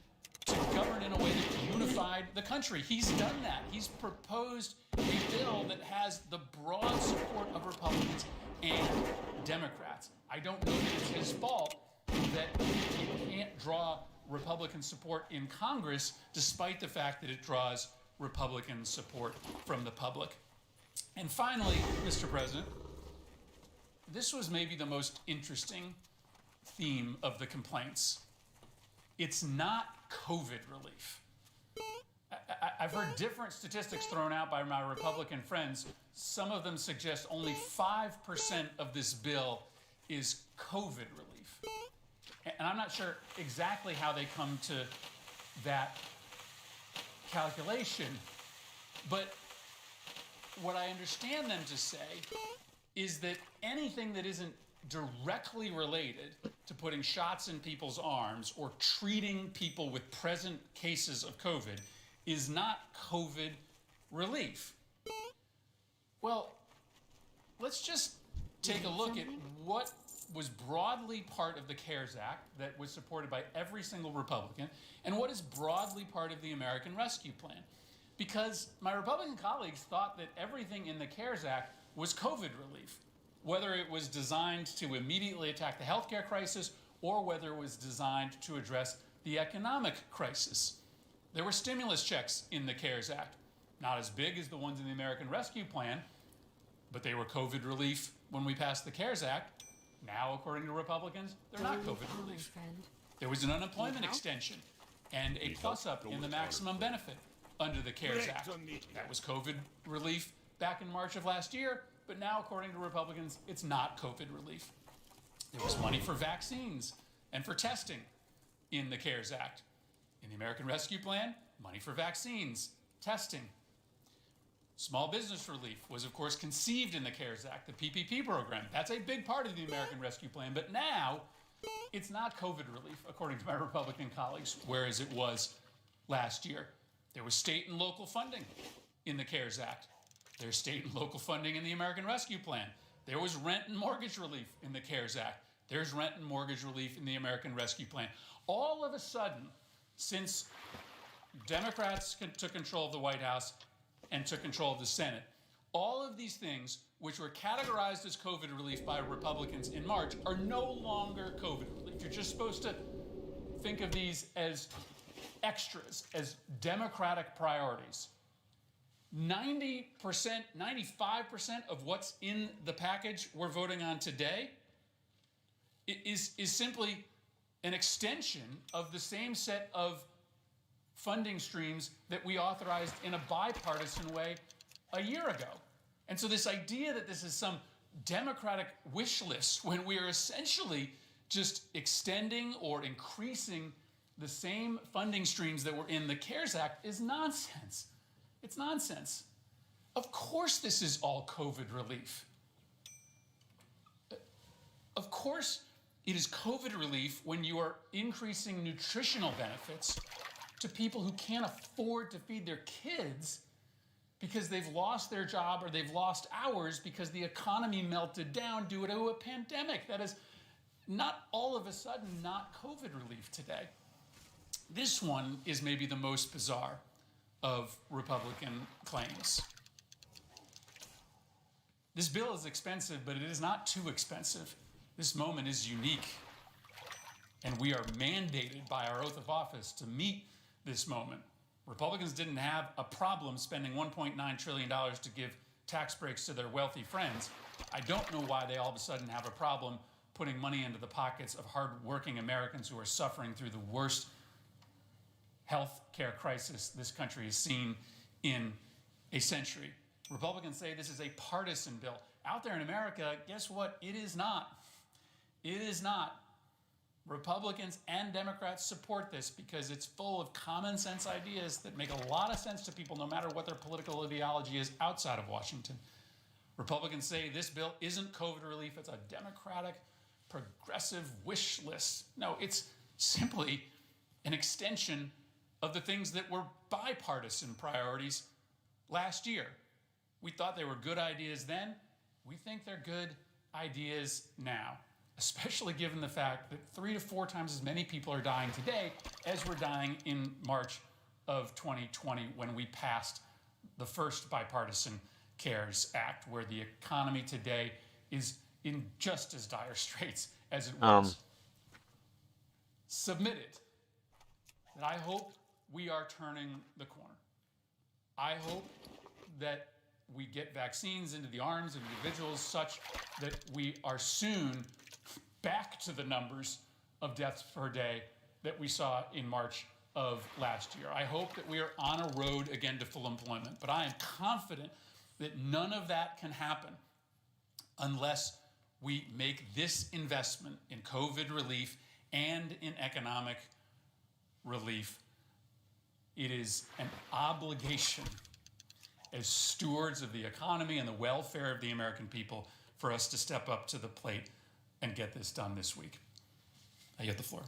to govern in a way that unified the country. He's done that. He's proposed a bill that has the broad support of Republicans and Democrats. I don't know that it's his fault that it can't draw Republican support in Congress, despite the fact that it draws Republican support from the public. And finally, Mr. President, this was maybe the most interesting theme of the complaints. It's not COVID relief. I've heard different statistics thrown out by my Republican friends. Some of them suggest only 5% of this bill is COVID relief. And I'm not sure exactly how they come to that calculation, but what I understand them to say is that anything that isn't directly related to putting shots in people's arms or treating people with present cases of COVID is not COVID relief. Well, let's just take a look at what was broadly part of the CARES Act that was supported by every single Republican and what is broadly part of the American Rescue Plan. Because my Republican colleagues thought that everything in the CARES Act was COVID relief. whether it was designed to immediately attack the healthcare crisis or whether it was designed to address the economic crisis. There were stimulus checks in the CARES Act, not as big as the ones in the American Rescue Plan, but they were COVID relief when we passed the CARES Act. Now, according to Republicans, they're not COVID relief. There was an unemployment extension and a plus-up in the maximum benefit under the CARES Act. That was COVID relief back in March of last year, but now, according to Republicans, it's not COVID relief. There was money for vaccines and for testing in the CARES Act. In the American Rescue Plan, money for vaccines, testing. Small business relief was, of course, conceived in the CARES Act, the PPP program. That's a big part of the American Rescue Plan, but now it's not COVID relief, according to my Republican colleagues, whereas it was last year. There was state and local funding in the CARES Act. There's state and local funding in the American Rescue Plan. There was rent and mortgage relief in the CARES Act. There's rent and mortgage relief in the American Rescue Plan. All of a sudden, since Democrats took control of the White House and took control of the Senate, all of these things, which were categorized as COVID relief by Republicans in March, are no longer COVID relief. You're just supposed to think of these as extras, as Democratic priorities. 90%, 95% of what's in the package we're voting on today is simply an extension of the same set of funding streams that we authorized in a bipartisan way a year ago. And so this idea that this is some Democratic wish list when we are essentially just extending or increasing the same funding streams that were in the CARES Act is nonsense. It's nonsense. Of course this is all COVID relief. Of course it is COVID relief when you are increasing nutritional benefits to people who can't afford to feed their kids because they've lost their job or they've lost hours because the economy melted down due to a pandemic. That is not all of a sudden not COVID relief today. This one is maybe the most bizarre of Republican claims. This bill is expensive, but it is not too expensive. This moment is unique, and we are mandated by our oath of office to meet this moment. Republicans didn't have a problem spending $1.9 trillion to give tax breaks to their wealthy friends. I don't know why they all of a sudden have a problem putting money into the pockets of hardworking Americans who are suffering through the worst health care crisis this country has seen in a century. Republicans say this is a partisan bill. Out there in America, guess what? It is not. It is not. Republicans and Democrats support this because it's full of common sense ideas that make a lot of sense to people no matter what their political ideology is outside of Washington. Republicans say this bill isn't COVID relief, it's a Democratic progressive wish list. No, it's simply an extension of the things that were bipartisan priorities last year. We thought they were good ideas then. We think they're good ideas now, especially given the fact that 3 to 4 times as many people are dying today as were dying in March of 2020 when we passed the first bipartisan CARES Act, where the economy today is in just as dire straits as it was. Submitted that I hope we are turning the corner. I hope that we get vaccines into the arms of individuals such that we are soon back to the numbers of deaths per day that we saw in March of last year. I hope that we are on a road again to full employment, but I am confident that none of that can happen unless we make this investment in COVID relief and in economic relief. It is an obligation as stewards of the economy and the welfare of the American people for us to step up to the plate and get this done this week. I yield the floor.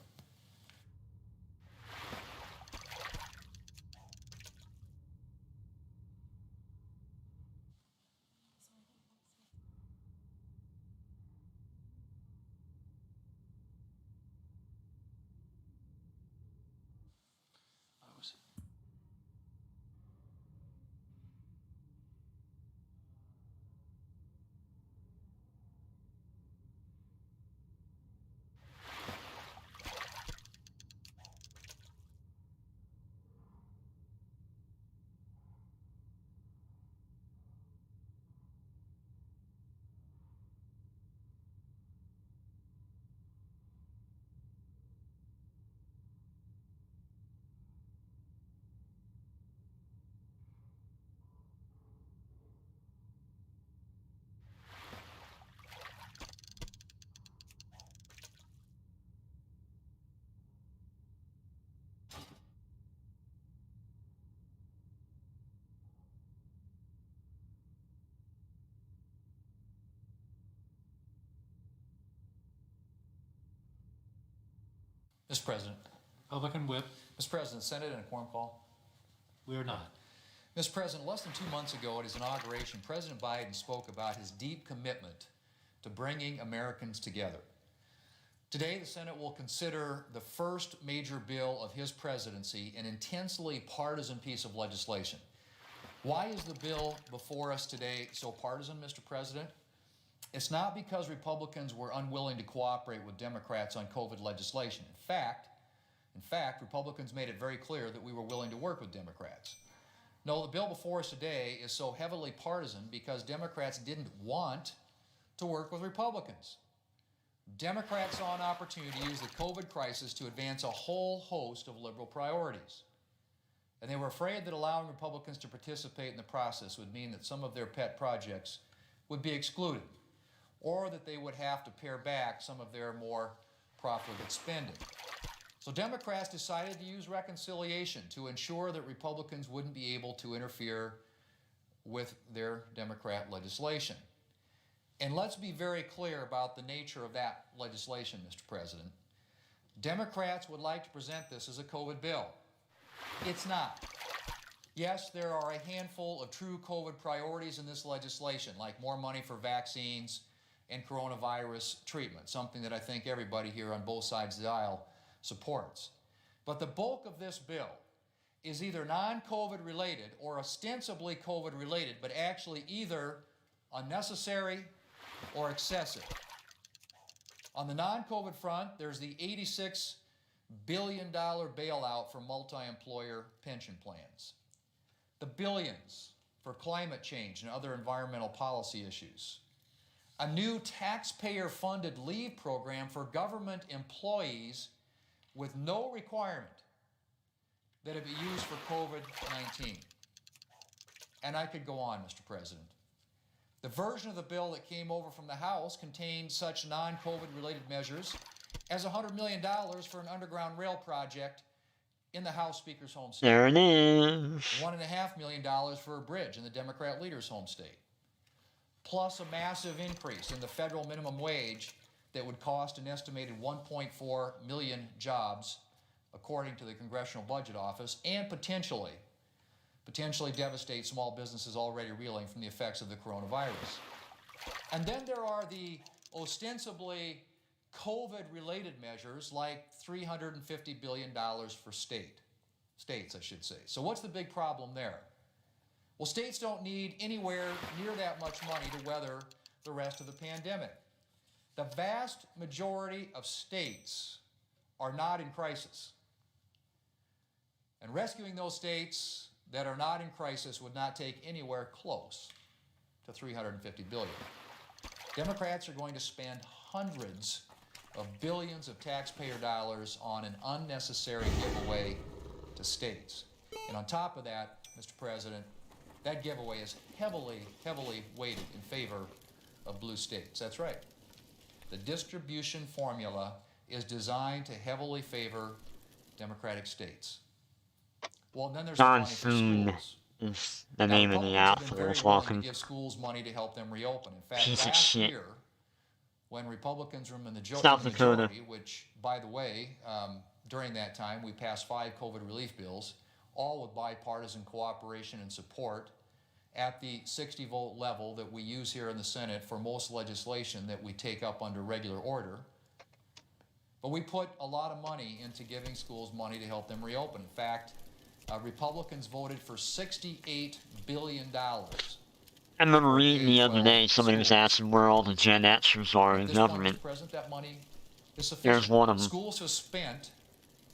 Mr. President. Republican whip. Mr. President, Senate and a quorum call. We are not. Mr. President, less than 2 months ago at his inauguration, President Biden spoke about his deep commitment to bringing Americans together. Today, the Senate will consider the first major bill of his presidency, an intensely partisan piece of legislation. Why is the bill before us today so partisan, Mr. President? It's not because Republicans were unwilling to cooperate with Democrats on COVID legislation. In fact, Republicans made it very clear that we were willing to work with Democrats. No, the bill before us today is so heavily partisan because Democrats didn't want to work with Republicans. Democrats saw an opportunity to use the COVID crisis to advance a whole host of liberal priorities. And they were afraid that allowing Republicans to participate in the process would mean that some of their pet projects would be excluded, or that they would have to pare back some of their more profligate spending. So Democrats decided to use reconciliation to ensure that Republicans wouldn't be able to interfere with their Democrat legislation. And let's be very clear about the nature of that legislation, Mr. President. Democrats would like to present this as a COVID bill. It's not. Yes, there are a handful of true COVID priorities in this legislation, like more money for vaccines and coronavirus treatment, something that I think everybody here on both sides of the aisle supports. But the bulk of this bill is either non-COVID related or ostensibly COVID related, but actually either unnecessary or excessive. On the non-COVID front, there's the $86 billion bailout for multi-employer pension plans, the billions for climate change and other environmental policy issues, a new taxpayer-funded leave program for government employees with no requirement that it be used for COVID-19. And I could go on, Mr. President. The version of the bill that came over from the House contained such non-COVID related measures as $100 million for an underground rail project in the House Speaker's home state. There it is. $1.5 million for a bridge in the Democrat leader's home state. Plus a massive increase in the federal minimum wage that would cost an estimated 1.4 million jobs, according to the Congressional Budget Office, and potentially devastate small businesses already reeling from the effects of the coronavirus. And then there are the ostensibly COVID-related measures like $350 billion for states, I should say. So what's the big problem there? Well, states don't need anywhere near that much money to weather the rest of the pandemic. The vast majority of states are not in crisis. And rescuing those states that are not in crisis would not take anywhere close to $350 billion. Democrats are going to spend hundreds of billions of taxpayer dollars on an unnecessary giveaway to states. And on top of that, Mr. President, that giveaway is heavily weighted in favor of blue states. That's right. The distribution formula is designed to heavily favor Democratic states. Well, then there's the money for Monsoon schools. is the name of the outfit I was walking. To give schools money to help them reopen. In fact, Piece of last shit. year, when Republicans were in the South Dakota. majority, which, by the way, during that time, we passed 5 COVID relief bills, all with bipartisan cooperation and support at the 60-vote level that we use here in the Senate for most legislation that we take up under regular order. But we put a lot of money into giving schools money to help them reopen. In fact, Republicans voted for $68 billion. I remember reading the other day, somebody was asking where all the Gen Xers are in government. President, that money is sufficient. There's one of them. Schools have spent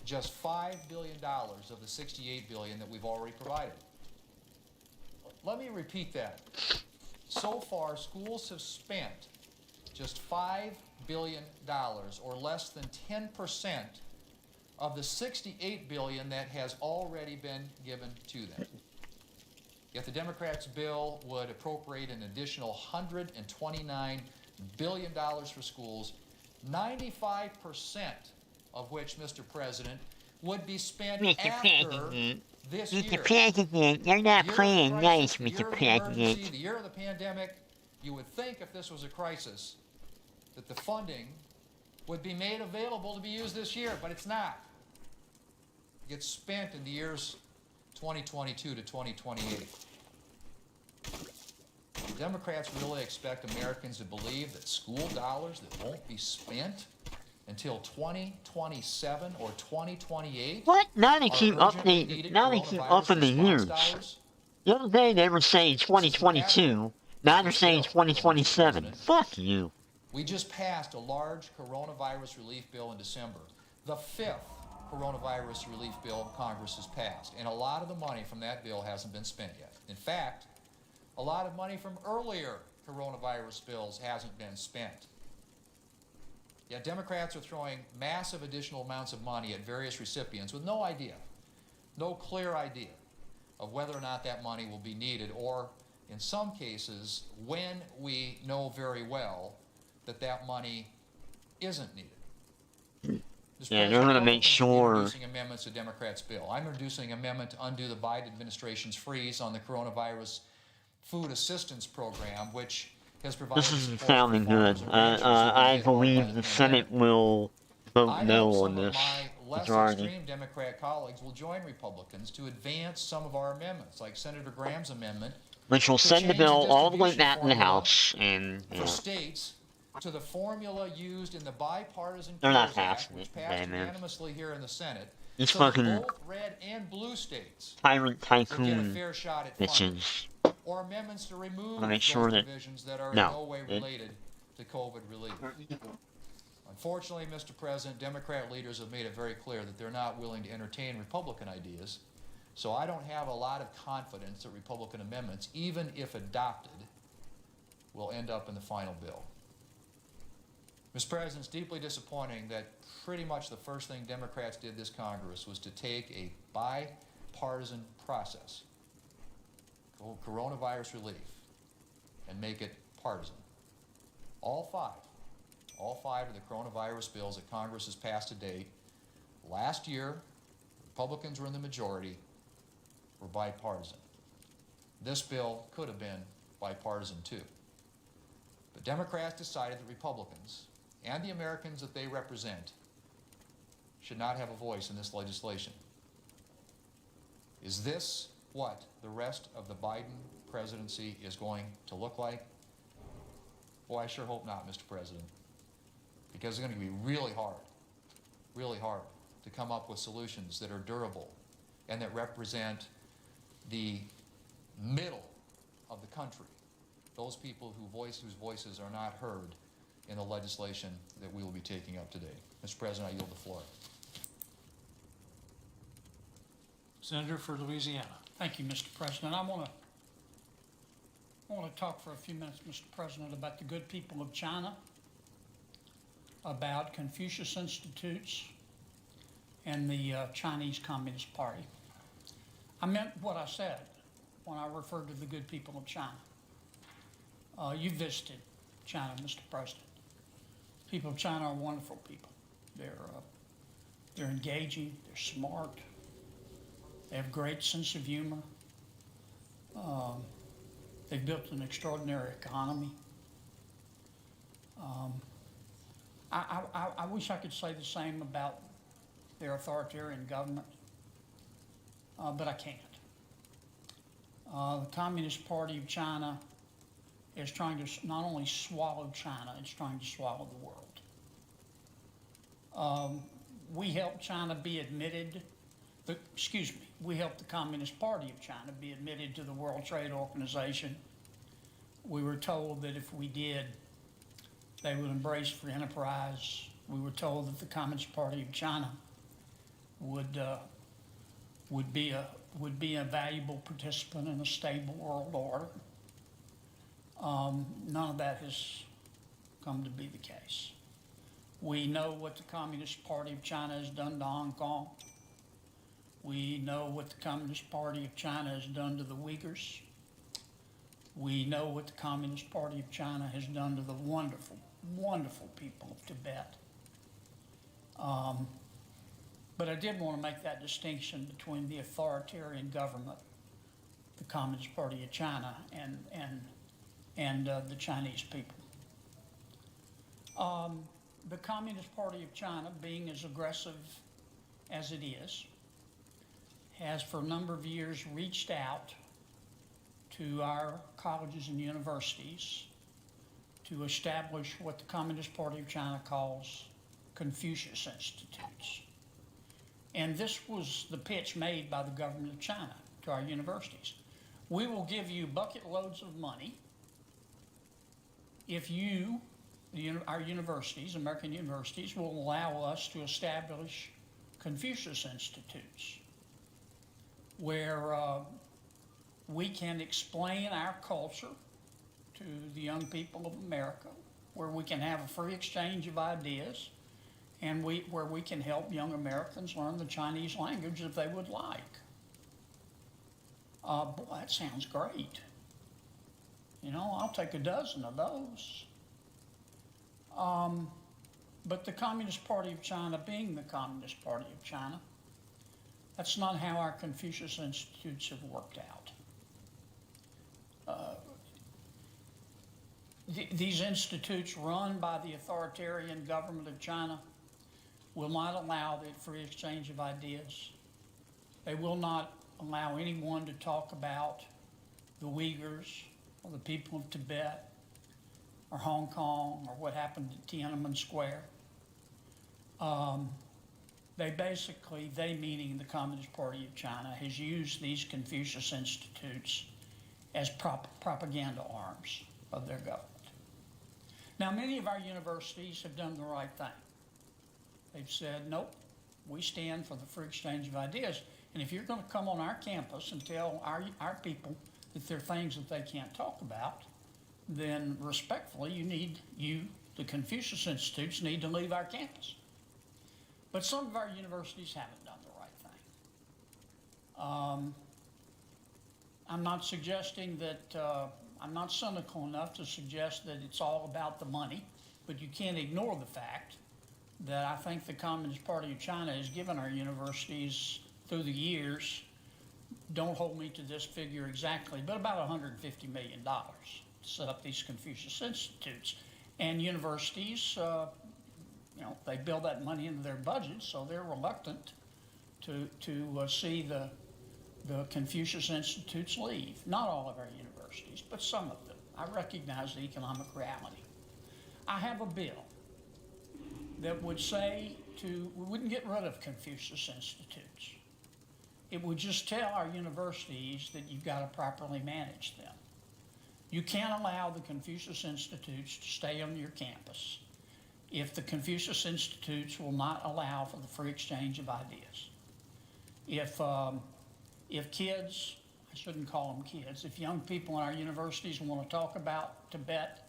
just $5 billion of the $68 billion that we've already provided. Let me repeat that. So far, schools have spent just $5 billion, or less than 10% of the $68 billion that has already been given to them. Yet the Democrats' bill would appropriate an additional $129 billion for schools, 95% of which, Mr. President, would be spent after this year. Mr. President, you're not playing nice, Mr. President. The year of the pandemic, you would think if this was a crisis, that the funding would be made available to be used this year, but it's not. It gets spent in the years 2022 to 2028. Do Democrats really expect Americans to believe that school dollars that won't be spent until 2027 or 2028? What? Now they are keep urgently needed now they keep coronavirus upping the response years. dollars? The other day they were saying 2022. Now they're saying 2027. Fuck you. We just passed a large coronavirus relief bill in December, the 5th coronavirus relief bill Congress has passed, and a lot of the money from that bill hasn't been spent yet. In fact, a lot of money from earlier coronavirus bills hasn't been spent. Yet Democrats are throwing massive additional amounts of money at various recipients with no idea, no clear idea of whether or not that money will be needed, or in some cases, when we know very well that that money isn't needed. Yeah, they're going to make sure. Introducing amendments to Democrats' bill. I'm introducing an amendment to undo the Biden administration's freeze on the coronavirus food assistance program, which has provided. This isn't sounding good. I believe the Senate will vote no on this majority. Extreme Democrat colleagues will join Republicans to advance some of our amendments, like Senator Graham's amendment, Which will send the bill all the way back to the House and. For states to the formula used in the bipartisan They're not CARES Act, passing which it, passed man. unanimously here in the Senate. These so that fucking both red and blue states tyrant will get a tycoon fair shot at funding. bitches. Or amendments to remove Wanna make those sure that- provisions that are no, in no way it- related to COVID relief. Unfortunately, Mr. President, Democrat leaders have made it very clear that they're not willing to entertain Republican ideas, so I don't have a lot of confidence that Republican amendments, even if adopted, will end up in the final bill. Mr. President, it's deeply disappointing that pretty much the first thing Democrats did this Congress was to take a bipartisan process, coronavirus relief, and make it partisan. All five of the coronavirus bills that Congress has passed to date, last year, Republicans were in the majority, were bipartisan. This bill could have been bipartisan too. But Democrats decided that Republicans and the Americans that they represent should not have a voice in this legislation. Is this what the rest of the Biden presidency is going to look like? Boy, I sure hope not, Mr. President, because it's going to be really hard to come up with solutions that are durable and that represent the middle of the country, those people whose voices are not heard in the legislation that we will be taking up today. Mr. President, I yield the floor. Senator for Louisiana. Thank you, Mr. President. I want to talk for a few minutes, Mr. President, about the good people of China, about Confucius Institutes, and the Chinese Communist Party. I meant what I said when I referred to the good people of China. You visited China, Mr. President. People of China are wonderful people. They're engaging, they're smart, they have a great sense of humor. They've built an extraordinary economy. I wish I could say the same about their authoritarian government, but I can't. The Communist Party of China is trying to not only swallow China, it's trying to swallow the world. We helped China be admitted, we helped the Communist Party of China be admitted to the World Trade Organization. We were told that if we did, they would embrace free enterprise. We were told that the Communist Party of China would be a valuable participant in a stable world order. None of that has come to be the case. We know what the Communist Party of China has done to Hong Kong. We know what the Communist Party of China has done to the Uyghurs. We know what the Communist Party of China has done to the wonderful, wonderful people of Tibet. But I did want to make that distinction between the authoritarian government, the Communist Party of China, and the Chinese people. The Communist Party of China, being as aggressive as it is, has for a number of years reached out to our colleges and universities to establish what the Communist Party of China calls Confucius Institutes. And this was the pitch made by the government of China to our universities. We will give you bucket loads of money if you, our universities, American universities, will allow us to establish Confucius Institutes where we can explain our culture to the young people of America, where we can have a free exchange of ideas, and where we can help young Americans learn the Chinese language if they would like. Boy, that sounds great. You know, I'll take a dozen of those. But the Communist Party of China, being the Communist Party of China, that's not how our Confucius Institutes have worked out. These institutes run by the authoritarian government of China will not allow the free exchange of ideas. They will not allow anyone to talk about the Uyghurs or the people of Tibet or Hong Kong or what happened at Tiananmen Square. They meaning the Communist Party of China, has used these Confucius Institutes as propaganda arms of their government. Now, many of our universities have done the right thing. They've said, nope, we stand for the free exchange of ideas, and if you're going to come on our campus and tell our people that there are things that they can't talk about, then respectfully, the Confucius Institutes need to leave our campus. But some of our universities haven't done the right thing. I'm not suggesting that, I'm not cynical enough to suggest that it's all about the money, but you can't ignore the fact that I think the Communist Party of China has given our universities through the years, don't hold me to this figure exactly, but about $150 million to set up these Confucius Institutes. And universities, they build that money into their budget, so they're reluctant to see the Confucius Institutes leave. Not all of our universities, but some of them. I recognize the economic reality. I have a bill that would say we wouldn't get rid of Confucius Institutes. It would just tell our universities that you've got to properly manage them. You can't allow the Confucius Institutes to stay on your campus if the Confucius Institutes will not allow for the free exchange of ideas. If kids, I shouldn't call them kids, if young people in our universities want to talk about Tibet,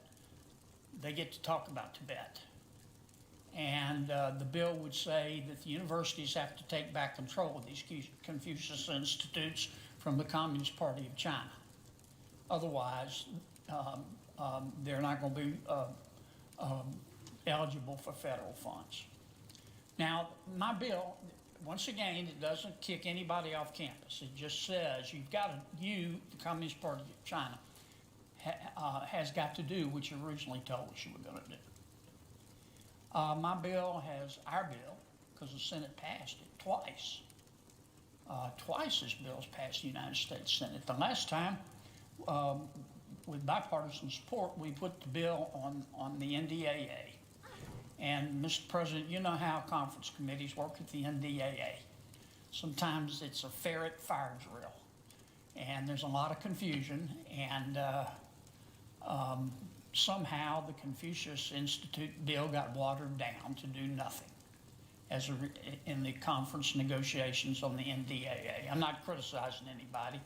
they get to talk about Tibet. And the bill would say that the universities have to take back control of these Confucius Institutes from the Communist Party of China. Otherwise, they're not going to be eligible for federal funds. Now, my bill, once again, it doesn't kick anybody off campus. It just says the Communist Party of China, has got to do what you originally told us you were going to do. Our bill, because the Senate passed it twice. Twice this bill's passed the United States Senate. The last time, with bipartisan support, we put the bill on the NDAA. And Mr. President, you know how conference committees work at the NDAA. Sometimes it's a ferret fire drill, and there's a lot of confusion, and somehow the Confucius Institute bill got watered down to do nothing in the conference negotiations on the NDAA. I'm not criticizing anybody,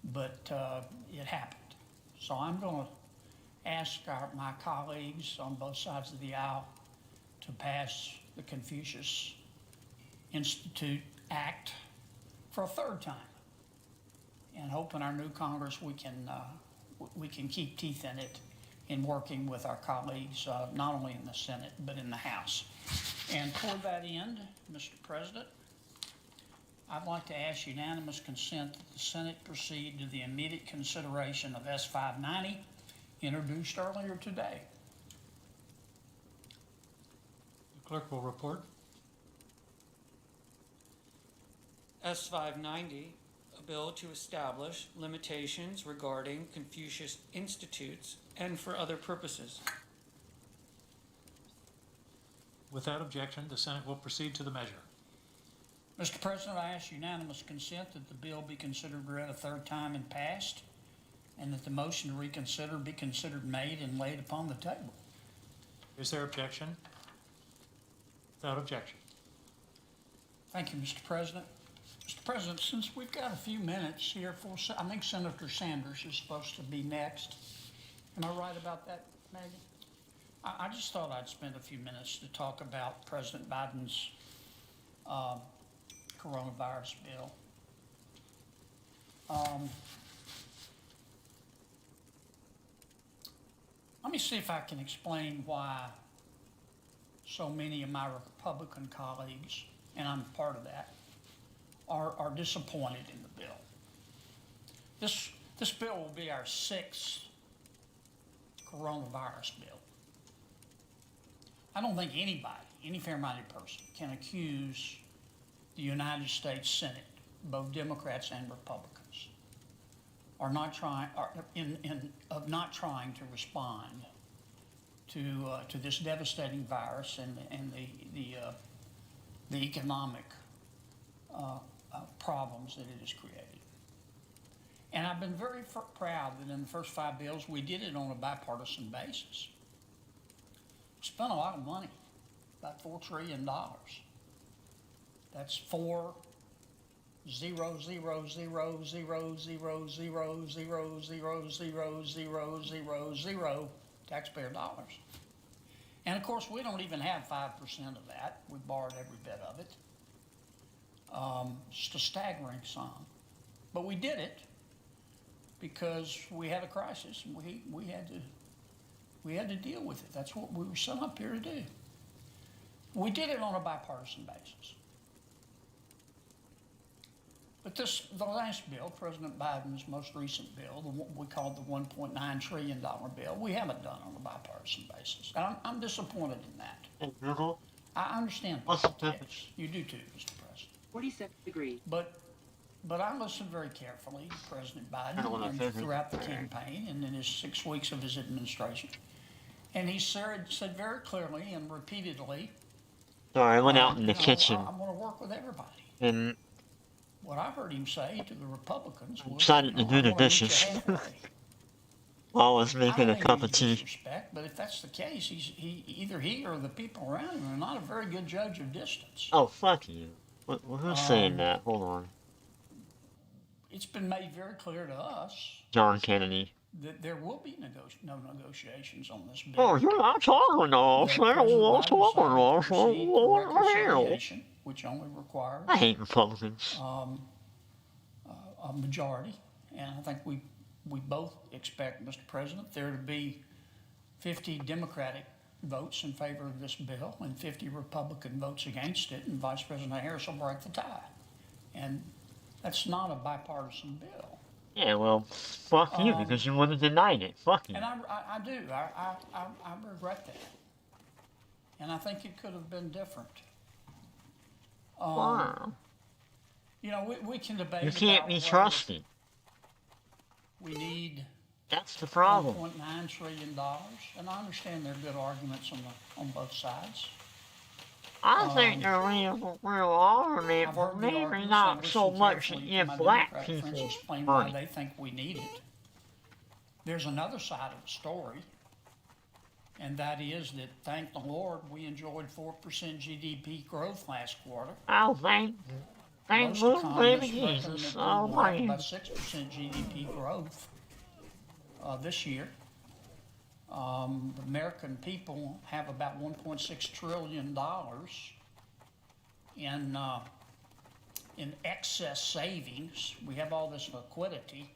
but it happened. So I'm going to ask my colleagues on both sides of the aisle to pass the Confucius Institute Act for a third time, and hope in our new Congress we can keep teeth in it in working with our colleagues, not only in the Senate, but in the House. And toward that end, Mr. President, I'd like to ask unanimous consent that the Senate proceed to the immediate consideration of S-590, introduced earlier today. Clerk will report. S590, a bill to establish limitations regarding Confucius Institutes and for other purposes. Without objection, the Senate will proceed to the measure. Mr. President, I ask unanimous consent that the bill be considered read a third time and passed, and that the motion to reconsider be considered made and laid upon the table. Is there objection? Without objection. Thank you, Mr. President. Mr. President, since we've got a few minutes here for, I think Senator Sanders is supposed to be next. Am I right about that, Megan? I just thought I'd spend a few minutes to talk about President Biden's coronavirus bill. Let me see if I can explain why so many of my Republican colleagues, and I'm part of that, are disappointed in the bill. This bill will be our 6th coronavirus bill. I don't think anybody, any fair-minded person, can accuse the United States Senate, both Democrats and Republicans, of not trying to respond to this devastating virus and the economic problems that it has created. And I've been very proud that in the first 5 bills we did it on a bipartisan basis. We spent a lot of money, about $4 trillion. That's 4 0 0 0 0 0 0 0 0 0 0 0 0 taxpayer dollars. And of course, we don't even have 5% of that. We borrowed every bit of it. Just a staggering sum. But we did it because we had a crisis and we had to deal with it. That's what we were set up here to do. We did it on a bipartisan basis. But the last bill, President Biden's most recent bill, what we called the $1.9 trillion bill, we haven't done on a bipartisan basis. And I'm disappointed in that. I understand politics. You do too, Mr. President. 46 degrees. But I listened very carefully to President Biden and throughout the campaign and in his 6 weeks of his administration. And he said very clearly and repeatedly, Sorry, I went out in the kitchen. I want to work with everybody. And what I heard him say to the Republicans was, decided to do the dishes while I was making a cup of tea. But if that's the case, either he or the people around him are not a very good judge of distance. Oh, fuck you. Who's saying that? Hold on. It's been made very clear to us John Kennedy. that there will be no negotiations on this bill. Oh, you're not talking to us. I don't want to talk to us. Which only requires I hate Republicans. A majority, and I think we both expect, Mr. President, there to be 50 Democratic votes in favor of this bill and 50 Republican votes against it, and Vice President Harris will break the tie. And that's not a bipartisan bill. Yeah, well, fuck you, because you would have denied it. Fuck you. And I do. I regret that. And I think it could have been different. Wow. You know, we can debate. You can't be trusted. We need. That's the problem. $1.9 trillion, and I understand there are good arguments on both sides. I think there real argument, but maybe not so much that you black people explain why they think we need it. There's another side of the story, and that is that, thank the Lord, we enjoyed 4% GDP growth last quarter. Oh, thank you, baby Jesus. Oh, my. About 6% GDP growth this year. The American people have about $1.6 trillion in excess savings. We have all this liquidity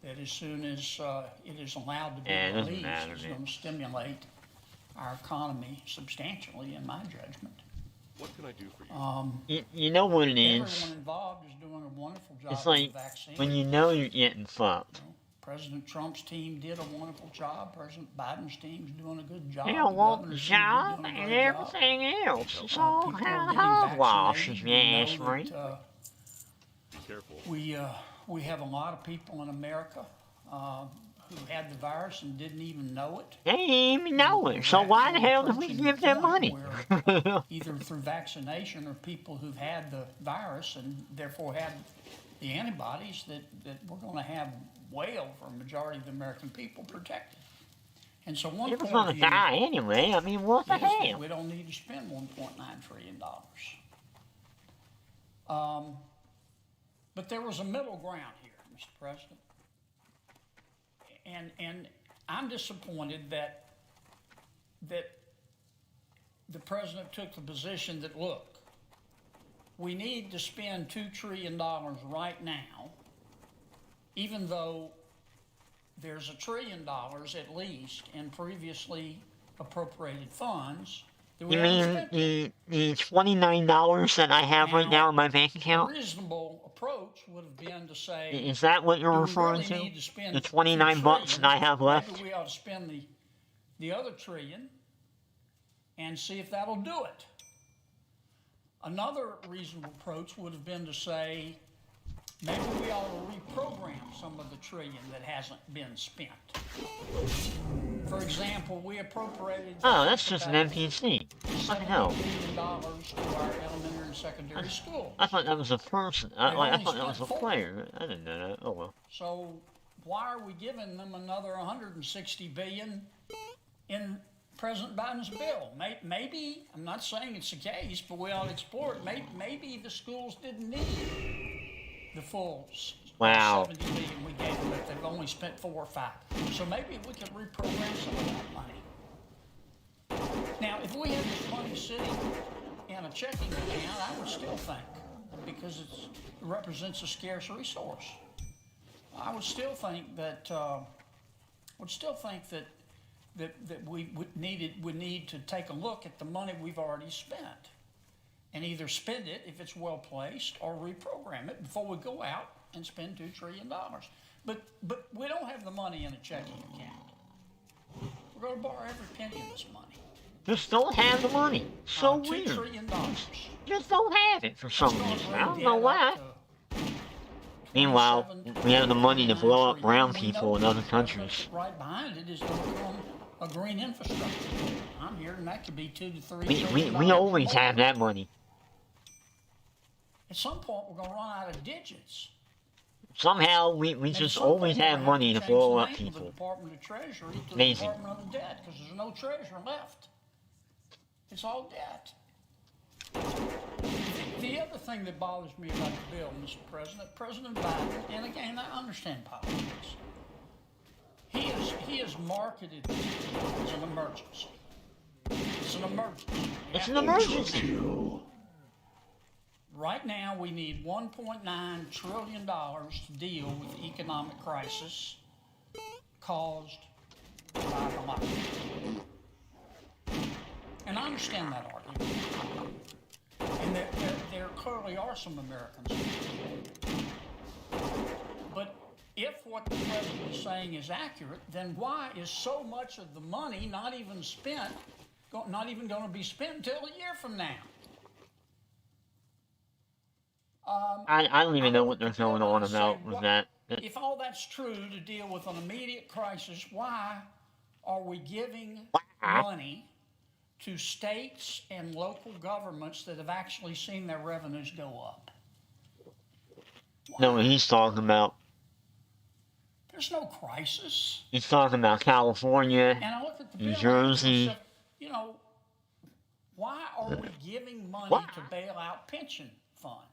that as soon as it is allowed to be released, is going to stimulate our economy substantially, in my judgment. What can I do for you? You know what it is? Everyone involved is doing a wonderful job It's with like the vaccine. when you know you're getting fucked. President Trump's team did a wonderful job. President Biden's team's doing a good job. You know, The what governor's job team is doing a and great job. everything else. It's all People kind are of getting hogwash, if vaccinated. you We know ask me. that, Be careful. we have a lot of people in America who had the virus and didn't even know it. They didn't even know it, so why the hell did we give them money? Either through vaccination or people who've had the virus and therefore had the antibodies that we're going to have way over a majority of the American people protected. And so one They were point gonna of view die anyway. I mean, what the is that hell? we don't need to spend $1.9 trillion. But there was a middle ground here, Mr. President. And I'm disappointed that the president took the position that, look, we need to spend $2 trillion right now, even though there's $1 trillion at least in previously appropriated funds. That we You haven't mean spent. the $29 that I have right now in my bank A account? reasonable approach would have been to say, Is that what you're do we referring really to? need to spend The $2 $29 bucks trillion? that I have left? Maybe we ought to spend the other $1 trillion and see if that'll do it. Another reasonable approach would have been to say, maybe we ought to reprogram some of the $1 trillion that hasn't been spent. For example, we appropriated. Oh, that's just an NPC. What the hell? $70 billion to our elementary and secondary schools. I thought that was a person. I only thought that was a spent $4. player. I didn't know that. Oh well. So why are we giving them another $160 billion in President Biden's bill? Maybe, I'm not saying it's the case, but we ought to explore it. Maybe the schools didn't need the full Wow. $70 billion we gave them if they've only spent 4 or 5. So maybe we could reprogram some of that money. Now, if we had this money sitting in a checking account, I would still think, because it represents a scarce resource, I would still think that that we would need to take a look at the money we've already spent and either spend it if it's well placed or reprogram it before we go out and spend $2 trillion. But we don't have the money in a checking account. We're going to borrow every penny of this money. Just don't have the money. So $2 weird. trillion. Just don't have it for some reason. I don't know why. Meanwhile, we have the money to blow up brown people in other countries. Right behind it is going to come a green infrastructure. I'm hearing that could be $2 to $3 We trillion always more. have that money. At some point, we're going to run out of digits. Somehow, we And just at some always point, we're have gonna money to change blow the up name of the people. Department of Treasury to Amazing. the Department of Debt, because there's no treasurer left. It's all debt. The other thing that bothers me about the bill, Mr. President, President Biden, and again, I understand politics, he has marketed this as an emergency. It's an emergency. It's an emergency. Right now, we need $1.9 trillion to deal with the economic crisis caused by the lockdown. And I understand that argument. And there clearly are some Americans. But if what the president is saying is accurate, then why is so much of the money not even going to be spent until a year from now? I don't even know what they're going on about with that. If all that's true to deal with an immediate crisis, why are we giving money to states and local governments that have actually seen their revenues go up? No, what he's talking about. There's no crisis. He's talking about California, And I look at the New bill, Jersey. you know, why are we giving money to bail out pension plans?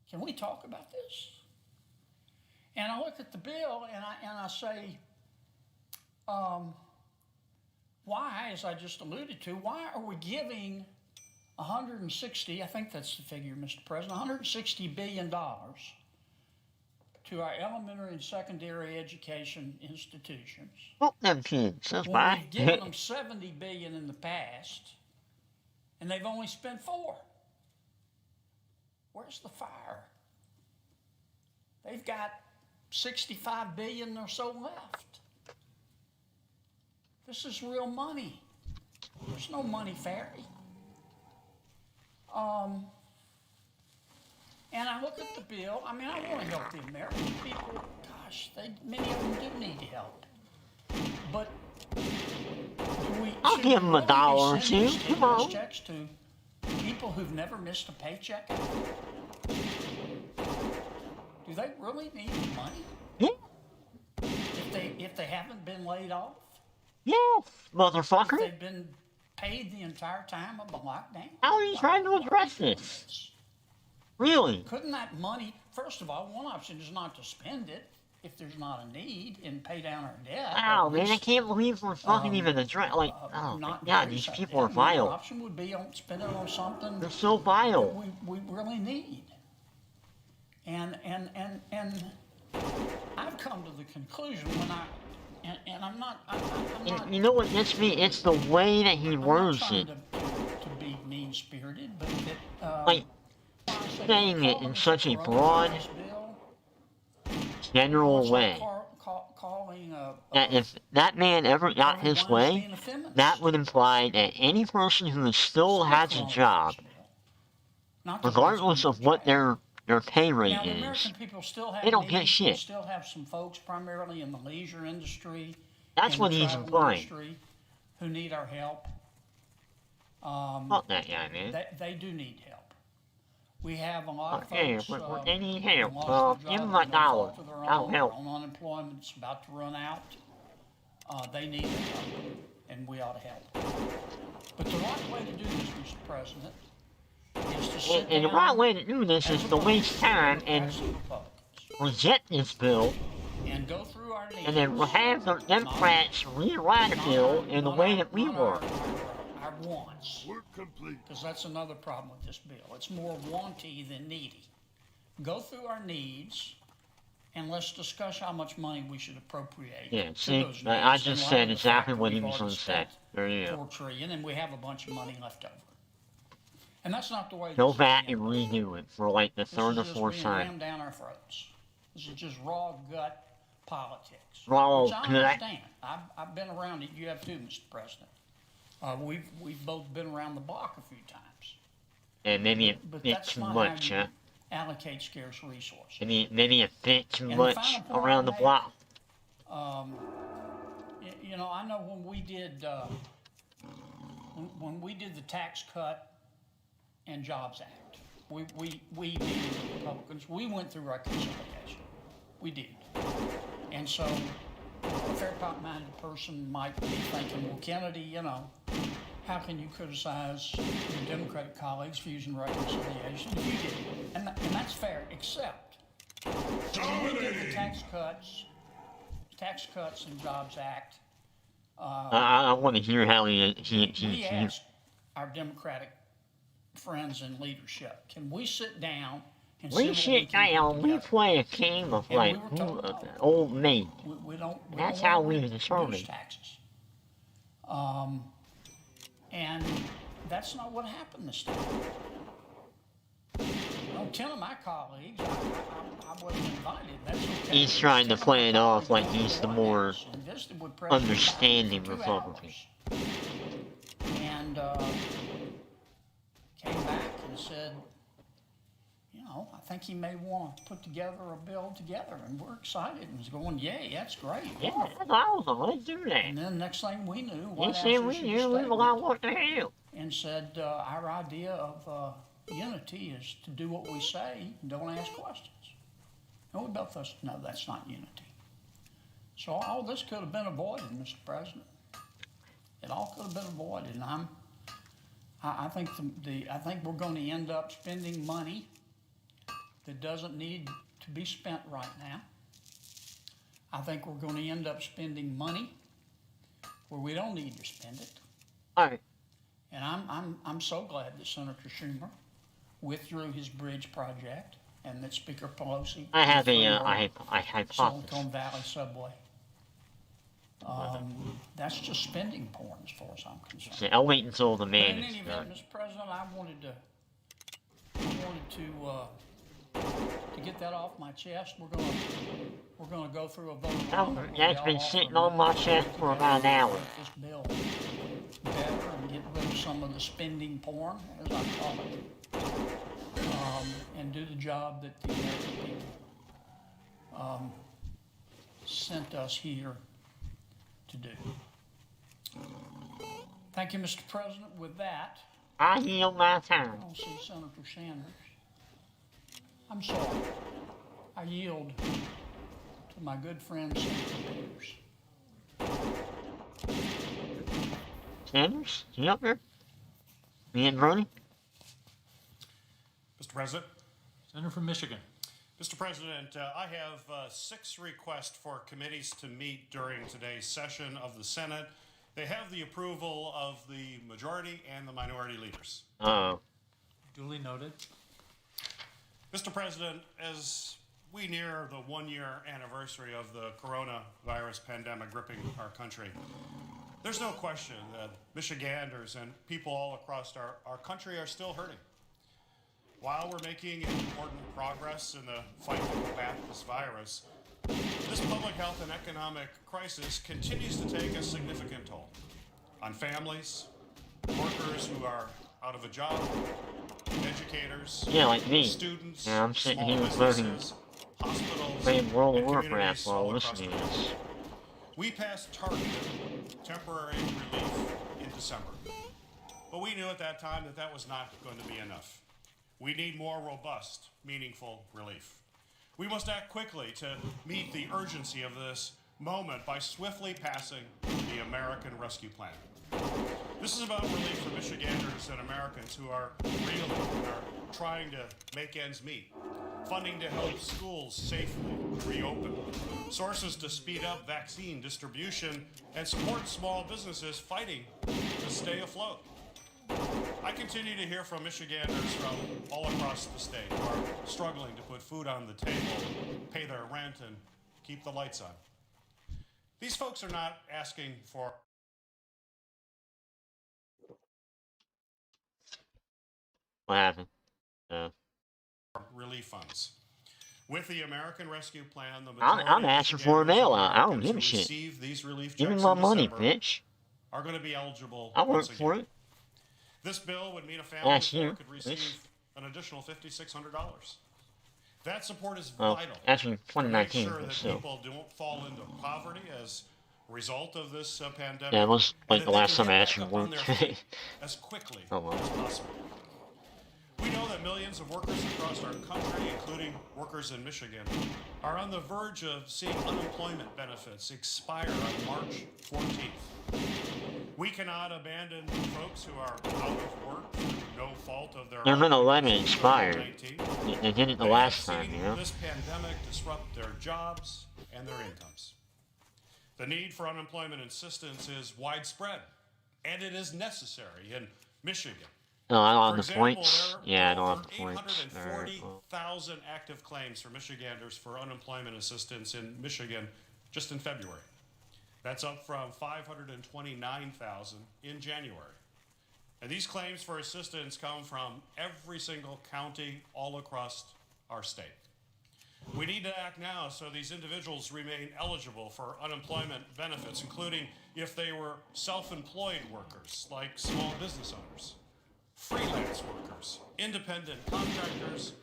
Can we talk about this? And I look at the bill and I say, why, as I just alluded to, why are we giving 160, I think that's the figure, Mr. President, $160 billion to our elementary and secondary education institutions? Fuck them kids, that's When why. we've given them $70 billion in the past, and they've only spent $4 billion. Where's the fire? They've got $65 billion or so left. This is real money. There's no money fairy. And I look at the bill. I mean, I want to help the American people. Gosh, many of them do need help. But I'll give him a dollar or two. Come on. Checks to people who've never missed a paycheck? Do they really need the money? Yeah. If they haven't been laid off? Yeah, motherfucker. If they've been paid the entire time of the lockdown? How are you trying to address this? Really? Couldn't that money, first of all, one option is not to spend it if there's not a need and pay down our debt. Wow, man, I can't believe we're fucking even addressing, like, oh my god, these people are vile. The option would be on spend it on something They're so vile. that we really need. And I've come to the conclusion when I'm not. You know what gets me? It's the way that he words it. To be mean-spirited, but that, like, saying it in such a broad, general way. That if that man ever got his way, that would imply that any person who still has a job, regardless of what their pay rate is, they don't get shit. We still have some folks, primarily in the leisure industry, that's what he's implying. Who need our help. Fuck that guy, man. They do need help. We have a lot of folks. They need help. Well, give them a dollar. That'll help. Unemployment's about to run out. They need help, and we ought to help. But the right way to do this, Mr. President, is to sit and the right way to do this is to waste time and reject this bill, and go through our needs, and then have the Democrats rewrite the bill in the way that we were. Our wants. We're complete. Because that's another problem with this bill. It's more wanty than needy. Go through our needs, and let's discuss how much money we should appropriate. Yeah, see, I just said exactly what he was going to say. There you go. $4 trillion, and we have a bunch of money left over. And that's not the way. Go back and redo it for like the third or fourth time. Rammed down our throats. This is just raw gut politics. Raw which I gut. understand. I've been around it. You have too, Mr. President. We've both been around the block a few times. And maybe a bit too much, huh? Allocate scarce resources. Maybe a bit too much around the block. You know, I know when we did the Tax Cut and Jobs Act, we being Republicans, we went through reconciliation. We did. And so a fair-minded person might be thinking, well, Kennedy, you know, how can you criticize your Democratic colleagues for using reconciliation if you did it? And that's fair, except when we did the Tax Cuts and Jobs Act, I want to hear how he asked our Democratic friends in leadership, can we sit down and we sit down, we play a game of like old maid. That's how we determine. Taxes. And that's not what happened this time. No, 10 of my colleagues, I wasn't invited. That's okay. He's trying to play it off like he's the more understanding Republican. And came back and said, you know, I think he may want to put together a bill together, and we're excited. And he's going, yay, that's great. Yeah, that's awesome. Let's do that. And then next thing we knew, next thing we knew, we were like, what the hell? And said, our idea of unity is to do what we say and don't ask questions. And we both said, no, that's not unity. So all this could have been avoided, Mr. President. It all could have been avoided. And I think I think we're going to end up spending money that doesn't need to be spent right now. I think we're going to end up spending money where we don't need to spend it. All right. And I'm so glad that Senator Schumer withdrew his bridge project and that Speaker Pelosi. I have a hypothesis. Silicon Valley subway. That's just spending porn as far as I'm concerned. So I'll wait until the man in is any done. event, Mr. President, I wanted to to get that off my chest, we're gonna go through a vote. That's been sitting on my chest for about an hour. This bill better and get rid of some of the spending porn, as I call it, and do the job that the American people sent us here to do. Thank you, Mr. President. With that, I yield my time. I don't see Senator Sanders. I'm sorry. I yield to my good friend Senator Peters. Sanders, you up there? Me and Bernie? Mr. President. Senator from Michigan. Mr. President, I have 6 requests for committees to meet during today's session of the Senate. They have the approval of the majority and the minority leaders. Uh-oh. Duly noted. Mr. President, as we near the 1-year anniversary of the coronavirus pandemic gripping our country, there's no question that Michiganders and people all across our country are still hurting. While we're making important progress in the fight to combat this virus, this public health and economic crisis continues to take a significant toll on families, workers who are out of a job, educators, like me. students, I'm sitting small here businesses, hospitals, playing World of and Warcraft communities while all across listening the to country. this. We passed targeted temporary relief in December, but we knew at that time that that was not going to be enough. We need more robust, meaningful relief. We must act quickly to meet the urgency of this moment by swiftly passing the American Rescue Plan. This is about relief for Michiganders and Americans who are reeling and are trying to make ends meet. Funding to help schools safely reopen. Sources to speed up vaccine distribution and support small businesses fighting to stay afloat. I continue to hear from Michiganders from all across the state who are struggling to put food on the table, pay their rent, and keep the lights on. These folks are not asking for What happened? relief funds. With the American Rescue Plan, the I'm majority asking of for a Michiganders mail and out. I don't Americans give a who shit. receive these relief Give me checks my in money, December bitch. are going to be eligible I once worked again. for it. This bill would mean a family Last of 4 year, could receive bitch. an additional $5,600. That support is Well, vital actually, to make 2019, sure but that still. people don't fall into poverty as a result of this pandemic. Yeah, it was and like that the they last can time I get actually back up on worked. their feet as quickly Oh, well. as possible. We know that millions of workers across our country, including workers in Michigan, are on the verge of seeing unemployment benefits expire on March 14th. We cannot abandon folks who are out of work through no fault of their They're own. gonna let it because of expire. COVID-19. They did it the They last have time, seen you know? this pandemic disrupt their jobs and their incomes. The need for unemployment assistance is widespread, and it is necessary in Michigan. No, I don't For have the example, points. there Yeah, I are don't have over the points. Alright, well. 840,000 active claims for Michiganders for unemployment assistance in Michigan just in February. That's up from 529,000 in January. And these claims for assistance come from every single county all across our state. We need to act now so these individuals remain eligible for unemployment benefits, including if they were self-employed workers, like small business owners, freelance workers, independent contractors,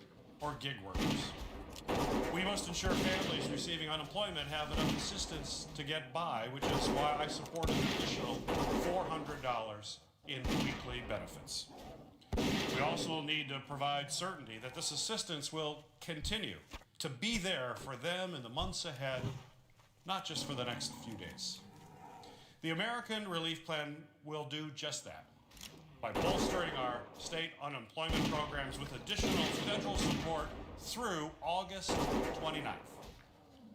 or gig workers. We must ensure families receiving unemployment have enough assistance to get by, which is why I support an additional $400 in weekly benefits. We also need to provide certainty that this assistance will continue to be there for them in the months ahead, not just for the next few days. The American Relief Plan will do just that by bolstering our state unemployment programs with additional federal support through August 29th.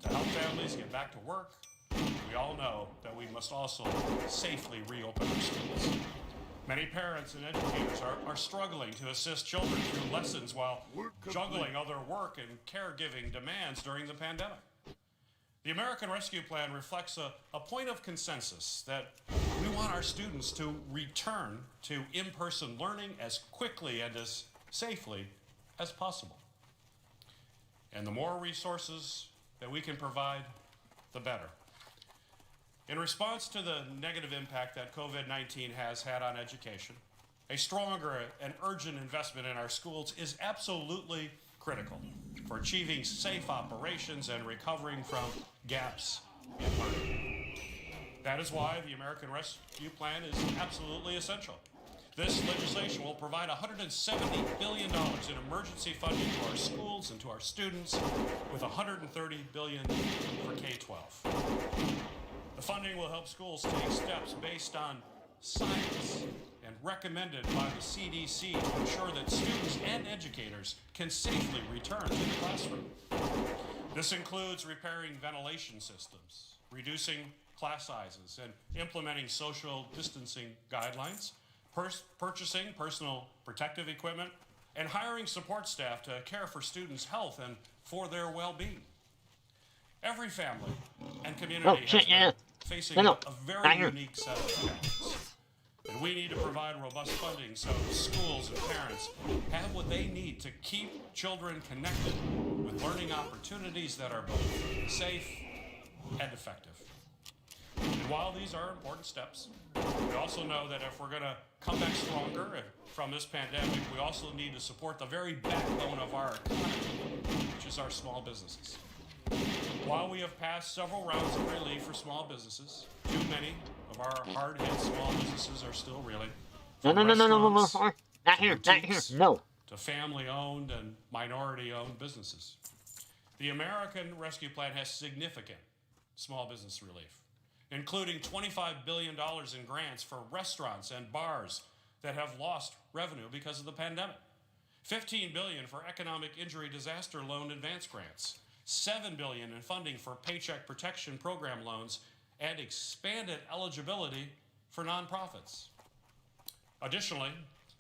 To help families get back to work, we all know that we must also safely reopen our schools. Many parents and educators are struggling to assist children through lessons while juggling other work and caregiving demands during the pandemic. The American Rescue Plan reflects a point of consensus that we want our students to return to in-person learning as quickly and as safely as possible. And the more resources that we can provide, the better. In response to the negative impact that COVID-19 has had on education, a stronger and urgent investment in our schools is absolutely critical for achieving safe operations and recovering from gaps in learning. That is why the American Rescue Plan is absolutely essential. This legislation will provide $170 billion in emergency funding to our schools and to our students, with $130 billion for K-12. The funding will help schools take steps based on science and recommended by the CDC to ensure that students and educators can safely return to the classroom. This includes repairing ventilation systems, reducing class sizes, and implementing social distancing guidelines, purchasing personal protective equipment, and hiring support staff to care for students' health and for their well-being. Every family and community has been facing a very unique set of challenges. And we need to provide robust funding so schools and parents have what they need to keep children connected with learning opportunities that are both safe and effective. And while these are important steps, we also know that if we're going to come back stronger from this pandemic, we also need to support the very backbone of our economy, which is our small businesses. While we have passed several rounds of relief for small businesses, too many of our hard-hit small businesses are still reeling. No, not here, no. To family-owned and minority-owned businesses. The American Rescue Plan has significant small business relief, including $25 billion in grants for restaurants and bars that have lost revenue because of the pandemic, $15 billion for economic injury disaster loan advance grants, $7 billion in funding for Paycheck Protection Program loans, and expanded eligibility for nonprofits. Additionally,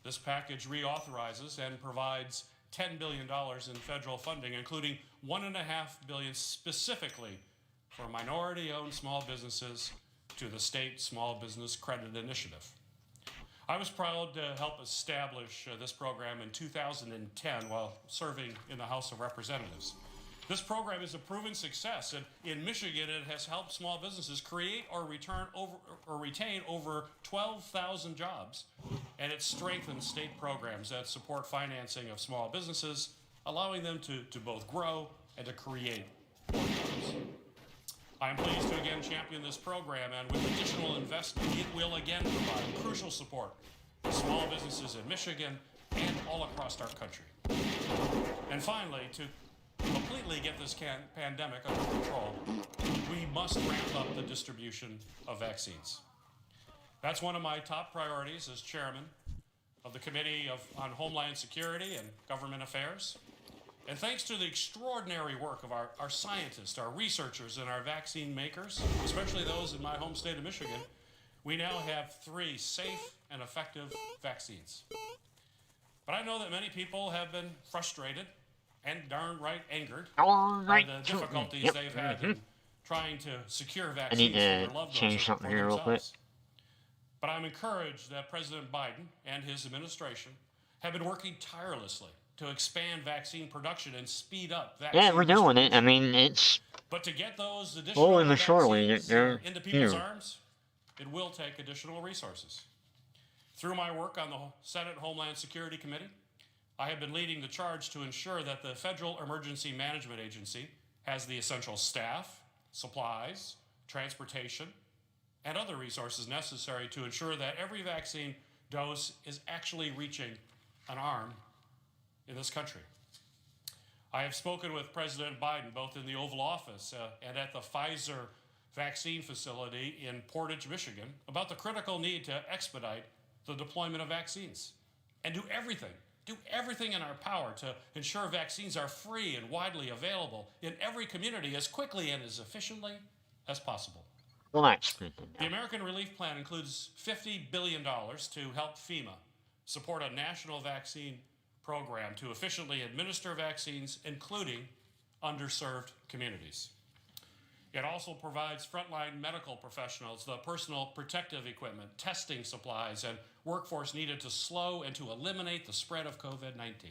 this package reauthorizes and provides $10 billion in federal funding, including $1.5 billion specifically for minority-owned small businesses to the State Small Business Credit Initiative. I was proud to help establish this program in 2010 while serving in the House of Representatives. This program is a proven success, and in Michigan it has helped small businesses create or retain over 12,000 jobs, and it strengthens state programs that support financing of small businesses, allowing them to both grow and to create more jobs. I am pleased to again champion this program, and with additional investment, it will again provide crucial support to small businesses in Michigan and all across our country. And finally, to completely get this pandemic under control, we must ramp up the distribution of vaccines. That's one of my top priorities as chairman of the Committee on Homeland Security and Government Affairs. And thanks to the extraordinary work of our scientists, our researchers, and our vaccine makers, especially those in my home state of Michigan, we now have 3 safe and effective vaccines. But I know that many people have been frustrated and darn right angered by the difficulties they've had in trying to secure vaccines for their loved ones change or something for here real quick. themselves. But I'm encouraged that President Biden and his administration have been working tirelessly to expand vaccine production and speed up vaccine Yeah, we're doing it. I mean, it's But to get those additional slowly but surely vaccines they're into people's here. arms, it will take additional resources. Through my work on the Senate Homeland Security Committee, I have been leading the charge to ensure that the Federal Emergency Management Agency has the essential staff, supplies, transportation, and other resources necessary to ensure that every vaccine dose is actually reaching an arm in this country. I have spoken with President Biden both in the Oval Office and at the Pfizer vaccine facility in Portage, Michigan, about the critical need to expedite the deployment of vaccines and do everything in our power to ensure vaccines are free and widely available in every community as quickly and as efficiently as possible. Relax. The American Relief Plan includes $50 billion to help FEMA support a national vaccine program to efficiently administer vaccines, including underserved communities. It also provides frontline medical professionals the personal protective equipment, testing supplies, and workforce needed to slow and to eliminate the spread of COVID-19.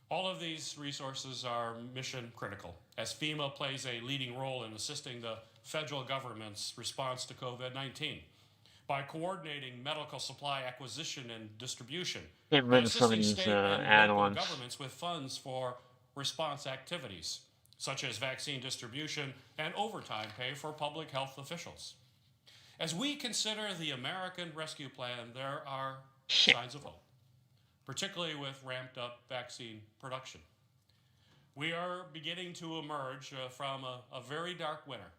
All of these resources are mission critical, as FEMA plays a leading role in assisting the federal government's response to COVID-19 by coordinating medical supply acquisition and distribution, Get and rid of some of assisting these state and local add-ons. governments with funds for response activities, such as vaccine distribution and overtime pay for public health officials. As we consider the American Rescue Plan, there are signs of hope, particularly with ramped up vaccine production. We are beginning to emerge from a very dark winter,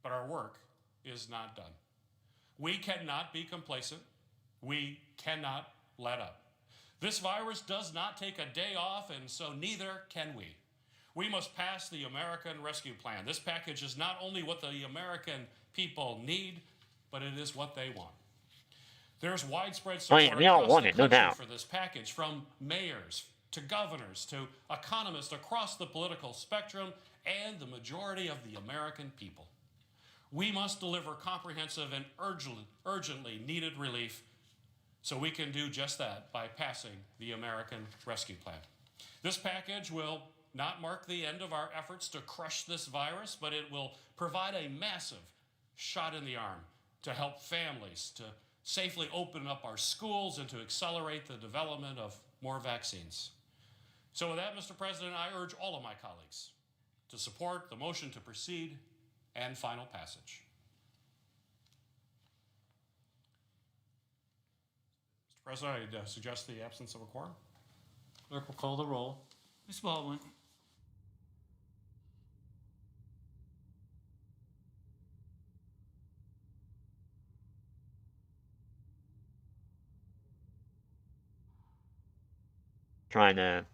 but our work is not done. We cannot be complacent. We cannot let up. This virus does not take a day off, and so neither can we. We must pass the American Rescue Plan. This package is not only what the American people need, but it is what they want. There's widespread support we all across want the it, no country doubt. for this package, from mayors to governors to economists across the political spectrum and the majority of the American people. We must deliver comprehensive and urgently needed relief, so we can do just that by passing the American Rescue Plan. This package will not mark the end of our efforts to crush this virus, but it will provide a massive shot in the arm to help families to safely open up our schools and to accelerate the development of more vaccines. So with that, Mr. President, I urge all of my colleagues to support the motion to proceed and final passage. Mr. President, I suggest the absence of a quorum. Clerk will call the roll. Ms. Baldwin. Trying to.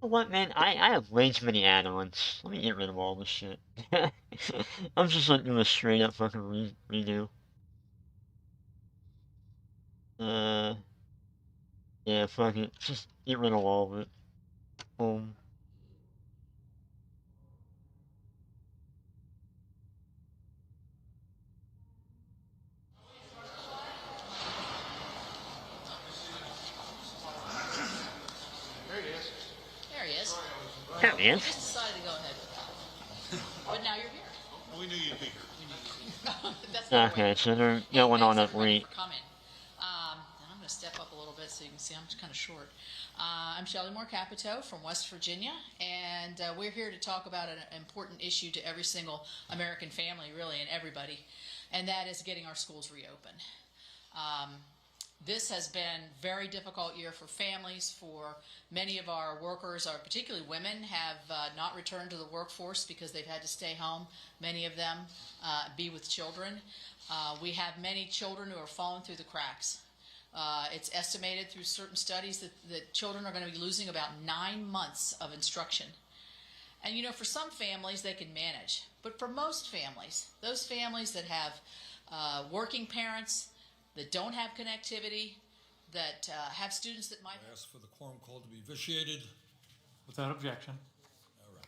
What, man? I have way too many add-ons. Let me get rid of all this shit. I'm just like doing a straight up fucking redo. Yeah, fuck it. Just get rid of all of it. Boom. There he is. There he is. There he is. You just decided to go ahead with that. But now you're here. We knew you'd be here. That's not Okay, so they're going on at rate. coming. And I'm going to step up a little bit so you can see I'm kind of short. I'm Shelley Moore Capito from West Virginia, and we're here to talk about an important issue to every single American family, really, and everybody, and that is getting our schools reopened. This has been a very difficult year for families, for many of our workers, particularly women, have not returned to the workforce because they've had to stay home, many of them be with children. We have many children who are falling through the cracks. It's estimated through certain studies that children are going to be losing about 9 months of instruction. And you know, for some families they can manage, but for most families, those families that have working parents, that don't have connectivity, that have students that might... I ask for the quorum call to be vitiated. Without objection. All right.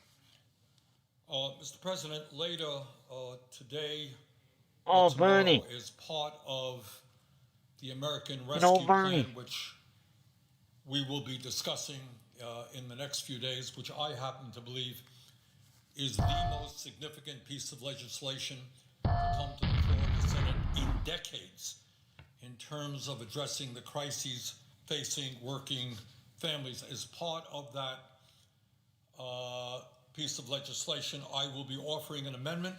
Mr. President, later today Oh, or tomorrow Bernie. is part of the American Good old Rescue Bernie. Plan, which we will be discussing in the next few days, which I happen to believe is the most significant piece of legislation to come to the floor of the Senate in decades in terms of addressing the crises facing working families. As part of that piece of legislation, I will be offering an amendment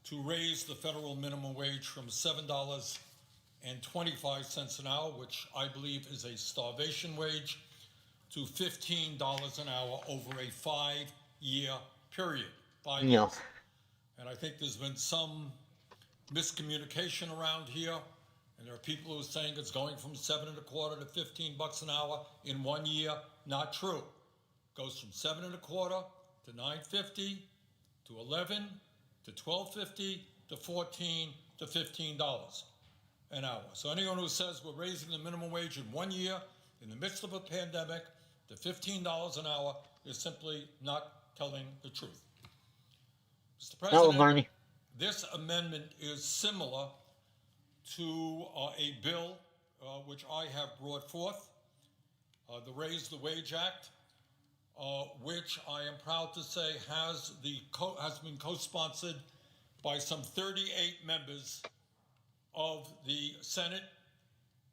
to raise the federal minimum wage from $7.25 an hour, which I believe is a starvation wage, to $15 an hour over a 5-year period. 5 Yeah. years. And I think there's been some miscommunication around here, and there are people who are saying it's going from $7.25 to $15 an hour in 1 year. Not true. It goes from $7.25 to $9.50 to $11 to $12.50 to $14 to $15 an hour. So anyone who says we're raising the minimum wage in 1 year in the midst of a pandemic to $15 an hour is simply not telling the truth. Mr. Hello, President, Bernie. this amendment is similar to a bill which I have brought forth, the Raise the Wage Act, which I am proud to say has been co-sponsored by some 38 members of the Senate,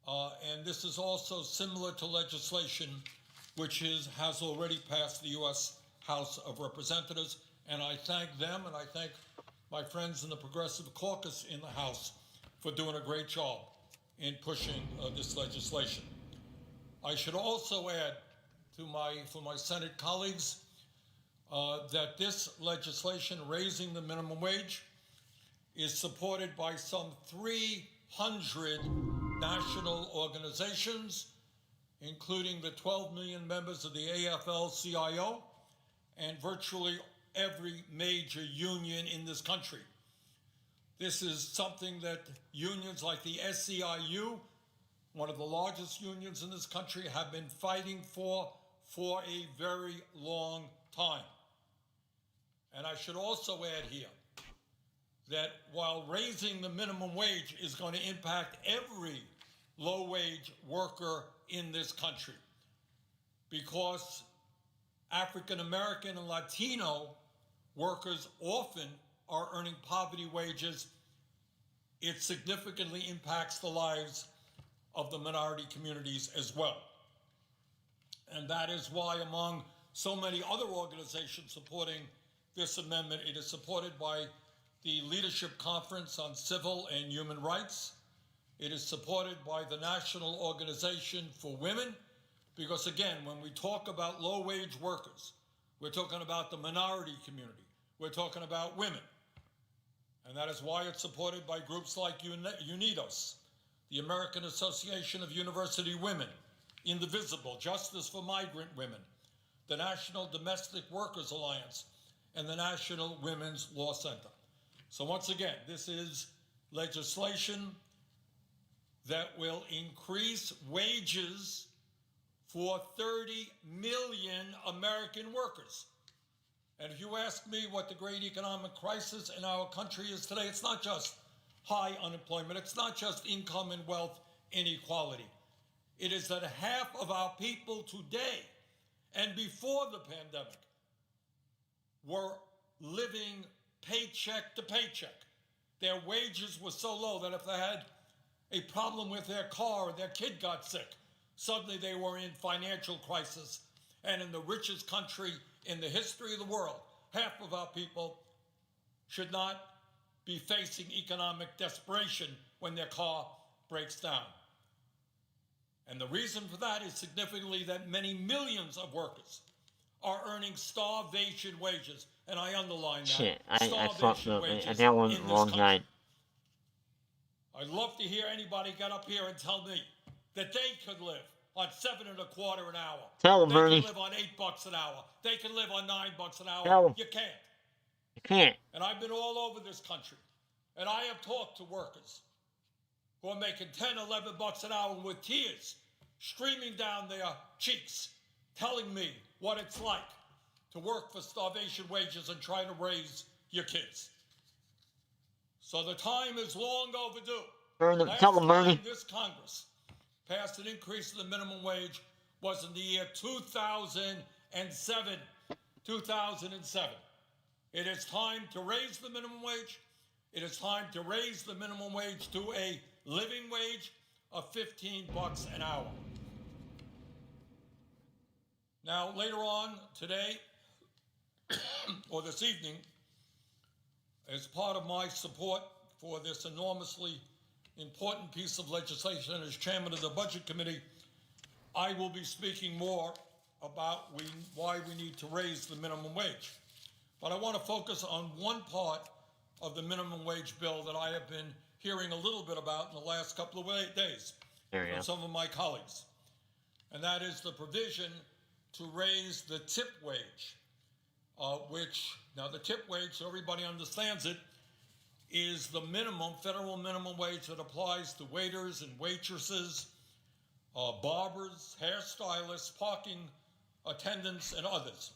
and this is also similar to legislation which has already passed the U.S. House of Representatives, and I thank them and I thank my friends in the Progressive Caucus in the House for doing a great job in pushing this legislation. I should also add to for my Senate colleagues that this legislation raising the minimum wage is supported by some 300 national organizations, including the 12 million members of the AFL-CIO and virtually every major union in this country. This is something that unions like the SEIU, one of the largest unions in this country, have been fighting for a very long time. And I should also add here that while raising the minimum wage is going to impact every low-wage worker in this country, because African American and Latino workers often are earning poverty wages, it significantly impacts the lives of the minority communities as well. And that is why, among so many other organizations supporting this amendment, it is supported by the Leadership Conference on Civil and Human Rights. It is supported by the National Organization for Women, because again, when we talk about low-wage workers, we're talking about the minority community. We're talking about women. And that is why it's supported by groups like UNIDOS, the American Association of University Women, Indivisible, Justice for Migrant Women, the National Domestic Workers Alliance, and the National Women's Law Center. So once again, this is legislation that will increase wages for 30 million American workers. And if you ask me what the great economic crisis in our country is today, it's not just high unemployment, it's not just income and wealth inequality. It is that half of our people today and before the pandemic were living paycheck to paycheck. Their wages were so low that if they had a problem with their car or their kid got sick, suddenly they were in financial crisis. And in the richest country in the history of the world, half of our people should not be facing economic desperation when their car breaks down. And the reason for that is significantly that many millions of workers are earning starvation wages. And I underline that. Shit, I fucked starvation up. wages That was in this wrong country. night. I'd love to hear anybody get up here and tell me that they could live on $7.25 an hour. Tell them, they Bernie. can live on $8 an hour. They can live on $9 an hour. Tell them. You can't. You can't. And I've been all over this country, and I have talked to workers who are making $10, $11 an hour with tears streaming down their cheeks, telling me what it's like to work for starvation wages and try to raise your kids. So the time is long overdue. Tell them, Last Bernie. time this Congress passed an increase in the minimum wage was in the year 2007. 2007. It is time to raise the minimum wage. It is time to raise the minimum wage to a living wage of $15 an hour. Now, later on today, or this evening, as part of my support for this enormously important piece of legislation as chairman of the Budget Committee, I will be speaking more about why we need to raise the minimum wage. But I want to focus on one part of the minimum wage bill that I have been hearing a little bit about in the last couple of days from some of my colleagues. And that is the provision to raise the tip wage, now the tip wage, so everybody understands it, is the minimum, federal minimum wage that applies to waiters and waitresses, barbers, hairstylists, parking attendants, and others.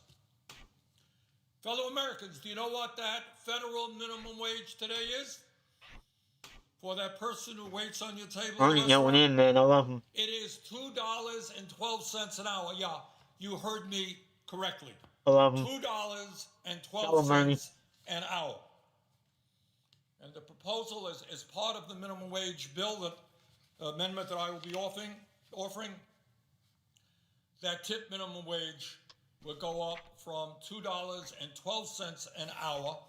Fellow Americans, do you know what that federal minimum wage today is? For that person who waits on your table? Bernie yelling in, man. I love him. It is $2.12 an hour. Yeah, you heard me correctly. I love him. $2.12 an hour. And the proposal is part of the minimum wage bill, that amendment that I will be offering. That tip minimum wage will go up from $2.12 an hour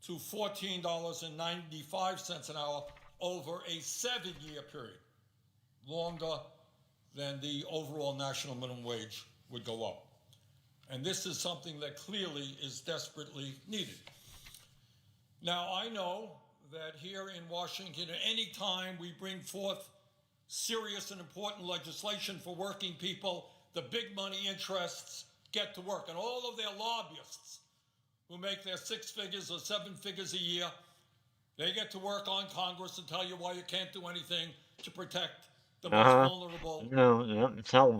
to $14.95 an hour over a 7-year period, longer than the overall national minimum wage would go up. And this is something that clearly is desperately needed. Now, I know that here in Washington, at any time we bring forth serious and important legislation for working people, the big money interests get to work. And all of their lobbyists who make their 6 figures or 7 figures a year, they get to work on Congress and tell you why you can't do anything to protect the most vulnerable and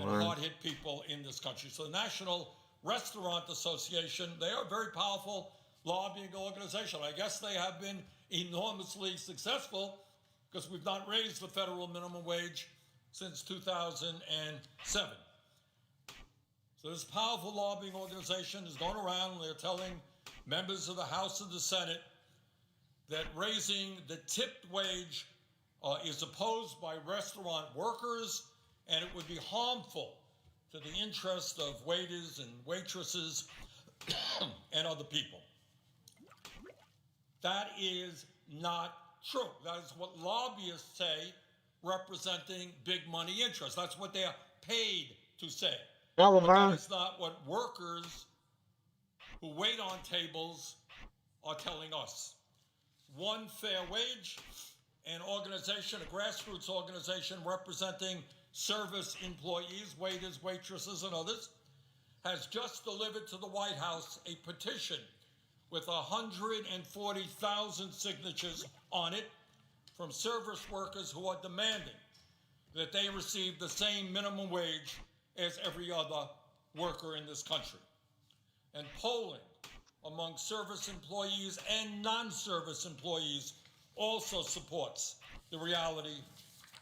hard-hit people in this country. So the National Restaurant Association, they are a very powerful lobbying organization. I guess they have been enormously successful because we've not raised the federal minimum wage since 2007. So this powerful lobbying organization is going around and they're telling members of the House and the Senate that raising the tipped wage is opposed by restaurant workers and it would be harmful to the interest of waiters and waitresses and other people. That is not true. That is what lobbyists say, representing big money interests. That's what they're paid to say. But that is not what workers who wait on tables are telling us. One Fair Wage, an organization, a grassroots organization representing service employees, waiters, waitresses, and others, has just delivered to the White House a petition with 140,000 signatures on it from service workers who are demanding that they receive the same minimum wage as every other worker in this country. And polling among service employees and non-service employees also supports the reality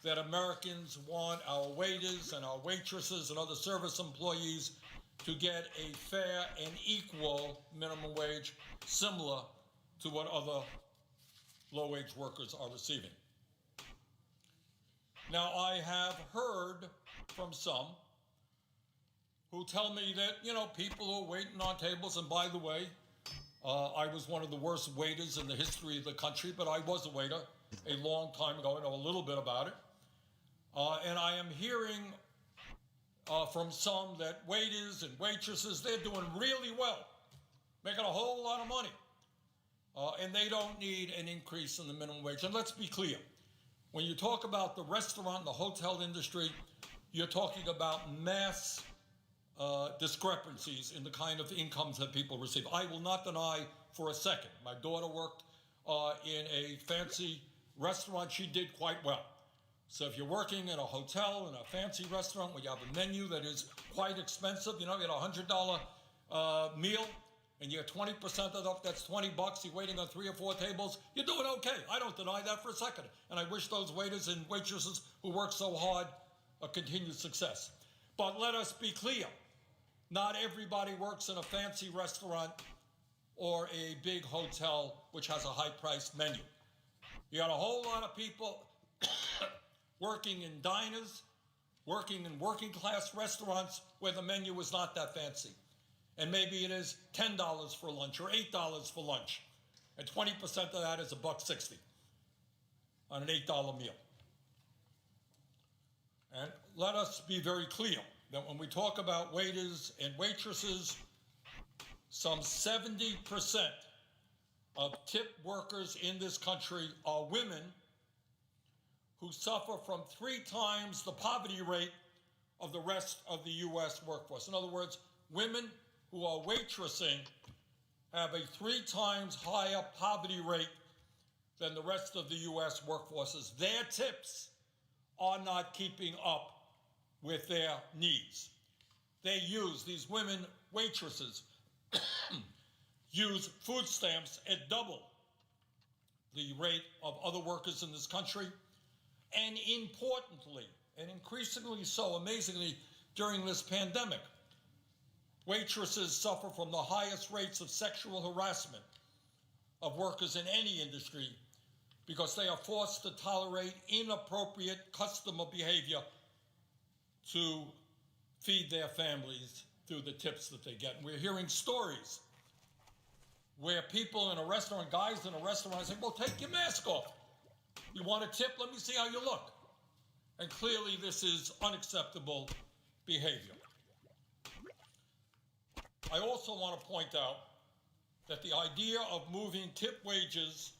that Americans want our waiters and our waitresses and other service employees to get a fair and equal minimum wage similar to what other low-wage workers are receiving. Now, I have heard from some who tell me that, people who are waiting on tables, and by the way, I was one of the worst waiters in the history of the country, but I was a waiter a long time ago. I know a little bit about it. And I am hearing from some that waiters and waitresses, they're doing really well, making a whole lot of money. And they don't need an increase in the minimum wage. And let's be clear, when you talk about the restaurant and the hotel industry, you're talking about mass discrepancies in the kind of incomes that people receive. I will not deny for a second. My daughter worked in a fancy restaurant. She did quite well. So if you're working in a hotel, in a fancy restaurant where you have a menu that is quite expensive, you get a $100 meal, and you get 20% of that's 20 bucks, you're waiting on 3 or 4 tables, you're doing okay. I don't deny that for a second. And I wish those waiters and waitresses who work so hard a continued success. But let us be clear. Not everybody works in a fancy restaurant or a big hotel which has a high-priced menu. You got a whole lot of people working in diners, working in working-class restaurants where the menu is not that fancy. And maybe it is $10 for lunch or $8 for lunch. And 20% of that is $1.60 on an $8 meal. And let us be very clear that when we talk about waiters and waitresses, some 70% of tip workers in this country are women who suffer from 3 times the poverty rate of the rest of the U.S. workforce. In other words, women who are waitressing have a 3 times higher poverty rate than the rest of the U.S. workforces. Their tips are not keeping up with their needs. They use, these women waitresses, use food stamps at double the rate of other workers in this country. And importantly, and increasingly so, amazingly, during this pandemic, waitresses suffer from the highest rates of sexual harassment of workers in any industry because they are forced to tolerate inappropriate customer behavior to feed their families through the tips that they get. And we're hearing stories where people in a restaurant, guys in a restaurant say, well, take your mask off. You want a tip? Let me see how you look. And clearly this is unacceptable behavior. I also want to point out that the idea of moving tip wages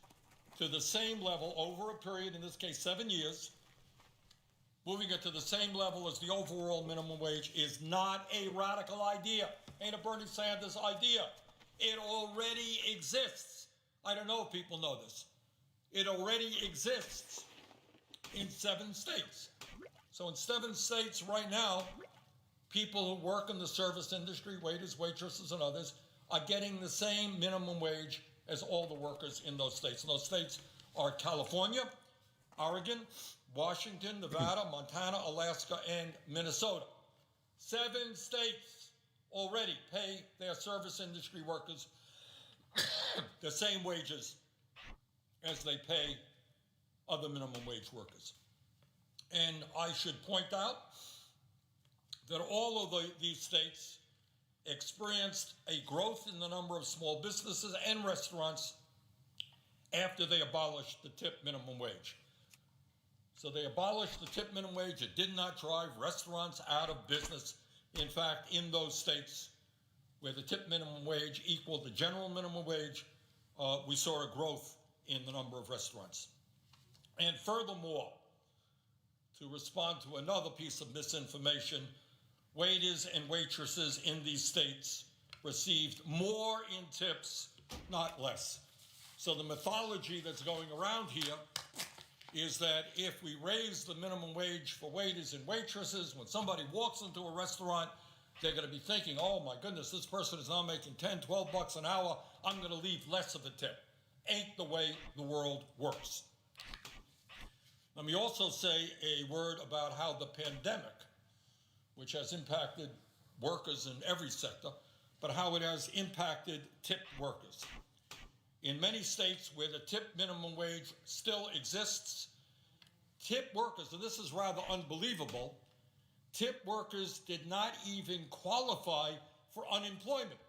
to the same level over a period, in this case 7 years, moving it to the same level as the overall minimum wage is not a radical idea. Ain't a Bernie Sanders idea. It already exists. I don't know if people know this. It already exists in 7 states. So in 7 states right now, people who work in the service industry, waiters, waitresses, and others, are getting the same minimum wage as all the workers in those states. And those states are California, Oregon, Washington, Nevada, Montana, Alaska, and Minnesota. 7 states already pay their service industry workers the same wages as they pay other minimum wage workers. And I should point out that all of these states experienced a growth in the number of small businesses and restaurants after they abolished the tip minimum wage. So they abolished the tip minimum wage. It did not drive restaurants out of business. In fact, in those states where the tip minimum wage equaled the general minimum wage, we saw a growth in the number of restaurants. And furthermore, to respond to another piece of misinformation, waiters and waitresses in these states received more in tips, not less. So the mythology that's going around here is that if we raise the minimum wage for waiters and waitresses, when somebody walks into a restaurant, they're going to be thinking, oh my goodness, this person is now making 10, 12 bucks an hour, I'm going to leave less of a tip. Ain't the way the world works. Let me also say a word about how the pandemic, which has impacted workers in every sector, but how it has impacted tip workers. In many states where the tip minimum wage still exists, tip workers, and this is rather unbelievable, tip workers did not even qualify for unemployment.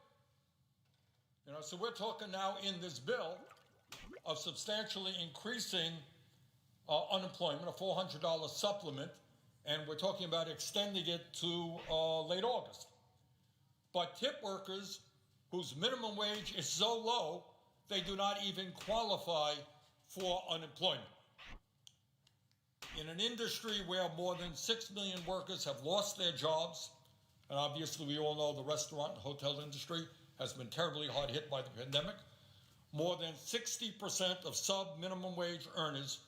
So we're talking now in this bill of substantially increasing unemployment, a $400 supplement, and we're talking about extending it to late August. But tip workers whose minimum wage is so low, they do not even qualify for unemployment. In an industry where more than 6 million workers have lost their jobs, and obviously we all know the restaurant and hotel industry has been terribly hard hit by the pandemic, more than 60% of sub-minimum wage earners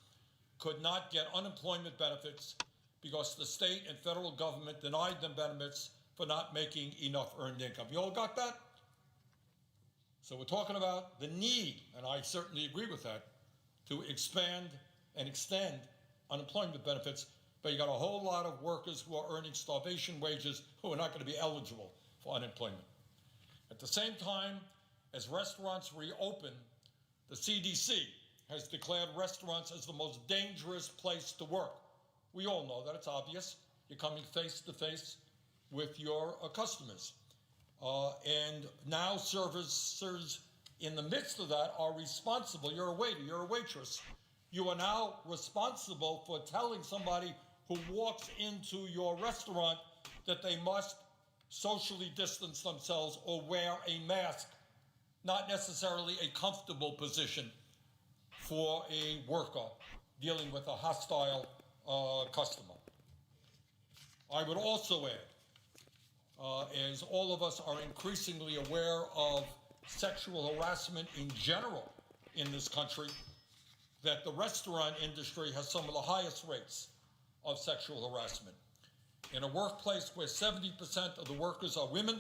could not get unemployment benefits because the state and federal government denied them benefits for not making enough earned income. You all got that? So we're talking about the need, and I certainly agree with that, to expand and extend unemployment benefits, but you got a whole lot of workers who are earning starvation wages who are not going to be eligible for unemployment. At the same time, as restaurants reopen, the CDC has declared restaurants as the most dangerous place to work. We all know that, it's obvious. You're coming face to face with your customers. And now servers in the midst of that are responsible. You're a waiter, you're a waitress. You are now responsible for telling somebody who walks into your restaurant that they must socially distance themselves or wear a mask. Not necessarily a comfortable position for a worker dealing with a hostile customer. I would also add, as all of us are increasingly aware of sexual harassment in general in this country, that the restaurant industry has some of the highest rates of sexual harassment. In a workplace where 70% of the workers are women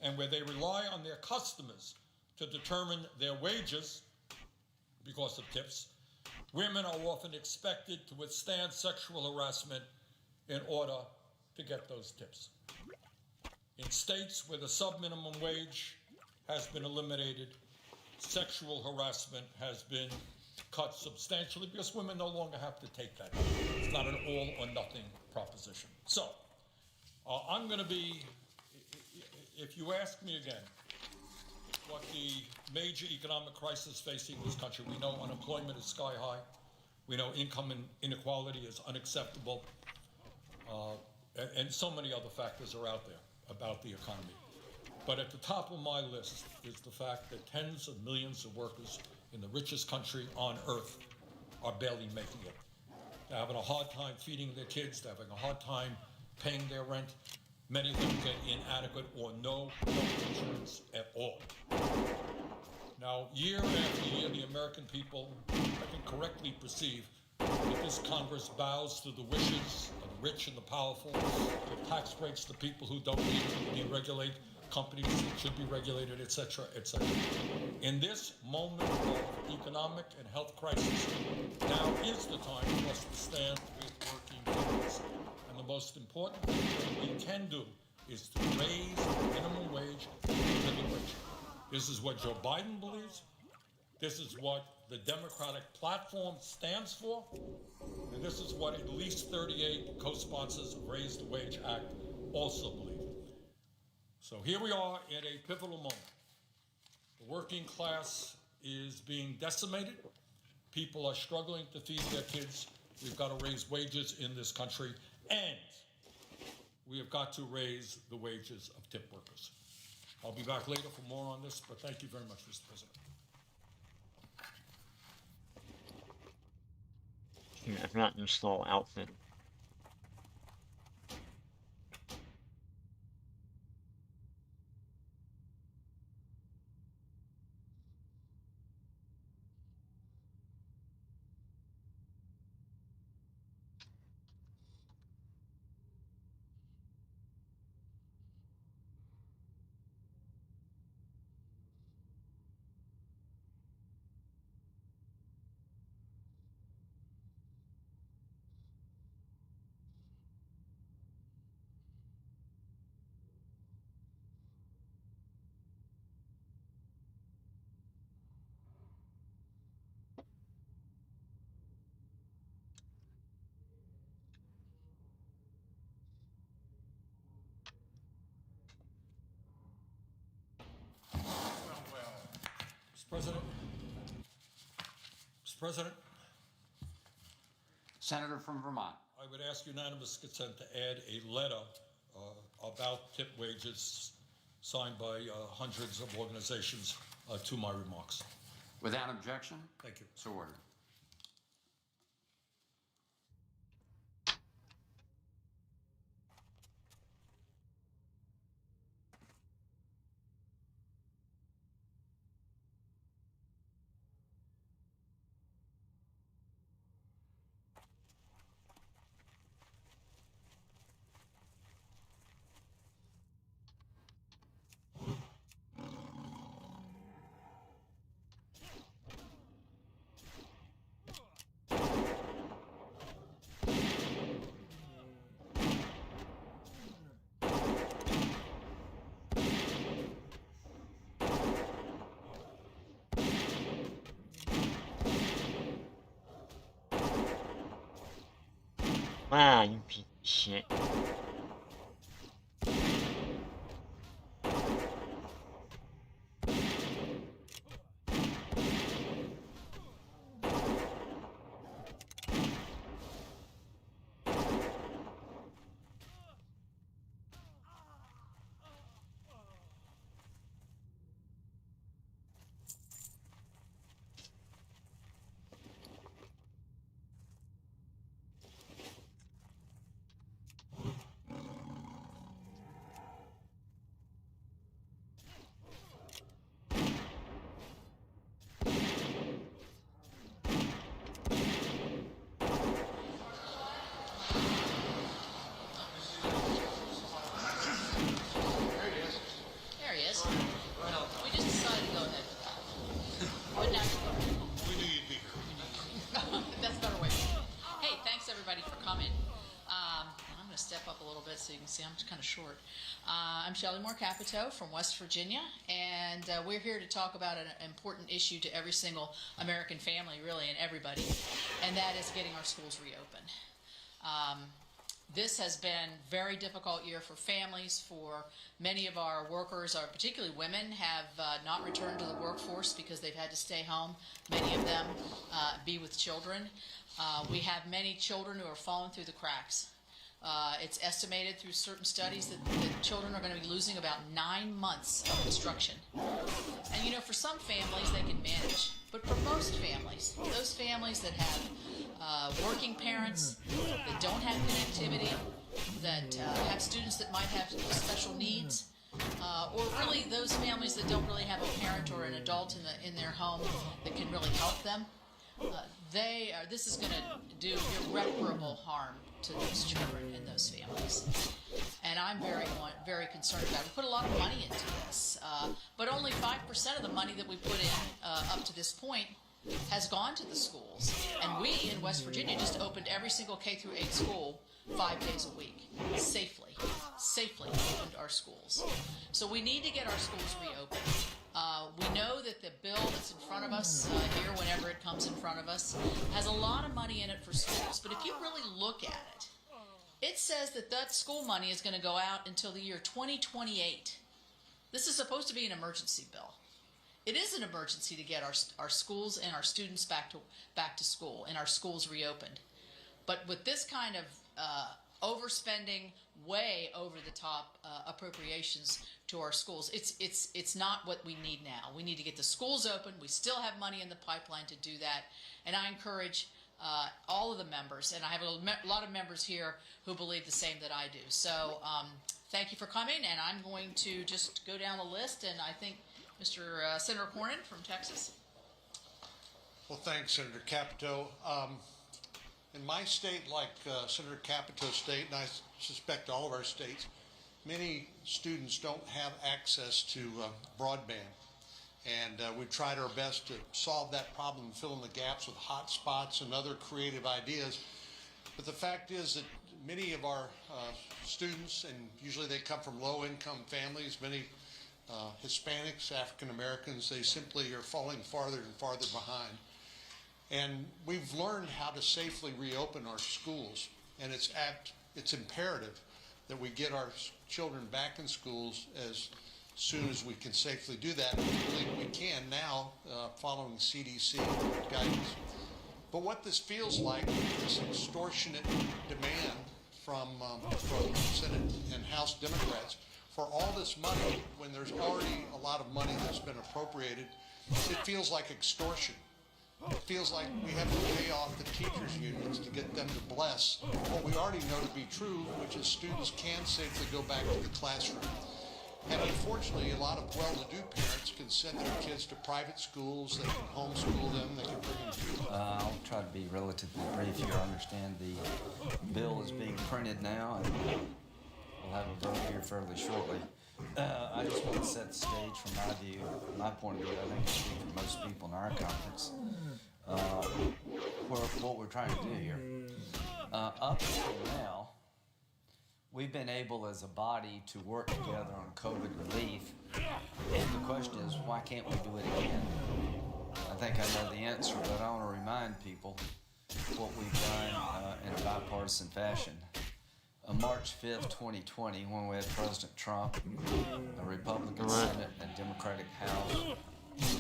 and where they rely on their customers to determine their wages because of tips, women are often expected to withstand sexual harassment in order to get those tips. In states where the sub-minimum wage has been eliminated, sexual harassment has been cut substantially because women no longer have to take that. It's not an all or nothing proposition. So, I'm going to be, if you ask me again, what the major economic crisis facing this country, we know unemployment is sky high. We know income inequality is unacceptable. And so many other factors are out there about the economy. But at the top of my list is the fact that tens of millions of workers in the richest country on earth are barely making it. They're having a hard time feeding their kids. They're having a hard time paying their rent. Many of them get inadequate or no health insurance at all. Now, year after year, the American people, I think, correctly perceive that this Congress bows to the wishes of the rich and the powerful, give tax breaks to people who don't need to deregulate companies that should be regulated, etc., etc. In this moment of economic and health crisis, now is the time for us to stand with working families. And the most important thing that we can do is to raise the minimum wage and the living wage. This is what Joe Biden believes. This is what the Democratic platform stands for. And this is what at least 38 co-sponsors of Raise the Wage Act also believe. So here we are at a pivotal moment. The working class is being decimated. People are struggling to feed their kids. We've got to raise wages in this country, and we have got to raise the wages of tip workers. I'll be back later for more on this, but thank you very much, Mr. President. I've got your slow outfit. Mr. President. Mr. President. Senator from Vermont. I would ask unanimous consent to add a letter about tip wages signed by hundreds of organizations to my remarks. Without objection? Thank you. So ordered. Ah, you piece of shit. There he is. We just decided to go ahead with that. But now we knew you'd be here. That's a better way. Hey, thanks everybody for coming. I'm going to step up a little bit so you can see I'm kind of short. I'm Shelley Moore Capito from West Virginia, and we're here to talk about an important issue to every single American family, really, and everybody, and that is getting our schools reopened. This has been a very difficult year for families, for many of our workers, particularly women, have not returned to the workforce because they've had to stay home, many of them be with children. We have many children who are falling through the cracks. It's estimated through certain studies that children are going to be losing about 9 months of instruction. And you know, for some families they can manage, but for most families, those families that have working parents, that don't have connectivity, that have students that might have special needs, or really those families that don't really have a parent or an adult in their home that can really help them, this is going to do irreparable harm to those children and those families. And I'm very concerned about it. We put a lot of money into this, but only 5% of the money that we put in up to this point has gone to the schools. And we in West Virginia just opened every single K through 8 school 5 days a week, safely opened our schools. So we need to get our schools reopened. We know that the bill that's in front of us here, whenever it comes in front of us, has a lot of money in it for schools. But if you really look at it, it says that school money is going to go out until the year 2028. This is supposed to be an emergency bill. It is an emergency to get our schools and our students back to school and our schools reopened. But with this kind of overspending, way over the top appropriations to our schools, it's not what we need now. We need to get the schools open. We still have money in the pipeline to do that, and I encourage all of the members, and I have a lot of members here who believe the same that I do. So thank you for coming, and I'm going to just go down the list, and I think Mr. Senator Cornyn from Texas. Well, thanks, Senator Capito. In my state, like Senator Capito's state, and I suspect all of our states, many students don't have access to broadband. And we've tried our best to solve that problem and fill in the gaps with hotspots and other creative ideas. But the fact is that many of our students, and usually they come from low-income families, many Hispanics, African Americans, they simply are falling farther and farther behind. And we've learned how to safely reopen our schools, and it's imperative that we get our children back in schools as soon as we can safely do that. And we believe we can now, following CDC guidance. But what this feels like, this extortionate demand from Senate and House Democrats for all this money, when there's already a lot of money that's been appropriated, it feels like extortion. It feels like we have to pay off the teachers' unions to get them to bless what we already know to be true, which is students can safely go back to the classroom. And unfortunately, a lot of well-to-do parents can send their kids to private schools, they can homeschool them, they can bring them to I'll try to be relatively brief here. I understand the bill is being printed now, and we'll have a vote here fairly shortly. I just want to set the stage from my view, my point of view. I think it's speak for most people in our conference. What we're trying to do here. Up until now, we've been able as a body to work together on COVID relief. And the question is, why can't we do it again? I think I know the answer, but I want to remind people what we've done in a bipartisan fashion. On March 5th, 2020, when we had President Trump, a Republican Senate and a Democratic House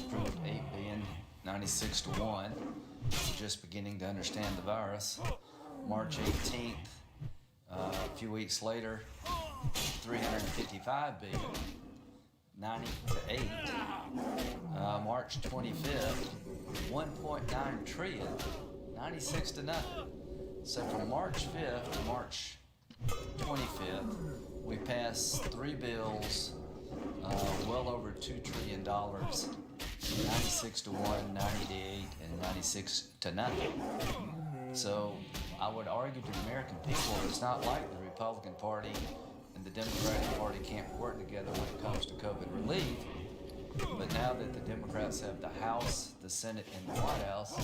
approved $8 billion, 96 to 1. We're just beginning to understand the virus. March 18th, a few weeks later, 355 billion, 90 to 8. March 25th, 1.9 trillion, 96 to nothing. So from March 5th to March 25th, we passed 3 bills, well over $2 trillion, 96 to 1, 90 to 8, and 96 to nothing. So I would argue to the American people, it's not like the Republican Party and the Democratic Party can't work together when it comes to COVID relief. But now that the Democrats have the House, the Senate, and the White House,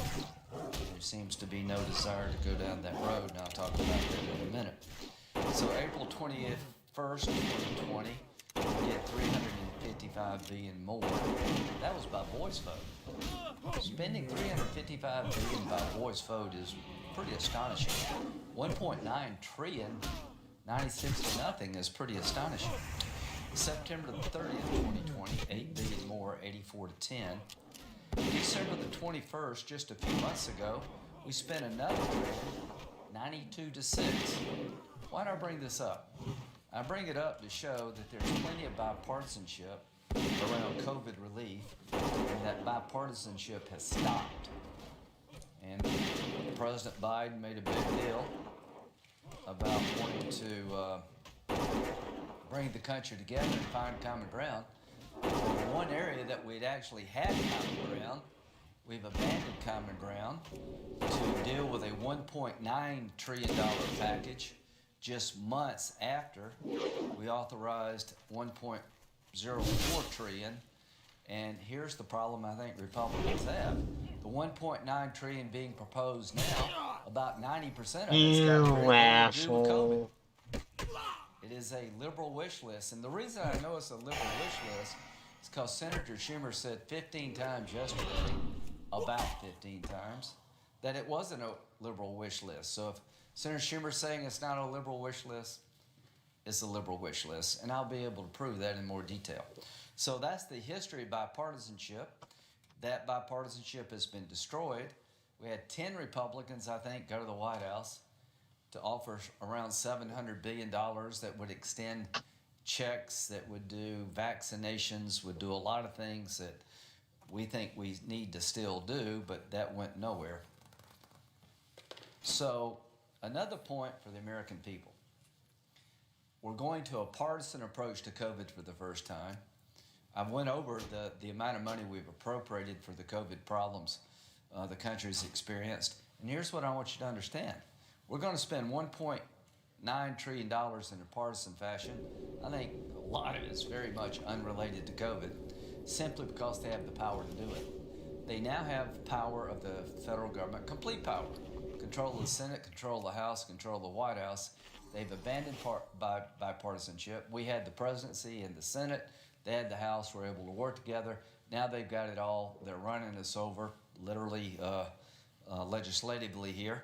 there seems to be no desire to go down that road, and I'll talk about that in a minute. So April 21st, 2020, we did $355 billion more. That was by voice vote. Spending $355 billion by voice vote is pretty astonishing. 1.9 trillion, 96 to nothing is pretty astonishing. September the 30th, 2020, 8 billion more, 84 to 10. December the 21st, just a few months ago, we spent another trillion, 92 to 6. Why do I bring this up? I bring it up to show that there's plenty of bipartisanship around COVID relief, and that bipartisanship has stopped. And President Biden made a big deal about wanting to bring the country together and find common ground. One area that we'd actually had common ground, we've abandoned common ground to deal with a $1.9 trillion package just months after we authorized $1.04 trillion. And here's the problem I think Republicans have. The $1.9 trillion being proposed now, about 90% of it's got very little to do with COVID. It is a liberal wish list. And the reason I know it's a liberal wish list is because Senator Schumer said 15 times yesterday, about 15 times, that it wasn't a liberal wish list. So if Senator Schumer's saying it's not a liberal wish list, it's a liberal wish list. And I'll be able to prove that in more detail. So that's the history of bipartisanship. That bipartisanship has been destroyed. We had 10 Republicans, I think, go to the White House to offer around $700 billion that would extend checks, that would do vaccinations, would do a lot of things that we think we need to still do, but that went nowhere. So another point for the American people. We're going to a partisan approach to COVID for the first time. I went over the amount of money we've appropriated for the COVID problems the country's experienced. And here's what I want you to understand. We're going to spend $1.9 trillion in a partisan fashion. I think a lot of it's very much unrelated to COVID, simply because they have the power to do it. They now have power of the federal government, complete power. Control of the Senate, control of the House, control of the White House. They've abandoned bipartisanship. We had the presidency and the Senate. They had the House. We're able to work together. Now they've got it all. They're running us over, literally, legislatively here.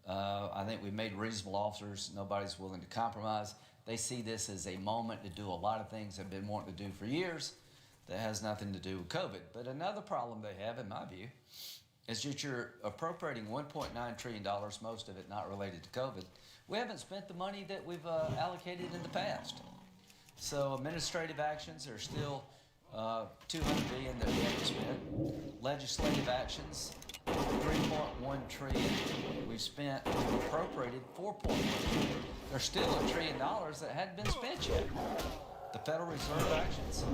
I think we've made reasonable offers. Nobody's willing to compromise. They see this as a moment to do a lot of things they've been wanting to do for years that has nothing to do with COVID. But another problem they have, in my view, is that you're appropriating $1.9 trillion, most of it not related to COVID. We haven't spent the money that we've allocated in the past. So administrative actions are still $200 billion that we haven't spent. Legislative actions, $3.1 trillion. We've appropriated $4.1 trillion. There's still $1 trillion that hadn't been spent yet. The Federal Reserve actions,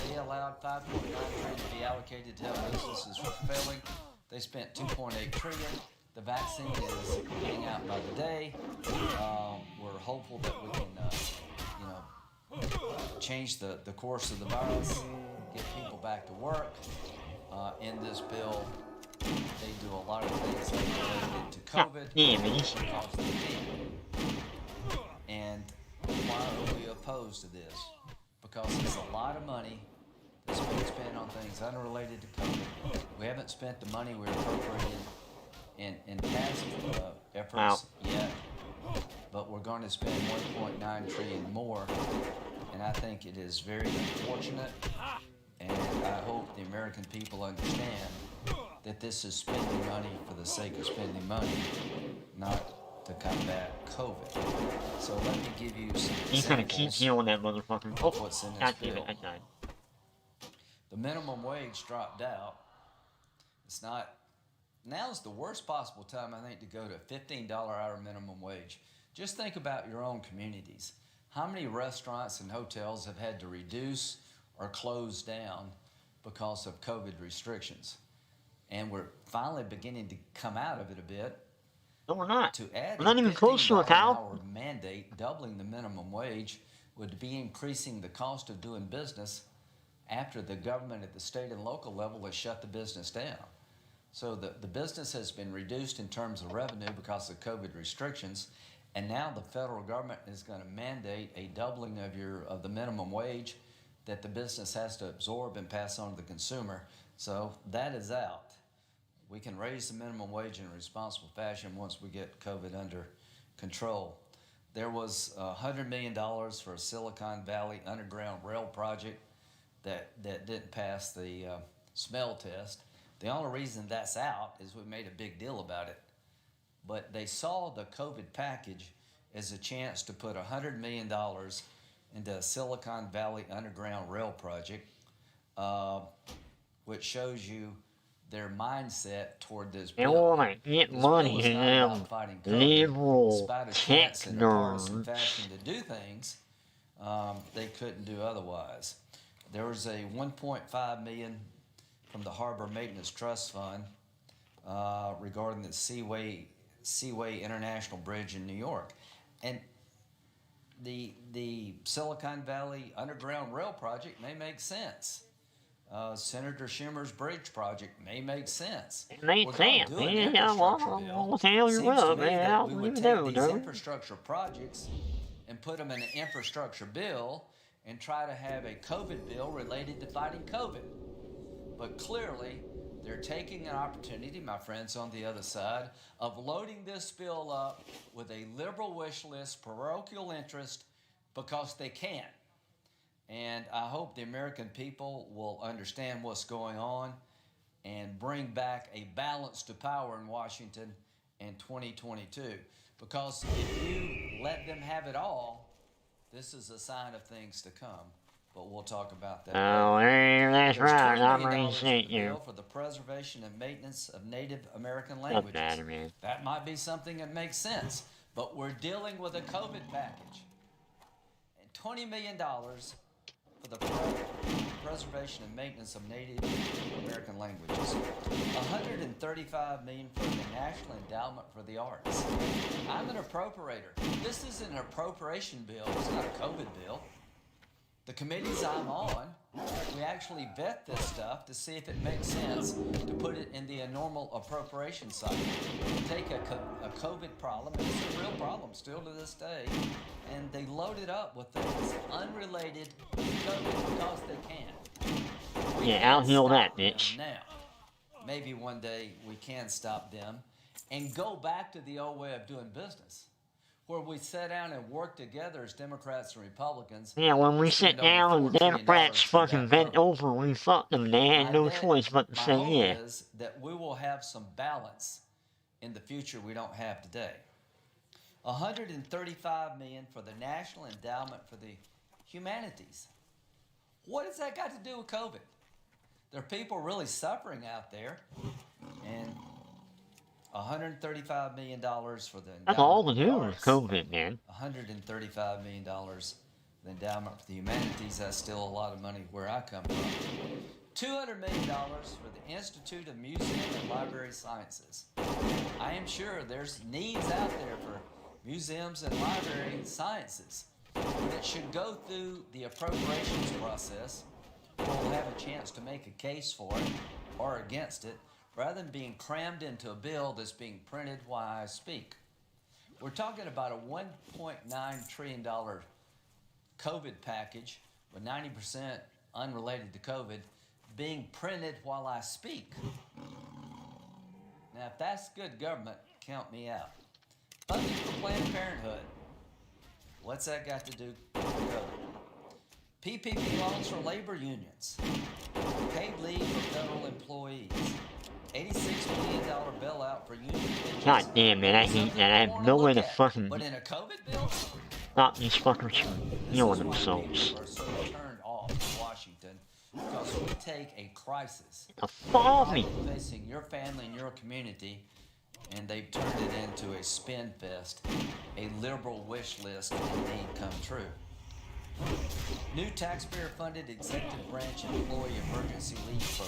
they allowed $5.9 trillion to be allocated to help businesses from failing. They spent $2.8 trillion. The vaccine is getting out by the day. We're hopeful that we can, change the course of the virus, get people back to work. In this bill, they do a lot of things that are related to COVID because they can. And why are we opposed to this? Because it's a lot of money that's been spent on things unrelated to COVID. We haven't spent the money we're appropriating in past efforts yet, but we're going to spend 1.9 trillion more, and I think it is very unfortunate, and I hope the American people understand that this is spending money for the sake of spending money, not to combat COVID. So let me give you some He's gonna keep examples healing that motherfucker. Oh, of what's in this God damn bill. it, I died. The minimum wage dropped out. It's not, now's the worst possible time, I think, to go to a $15 hour minimum wage. Just think about your own communities. How many restaurants and hotels have had to reduce or close down because of COVID restrictions? And we're finally beginning to come out of it a bit. No, we're not. To add We're not even close to $15 it, pal. an hour mandate, doubling the minimum wage, would be increasing the cost of doing business after the government at the state and local level has shut the business down. So the business has been reduced in terms of revenue because of COVID restrictions, and now the federal government is going to mandate a doubling of the minimum wage that the business has to absorb and pass on to the consumer. So that is out. We can raise the minimum wage in a responsible fashion once we get COVID under control. There was $100 million for a Silicon Valley underground rail project that didn't pass the smell test. The only reason that's out is we made a big deal about it. But they saw the COVID package as a chance to put $100 million into a Silicon Valley underground rail project, which shows you their mindset toward this They bill. wanna get This money bill is in not them about fighting COVID. liberal Despite a tech chance in a partisan nerds. fashion to do things, they couldn't do otherwise. There was a $1.5 million from the Harbor Maintenance Trust Fund regarding the Seaway International Bridge in New York. And the Silicon Valley Underground Rail project may make sense. Senator Schumer's bridge project may make sense. It made We're gonna sense, do an man. infrastructure What bill. the hell you Seems to want, me man? that How we do would you take do, these dude? infrastructure projects and put them in an infrastructure bill and try to have a COVID bill related to fighting COVID. But clearly, they're taking an opportunity, my friends on the other side, of loading this bill up with a liberal wish list, parochial interest, because they can. And I hope the American people will understand what's going on and bring back a balance to power in Washington in 2022. Because if you let them have it all, this is a sign of things to come. But we'll talk about that Oh, later. hey, that's There's right. $20 I'm million ready to in see the you. bill for the preservation and maintenance of Native American Doesn't languages. matter, man. That might be something that makes sense, but we're dealing with a COVID package. And $20 million for the preservation and maintenance of Native American languages. $135 million for the National Endowment for the Arts. I'm an appropriator. This is an appropriation bill. It's not a COVID bill. The committees I'm on, we actually vet this stuff to see if it makes sense to put it in the normal appropriation cycle. Take a COVID problem, and it's a real problem still to this day, and they load it up with things unrelated to COVID because they can. We Yeah, can't out-heal that, stop them bitch. now. Maybe one day we can stop them and go back to the old way of doing business, where we sit down and work together as Democrats and Republicans. Yeah, when we and sit spend over down and $4 the trillion Democrats for fucking that bent vote. over, we fucked them. They had no choice but to My say hope yeah. is that we will have some balance in the future we don't have today. $135 million for the National Endowment for the Humanities. What has that got to do with COVID? There are people really suffering out there, and $135 million for the endowment That's all to for the do with arts. COVID, man. $135 million for the endowment for the humanities. That's still a lot of money where I come from. $200 million for the Institute of Museum and Library Sciences. I am sure there's needs out there for museums and library sciences, but it should go through the appropriations process. We'll have a chance to make a case for it or against it, rather than being crammed into a bill that's being printed while I speak. We're talking about a $1.9 trillion COVID package with 90% unrelated to COVID being printed while I speak. Now, if that's good government, count me out. Funding for Planned Parenthood. What's that got to do with COVID? PPP loans for labor unions. Paid leave for federal employees. $86 million bailout for union employees. God damn, man, I hate that. I have no way to fucking But in a COVID bill, stop these fuckers from healing themselves. people are so turned off in Washington because we take a crisis Follow me. facing your family and your community, and they've turned it into a spin fest, a liberal wish list indeed come true. New taxpayer-funded executive branch employee emergency leave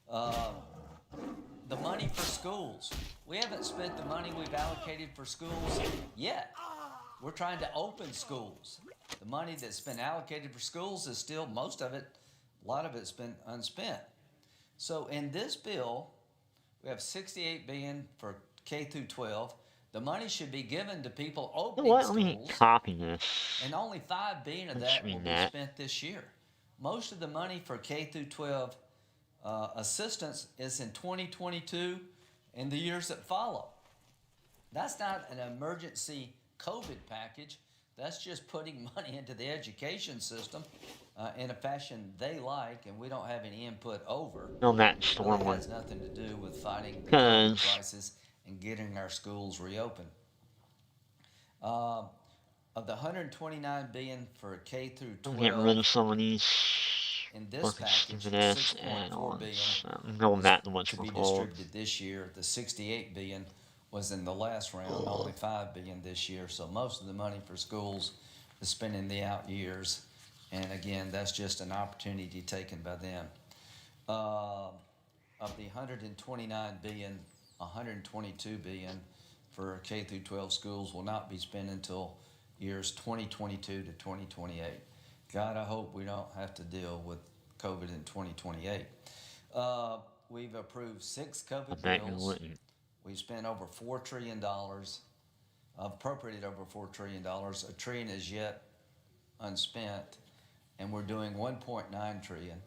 program. The money for schools. We haven't spent the money we've allocated for schools yet. We're trying to open schools. The money that's been allocated for schools is still, most of it, a lot of it's been unspent. So in this bill, we have $68 billion for K through 12. The money should be given to people opening Let schools. me copy this. And only $5 billion of that will be spent this year. Most of the money for K through 12 assistance is in 2022 and the years that follow. That's not an emergency COVID package. That's just putting money into the education system in a fashion they like, and we don't have any input over. No, that storm It one. has nothing to do with fighting the COVID crisis and getting our schools reopened. Of the $129 billion for K through 12, I'm getting rid of some of these in this fucking package, stupid ass $6.4 billion add-ons. I'm going back to what's to be before. distributed this year. The $68 billion was in the last round, only $5 billion this year. So most of the money for schools is spent in the out years. And again, that's just an opportunity taken by them. Of the $129 billion, $122 billion for K through 12 schools will not be spent until years 2022 to 2028. God, I hope we don't have to deal with COVID in 2028. We've approved 6 COVID bills. We've spent over $4 trillion, appropriated over $4 trillion. $1 trillion is yet unspent, and we're doing $1.9 trillion,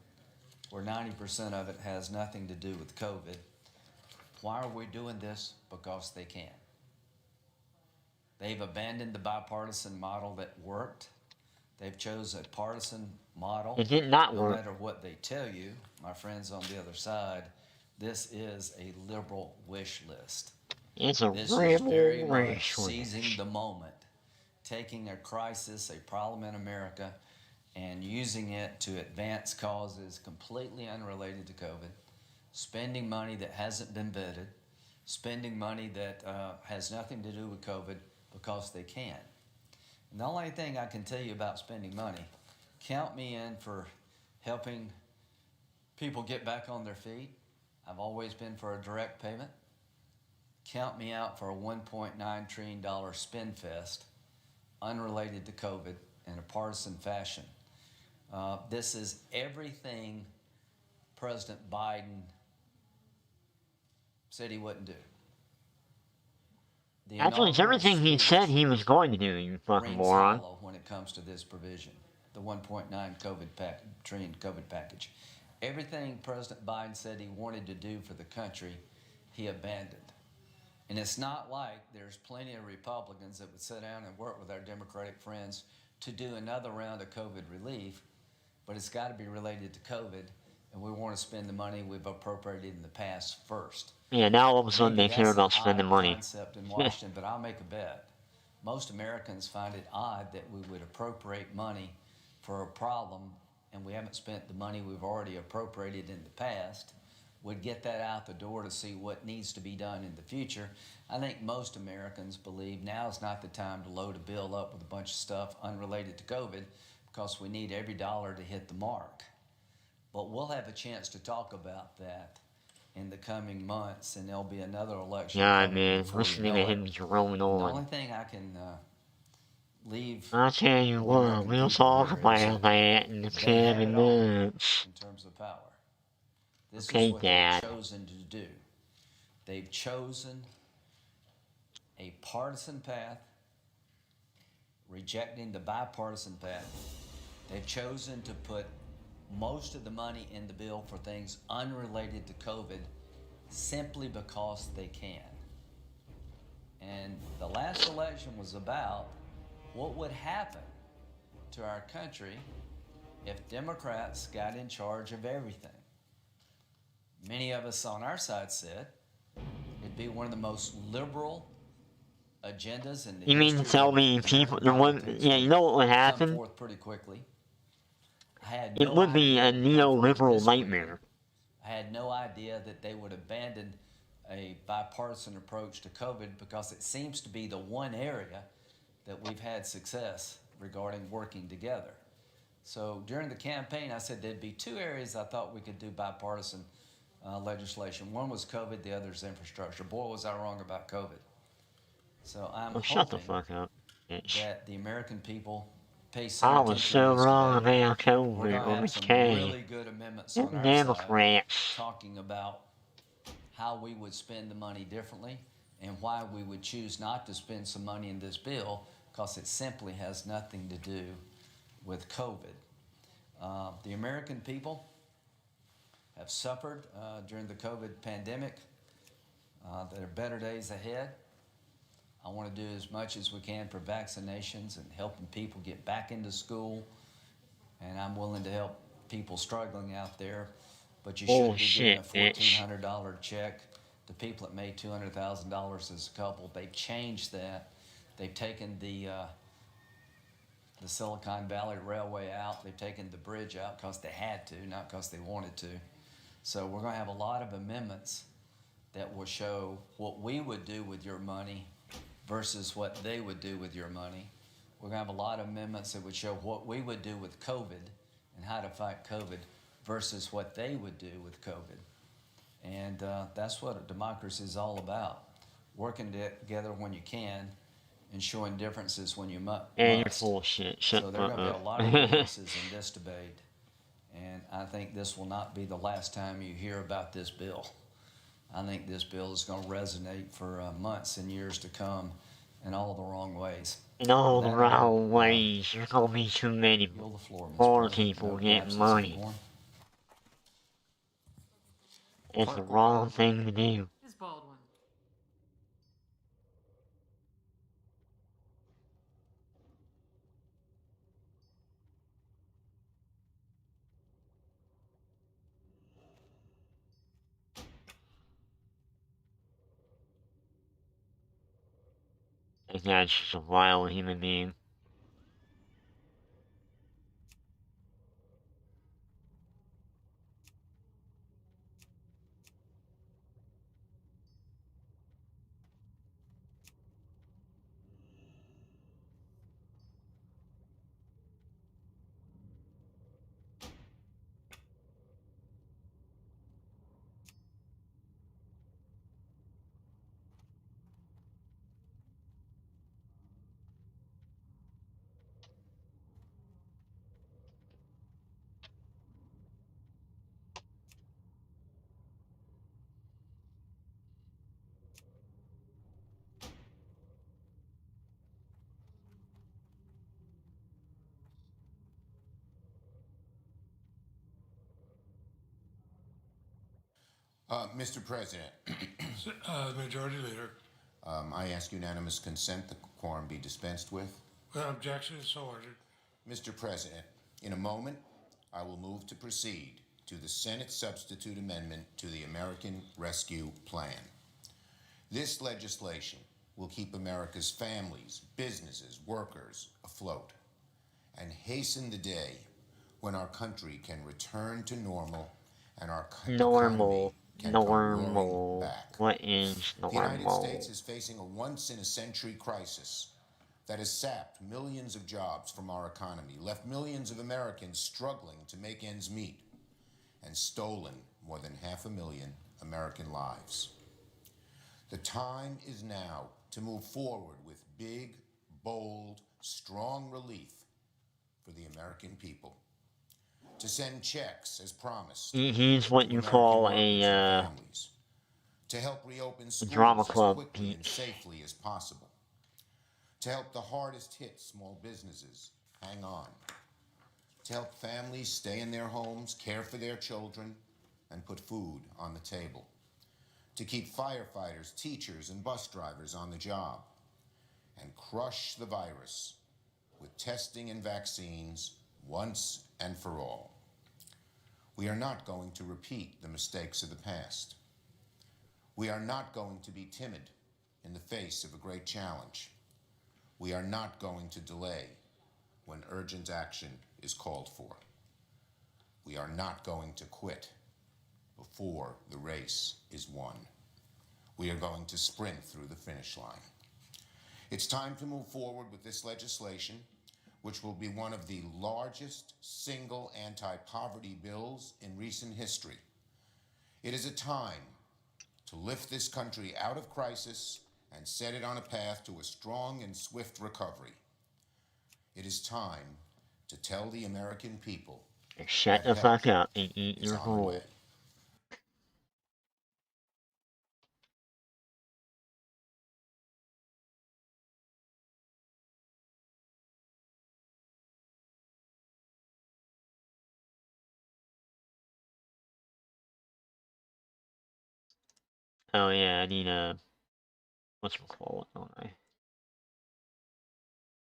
where 90% of it has nothing to do with COVID. Why are we doing this? Because they can. They've abandoned the bipartisan model that worked. They've chosen a partisan model. It did not no work. matter what they tell you, my friends on the other side, this is a liberal wish list. It's a This is very liberal much wish list. seizing the moment, taking a crisis, a problem in America, and using it to advance causes completely unrelated to COVID, spending money that hasn't been vetted, spending money that has nothing to do with COVID because they can. And the only thing I can tell you about spending money, count me in for helping people get back on their feet. I've always been for a direct payment. Count me out for a $1.9 trillion spend fest unrelated to COVID in a partisan fashion. This is everything President Biden said he wouldn't do. The Actually, it's everything he said he was going to do, you fucking rings moron. hollow when it comes to this provision, the 1.9 trillion COVID package. Everything President Biden said he wanted to do for the country, he abandoned. And it's not like there's plenty of Republicans that would sit down and work with our Democratic friends to do another round of COVID relief, but it's got to be related to COVID, and we want to spend the money we've appropriated in the past first. Yeah, now all of a sudden they Maybe care that's about an spending odd money. concept in Washington, but I'll make a bet. Most Americans find it odd that we would appropriate money for a problem, and we haven't spent the money we've already appropriated in the past. We'd get that out the door to see what needs to be done in the future. I think most Americans believe now is not the time to load a bill up with a bunch of stuff unrelated to COVID, because we need every dollar to hit the mark. But we'll have a chance to talk about that in the coming months, and there'll be another election. God, coming man, before you listening know to him it. drone The only on. thing I can leave I'll tell you what, we'll talk about that in the coming months. in terms of power. This Okay, is what Dad. they've chosen to do. They've chosen a partisan path, rejecting the bipartisan path. They've chosen to put most of the money in the bill for things unrelated to COVID simply because they can. And the last election was about what would happen to our country if Democrats got in charge of everything. Many of us on our side said it'd be one of the most liberal agendas in the You mean to tell me people, there would, yeah, you know what would come happen? forth pretty quickly. I had It no would be idea a it would come forth neoliberal this quickly. nightmare. I had no idea that they would abandon a bipartisan approach to COVID because it seems to be the one area that we've had success regarding working together. So during the campaign, I said there'd be two areas I thought we could do bipartisan legislation. One was COVID, the other is infrastructure. Boy, was I wrong about COVID. So I'm Oh, shut the hoping fuck up, bitch. that the American people pay some I was attention so to this wrong debate. about We're COVID. going to have some Okay. really good amendments Them on our Democrats. side talking about how we would spend the money differently and why we would choose not to spend some money in this bill because it simply has nothing to do with COVID. The American people have suffered during the COVID pandemic. There are better days ahead. I want to do as much as we can for vaccinations and helping people get back into school. And I'm willing to help people struggling out there. But you shouldn't be giving a $1,400 check to people that made $200,000 as a couple. They've changed that. They've taken the Silicon Valley Railway out. They've taken the bridge out because they had to, not because they wanted to. So we're going to have a lot of amendments that will show what we would do with your money versus what they would do with your money. We're going to have a lot of amendments that would show what we would do with COVID and how to fight COVID versus what they would do with COVID. And that's what a democracy is all about. Working together when you can and showing differences when you must. And you're full of shit. Shut So there are the going to fuck be a lot up. of weaknesses in this debate. And I think this will not be the last time you hear about this bill. I think this bill is going to resonate for months and years to come in all the wrong ways. In all the That, wrong ways, there's gonna be too many yield the floor, Mr. poor President. people No getting absence money. anymore. It's the wrong thing to do. Ms. Baldwin. That guy's just a vile human being. Mr. President. Majority Leader. I ask unanimous consent the quorum be dispensed with. Without objection, so ordered. Mr. President, in a moment, I will move to proceed to the Senate substitute amendment to the American Rescue Plan. This legislation will keep America's families, businesses, workers afloat and hasten the day when our country can return to normal and our economy can come roaring back. What is The United normal? States is facing a once-in-a-century crisis that has sapped millions of jobs from our economy, left millions of Americans struggling to make ends meet, and stolen more than 500,000 American lives. The time is now to move forward with big, bold, strong relief for the American people. To send checks as promised. He's what you call a, To help reopen schools drama as club, quickly and Pete. safely as possible. To help the hardest hit small businesses hang on. To help families stay in their homes, care for their children, and put food on the table. to keep firefighters, teachers, and bus drivers on the job, and crush the virus with testing and vaccines once and for all. We are not going to repeat the mistakes of the past. We are not going to be timid in the face of a great challenge. We are not going to delay when urgent action is called for. We are not going to quit before the race is won. We are going to sprint through the finish line. It's time to move forward with this legislation, which will be one of the largest single anti-poverty bills in recent history. It is a time to lift this country out of crisis and set it on a path to a strong and swift recovery. It is time to tell the American people Shut the fuck up and eat your hole. Oh yeah, I need a whatchamacallit, don't I?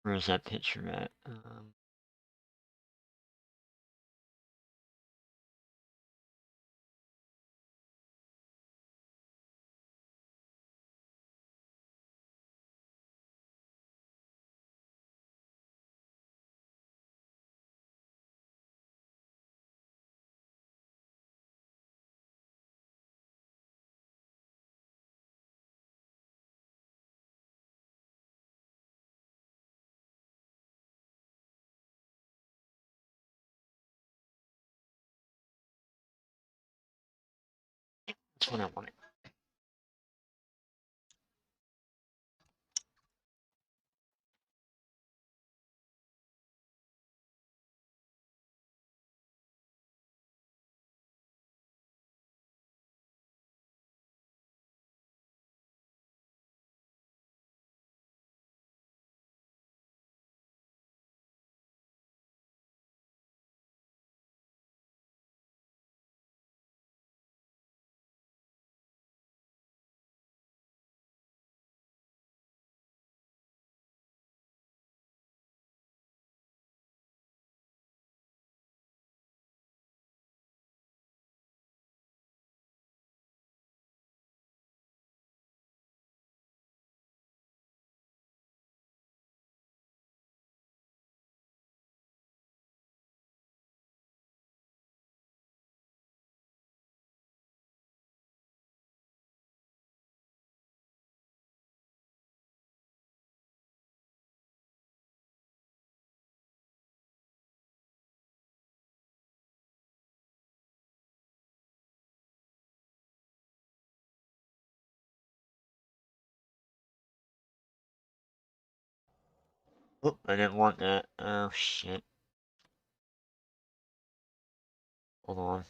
Where's that picture at? That's what I wanted. Oh, I didn't want that. Oh shit. Hold on.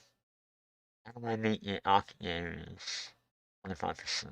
How do I make it off? There it is. 25%.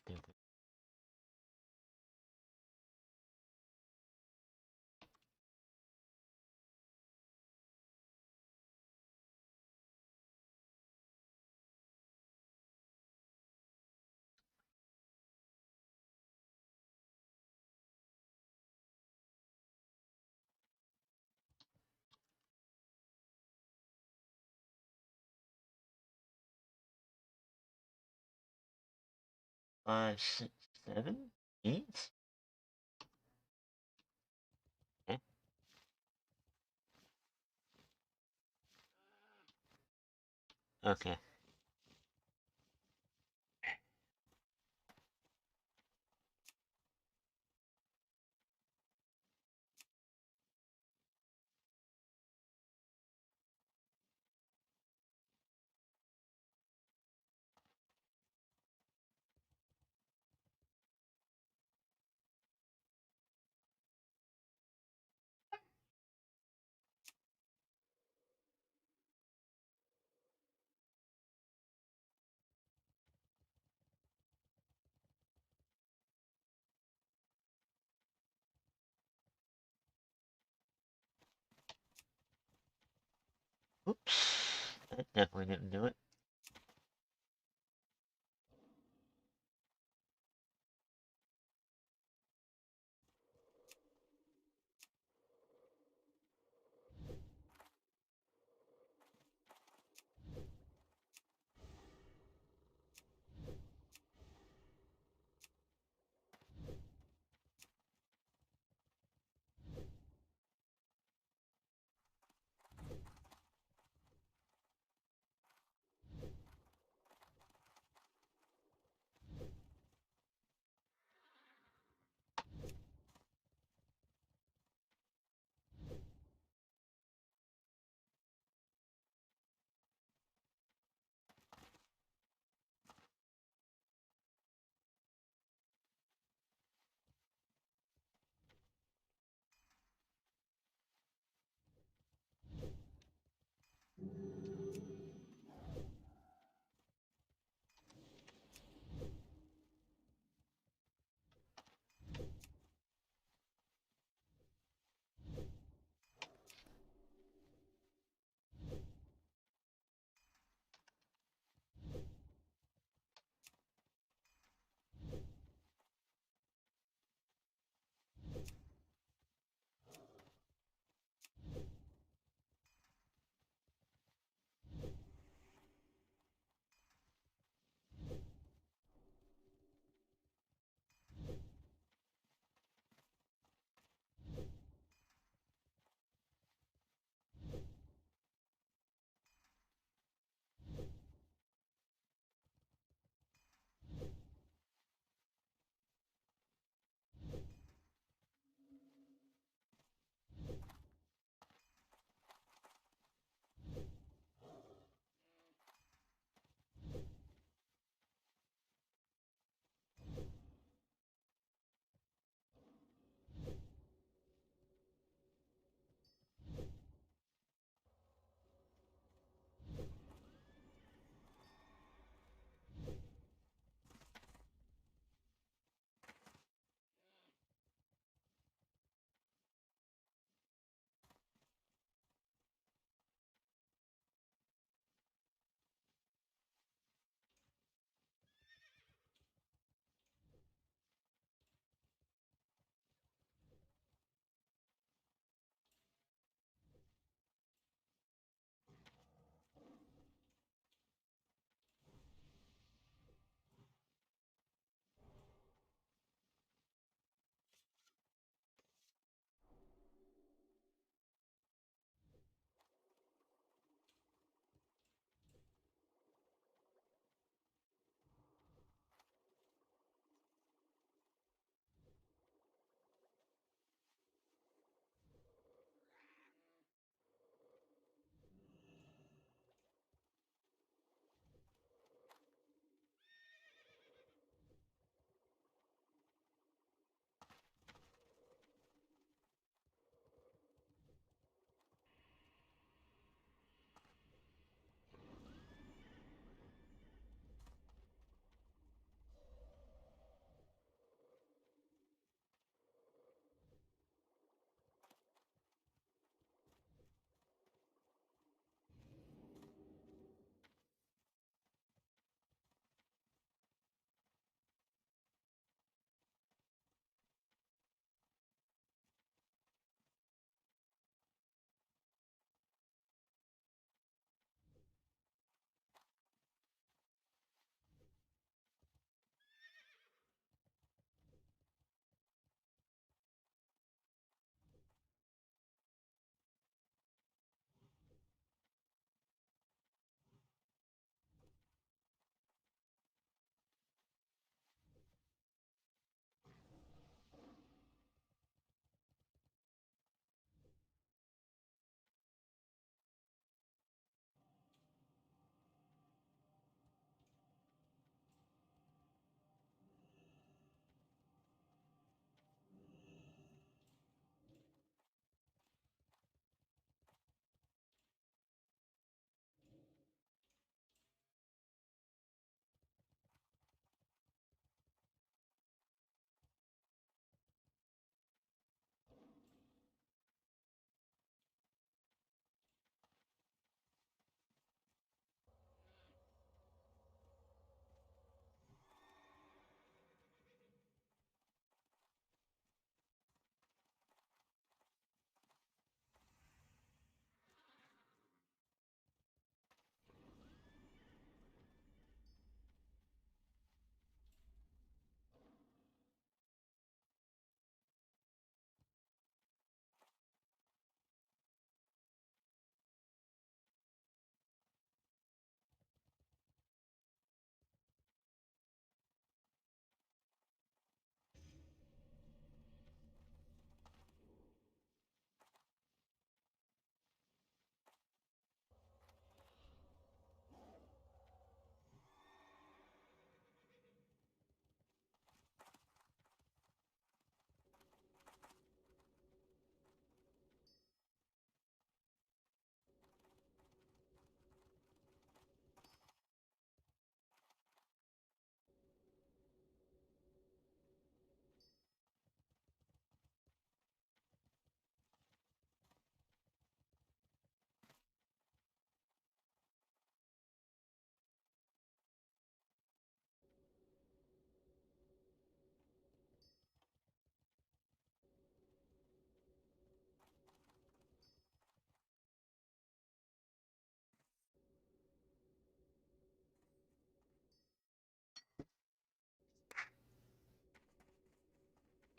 Stupid. Five, six, 7, 8? Okay. Okay. Oops. That definitely didn't do it.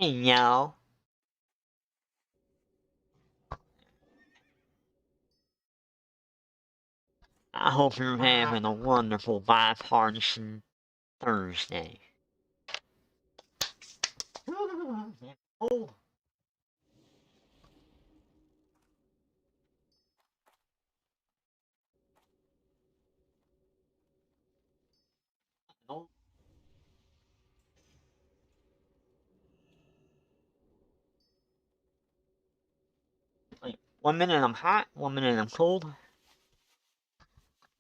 Hey, y'all. I hope you're having a wonderful bipartisan Thursday. Oh. Oh. Like, 1 minute I'm hot, 1 minute I'm cold.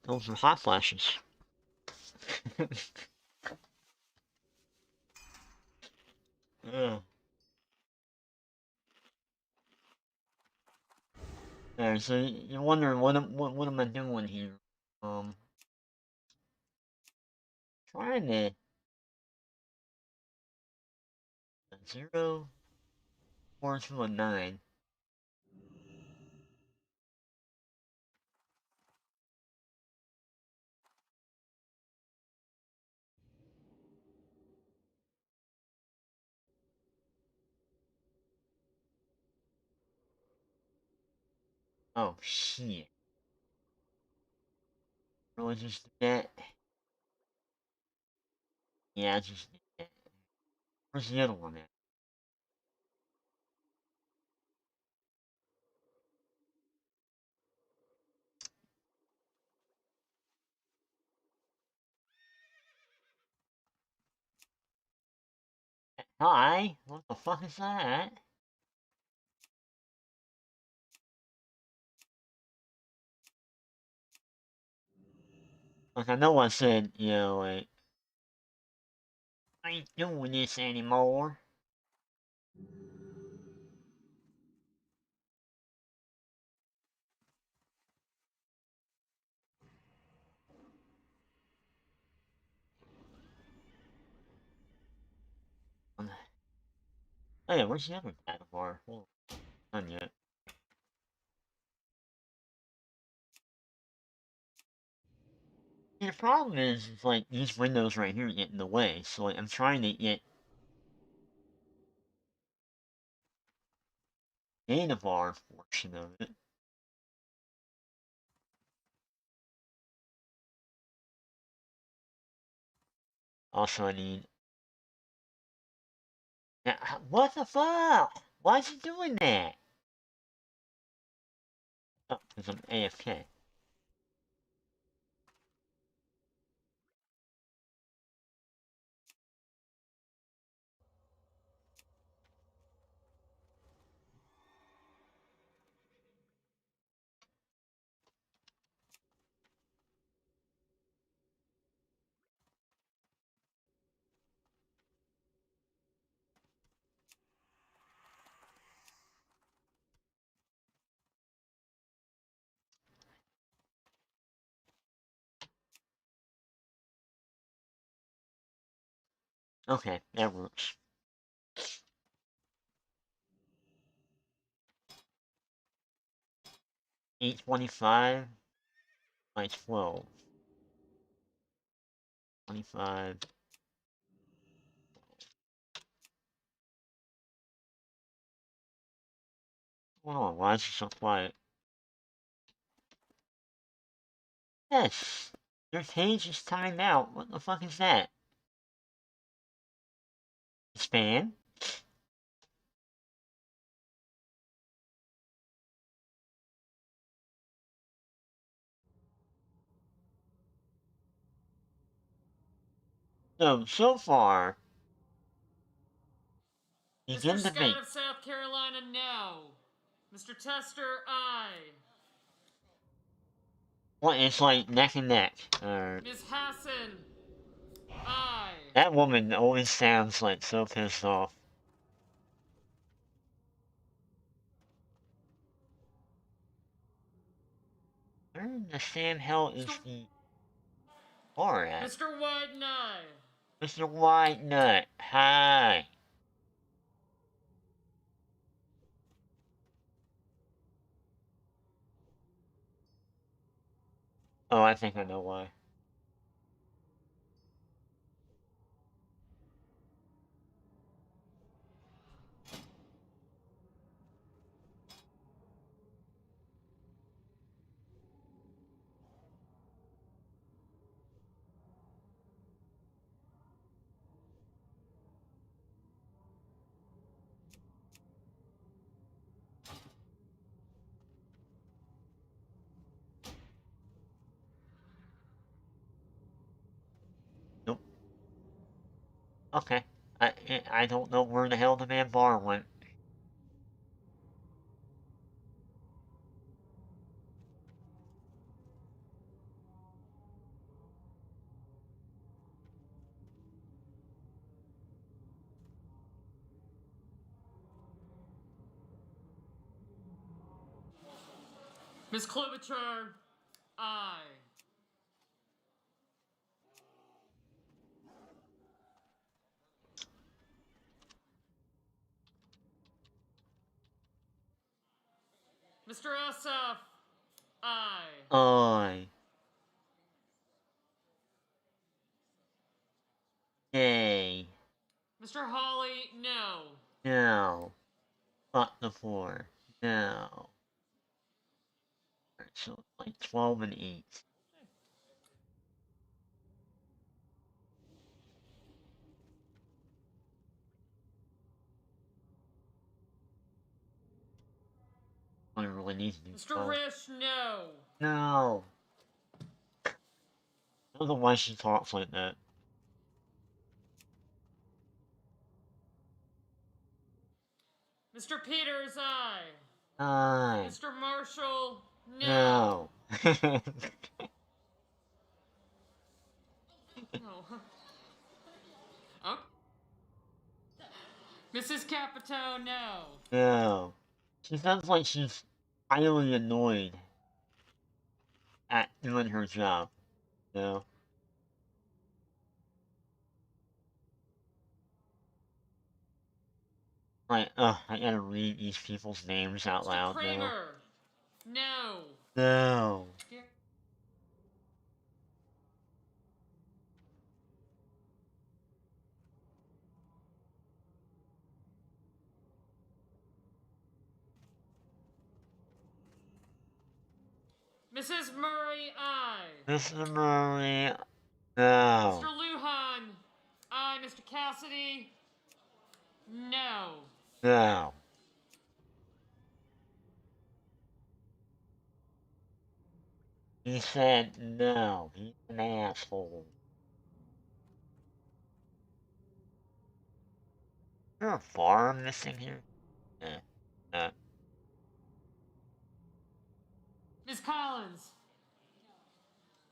Those are hot flashes. Yeah. Alright, so you're wondering what am I doing here? Trying to 0 4 to a 9. Oh shit. Really just did that? Yeah, I just did that. Where's the other one at? Hi? What the fuck is that? Like, I know I said, you know, like, I ain't doing this anymore. Oh yeah, where's the other data bar? Well, done yet. See, the problem is, like, these windows right here get in the way, so like, I'm trying to get data bar portion of it. Also, I need... Now, what the fuck? Why is it doing that? Oh, because I'm AFK. Okay, that works. 825 by 12. 25. Hold on, why is it so quiet? Yes! Your page is timed out. What the fuck is that? Spam? So far, begin Mr. debate. Scott of South Carolina, no. Mr. Tester, aye. Well, it's like neck and neck. Ms. Hassan, aye. That woman always sounds like so pissed off. Where in the Sam hell is the bar at? Mr. White, aye. Mr. White Nut, hi. Oh, I think I know why. Okay. I don't know where the hell the man bar went. Ms. Klobuchar, aye. Mr. Ossoff, aye. Aye. Yay. Mr. Hawley, no. No. Fuck the 4. No. Alright, so like 12 and 8. I really need to do Mr. 12. Risch, no. No. I don't know why she talks like that. Mr. Peters, aye. Aye. Mr. Marshall, No. No. Oh. Mrs. Capito, no. No. She sounds like she's highly annoyed at doing her job. No. Like, I gotta read these people's names out Mr. loud now. Kramer, no. No. Mrs. Murray, aye. Mr. Murray, no. Mr. Lujan, aye. Mr. Cassidy, no. No. He said no. He's an asshole. Is there a farm missing here? Yeah. No. Ms. Collins.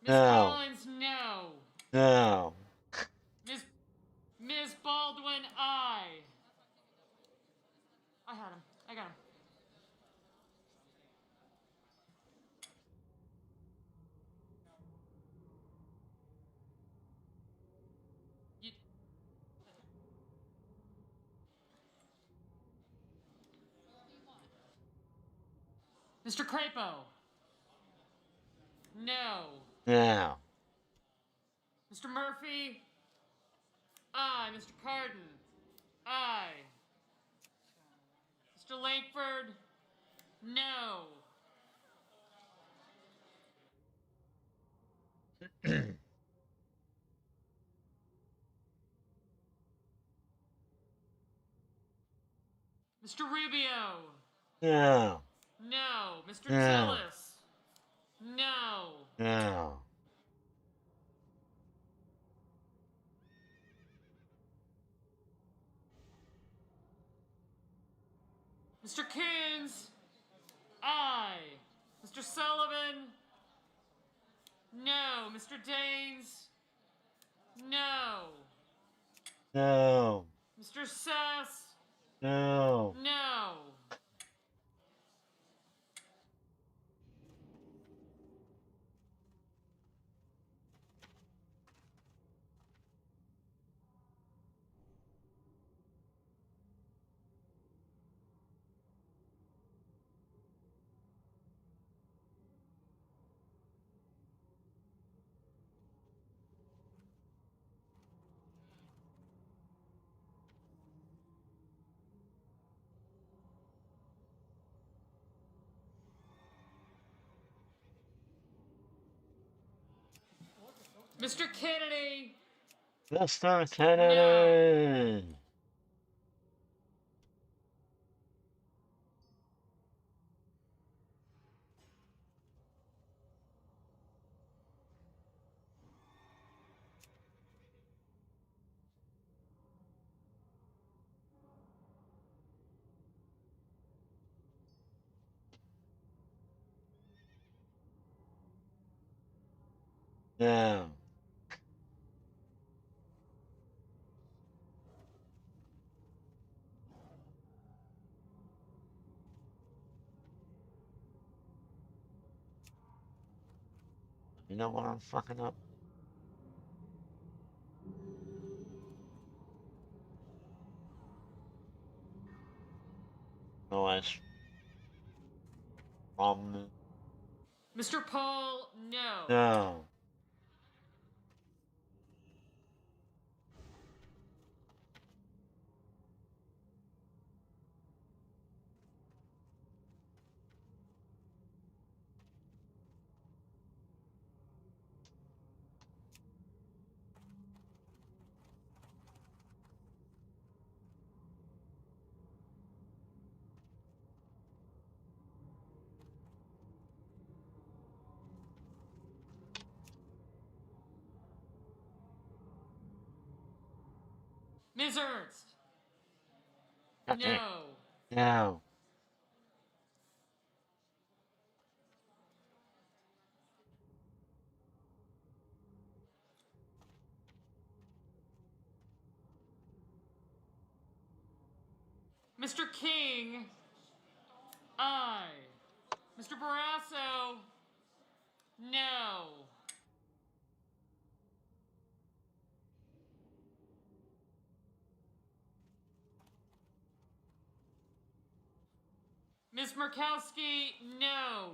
Ms. No. Collins, no. No. Ms. Baldwin, aye. I had him. I got him. Mr. Crapo. No. No. Mr. Murphy. Aye. Mr. Carden. Aye. Mr. Langford. No. Mr. Rubio. No. No. Mr. No. Tillis. No. No. Mr. Coons. Aye. Mr. Sullivan. No. Mr. Daines. No. No. Mr. Sess. No. No. Mr. Kennedy. Mr. Kennedy. No. You know what I'm fucking up? No, that's problem. Mr. Paul, no. No. Ms. Ernst, Okay. no. No. Mr. King, aye. Mr. Barrasso, no. Ms. Murkowski, no.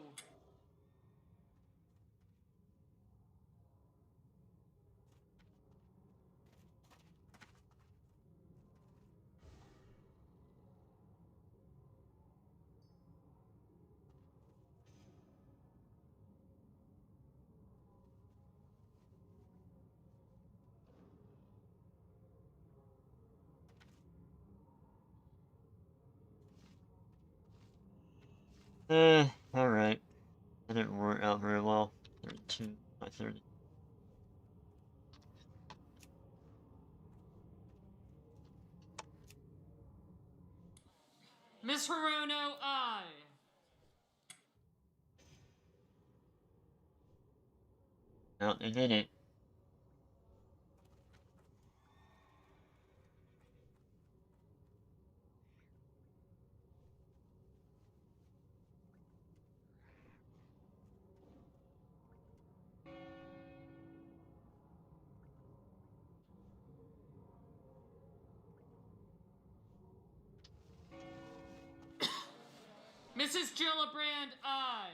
Alright. That didn't work out very well. 32 by 30. Ms. Hirono, aye. No, they did it. Mrs. Gillibrand, aye.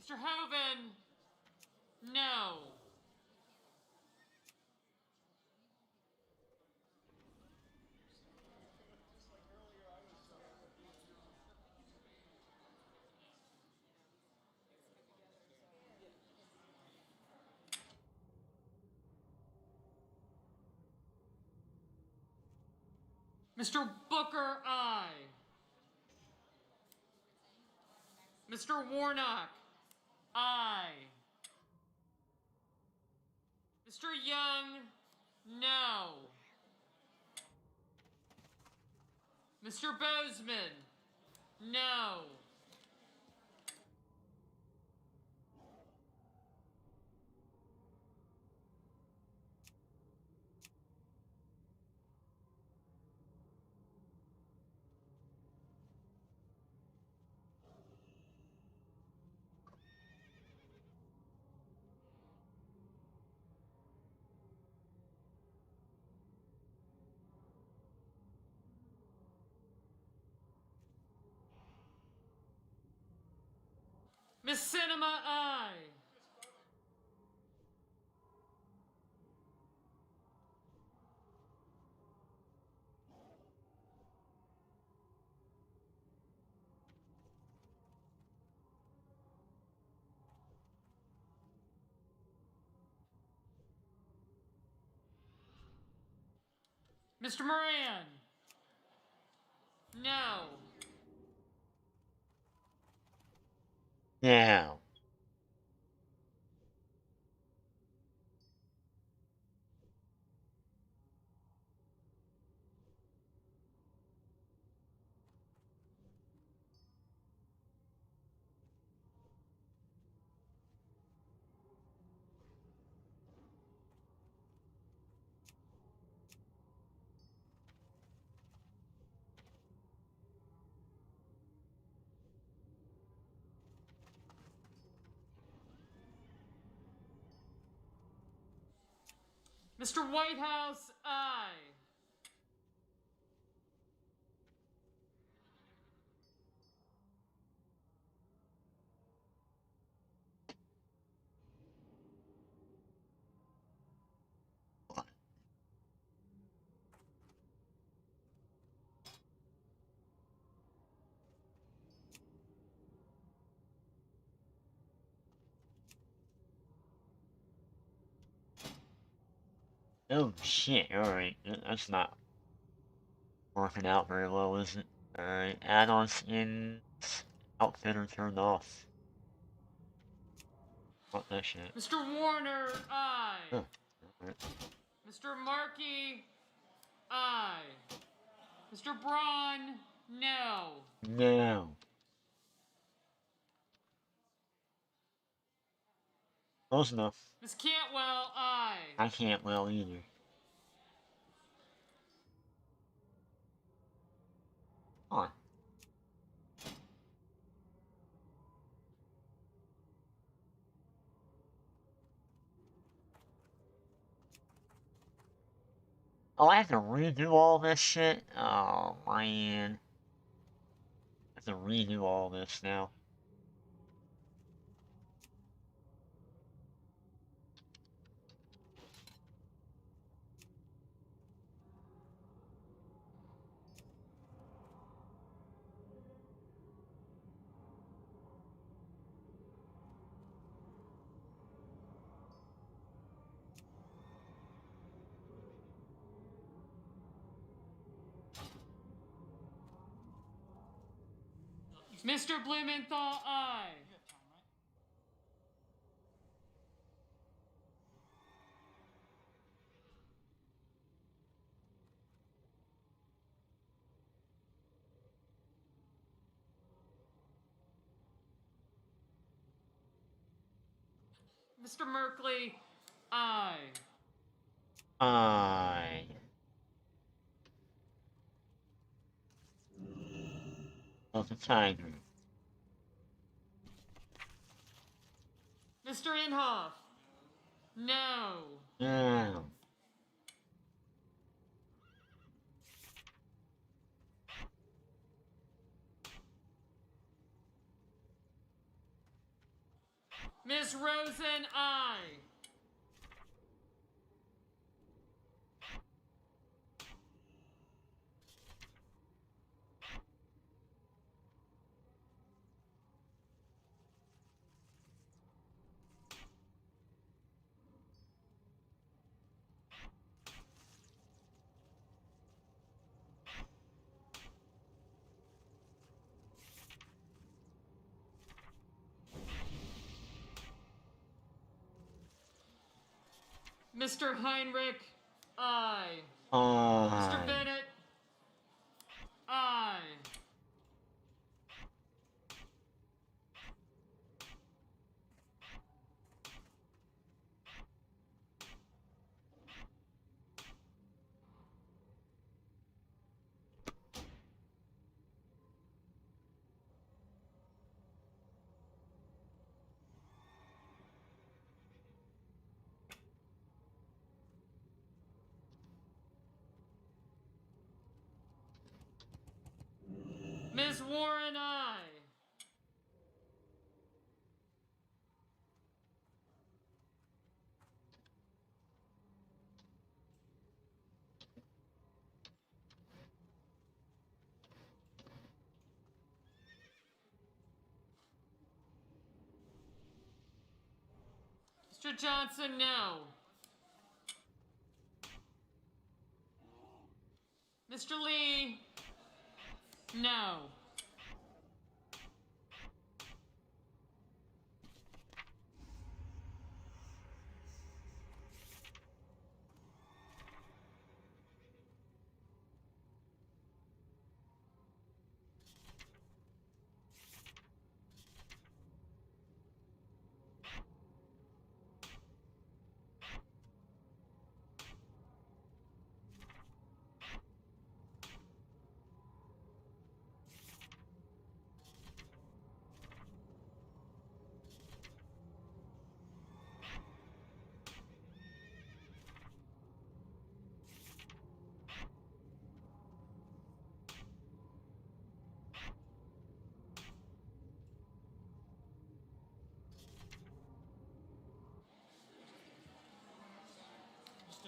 Mr. Hoven, no. Mr. Booker, aye. Mr. Warnock, aye. Mr. Young, no. Mr. Bozeman, no. Miss Cinema, aye. Mr. Moran, no. Now. Mr. Whitehouse, aye. Oh shit, alright. That's not working out very well, is it? Alright, add-on skins, outfitter turned off. Fuck that shit. Mr. Warner, aye. Huh. Alright. Mr. Markey, aye. Mr. Braun, no. No. Close enough. Ms. Cantwell, aye. I can't well either. Come on. Oh, I have to redo all this shit? Oh, man. I have to redo all this now. Mr. Blumenthal, aye. Mr. Merkley, aye. Aye. Of the tiger. Mr. Inhofe, no. No. Ms. Rosen, aye. Mr. Heinrich, aye. Mr. Aye. Bennett, aye. Ms. Warren, aye. Mr. Johnson, no. Mr. Lee, no.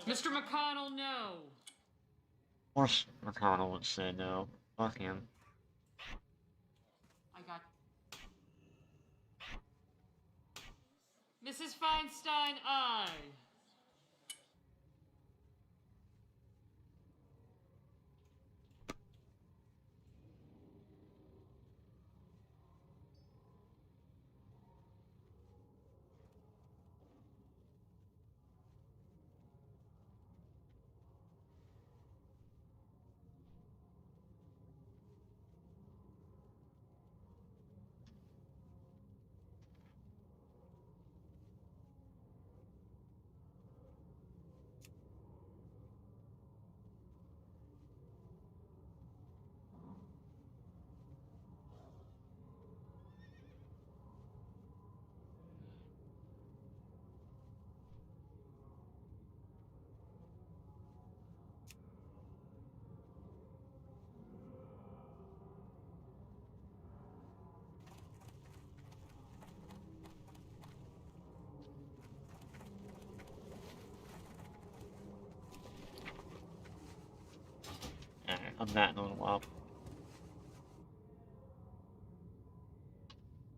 Mr. McConnell, no. Of course McConnell would say no. Fuck him. I got. Mrs. Feinstein, aye. Alright, I'm batting a little up.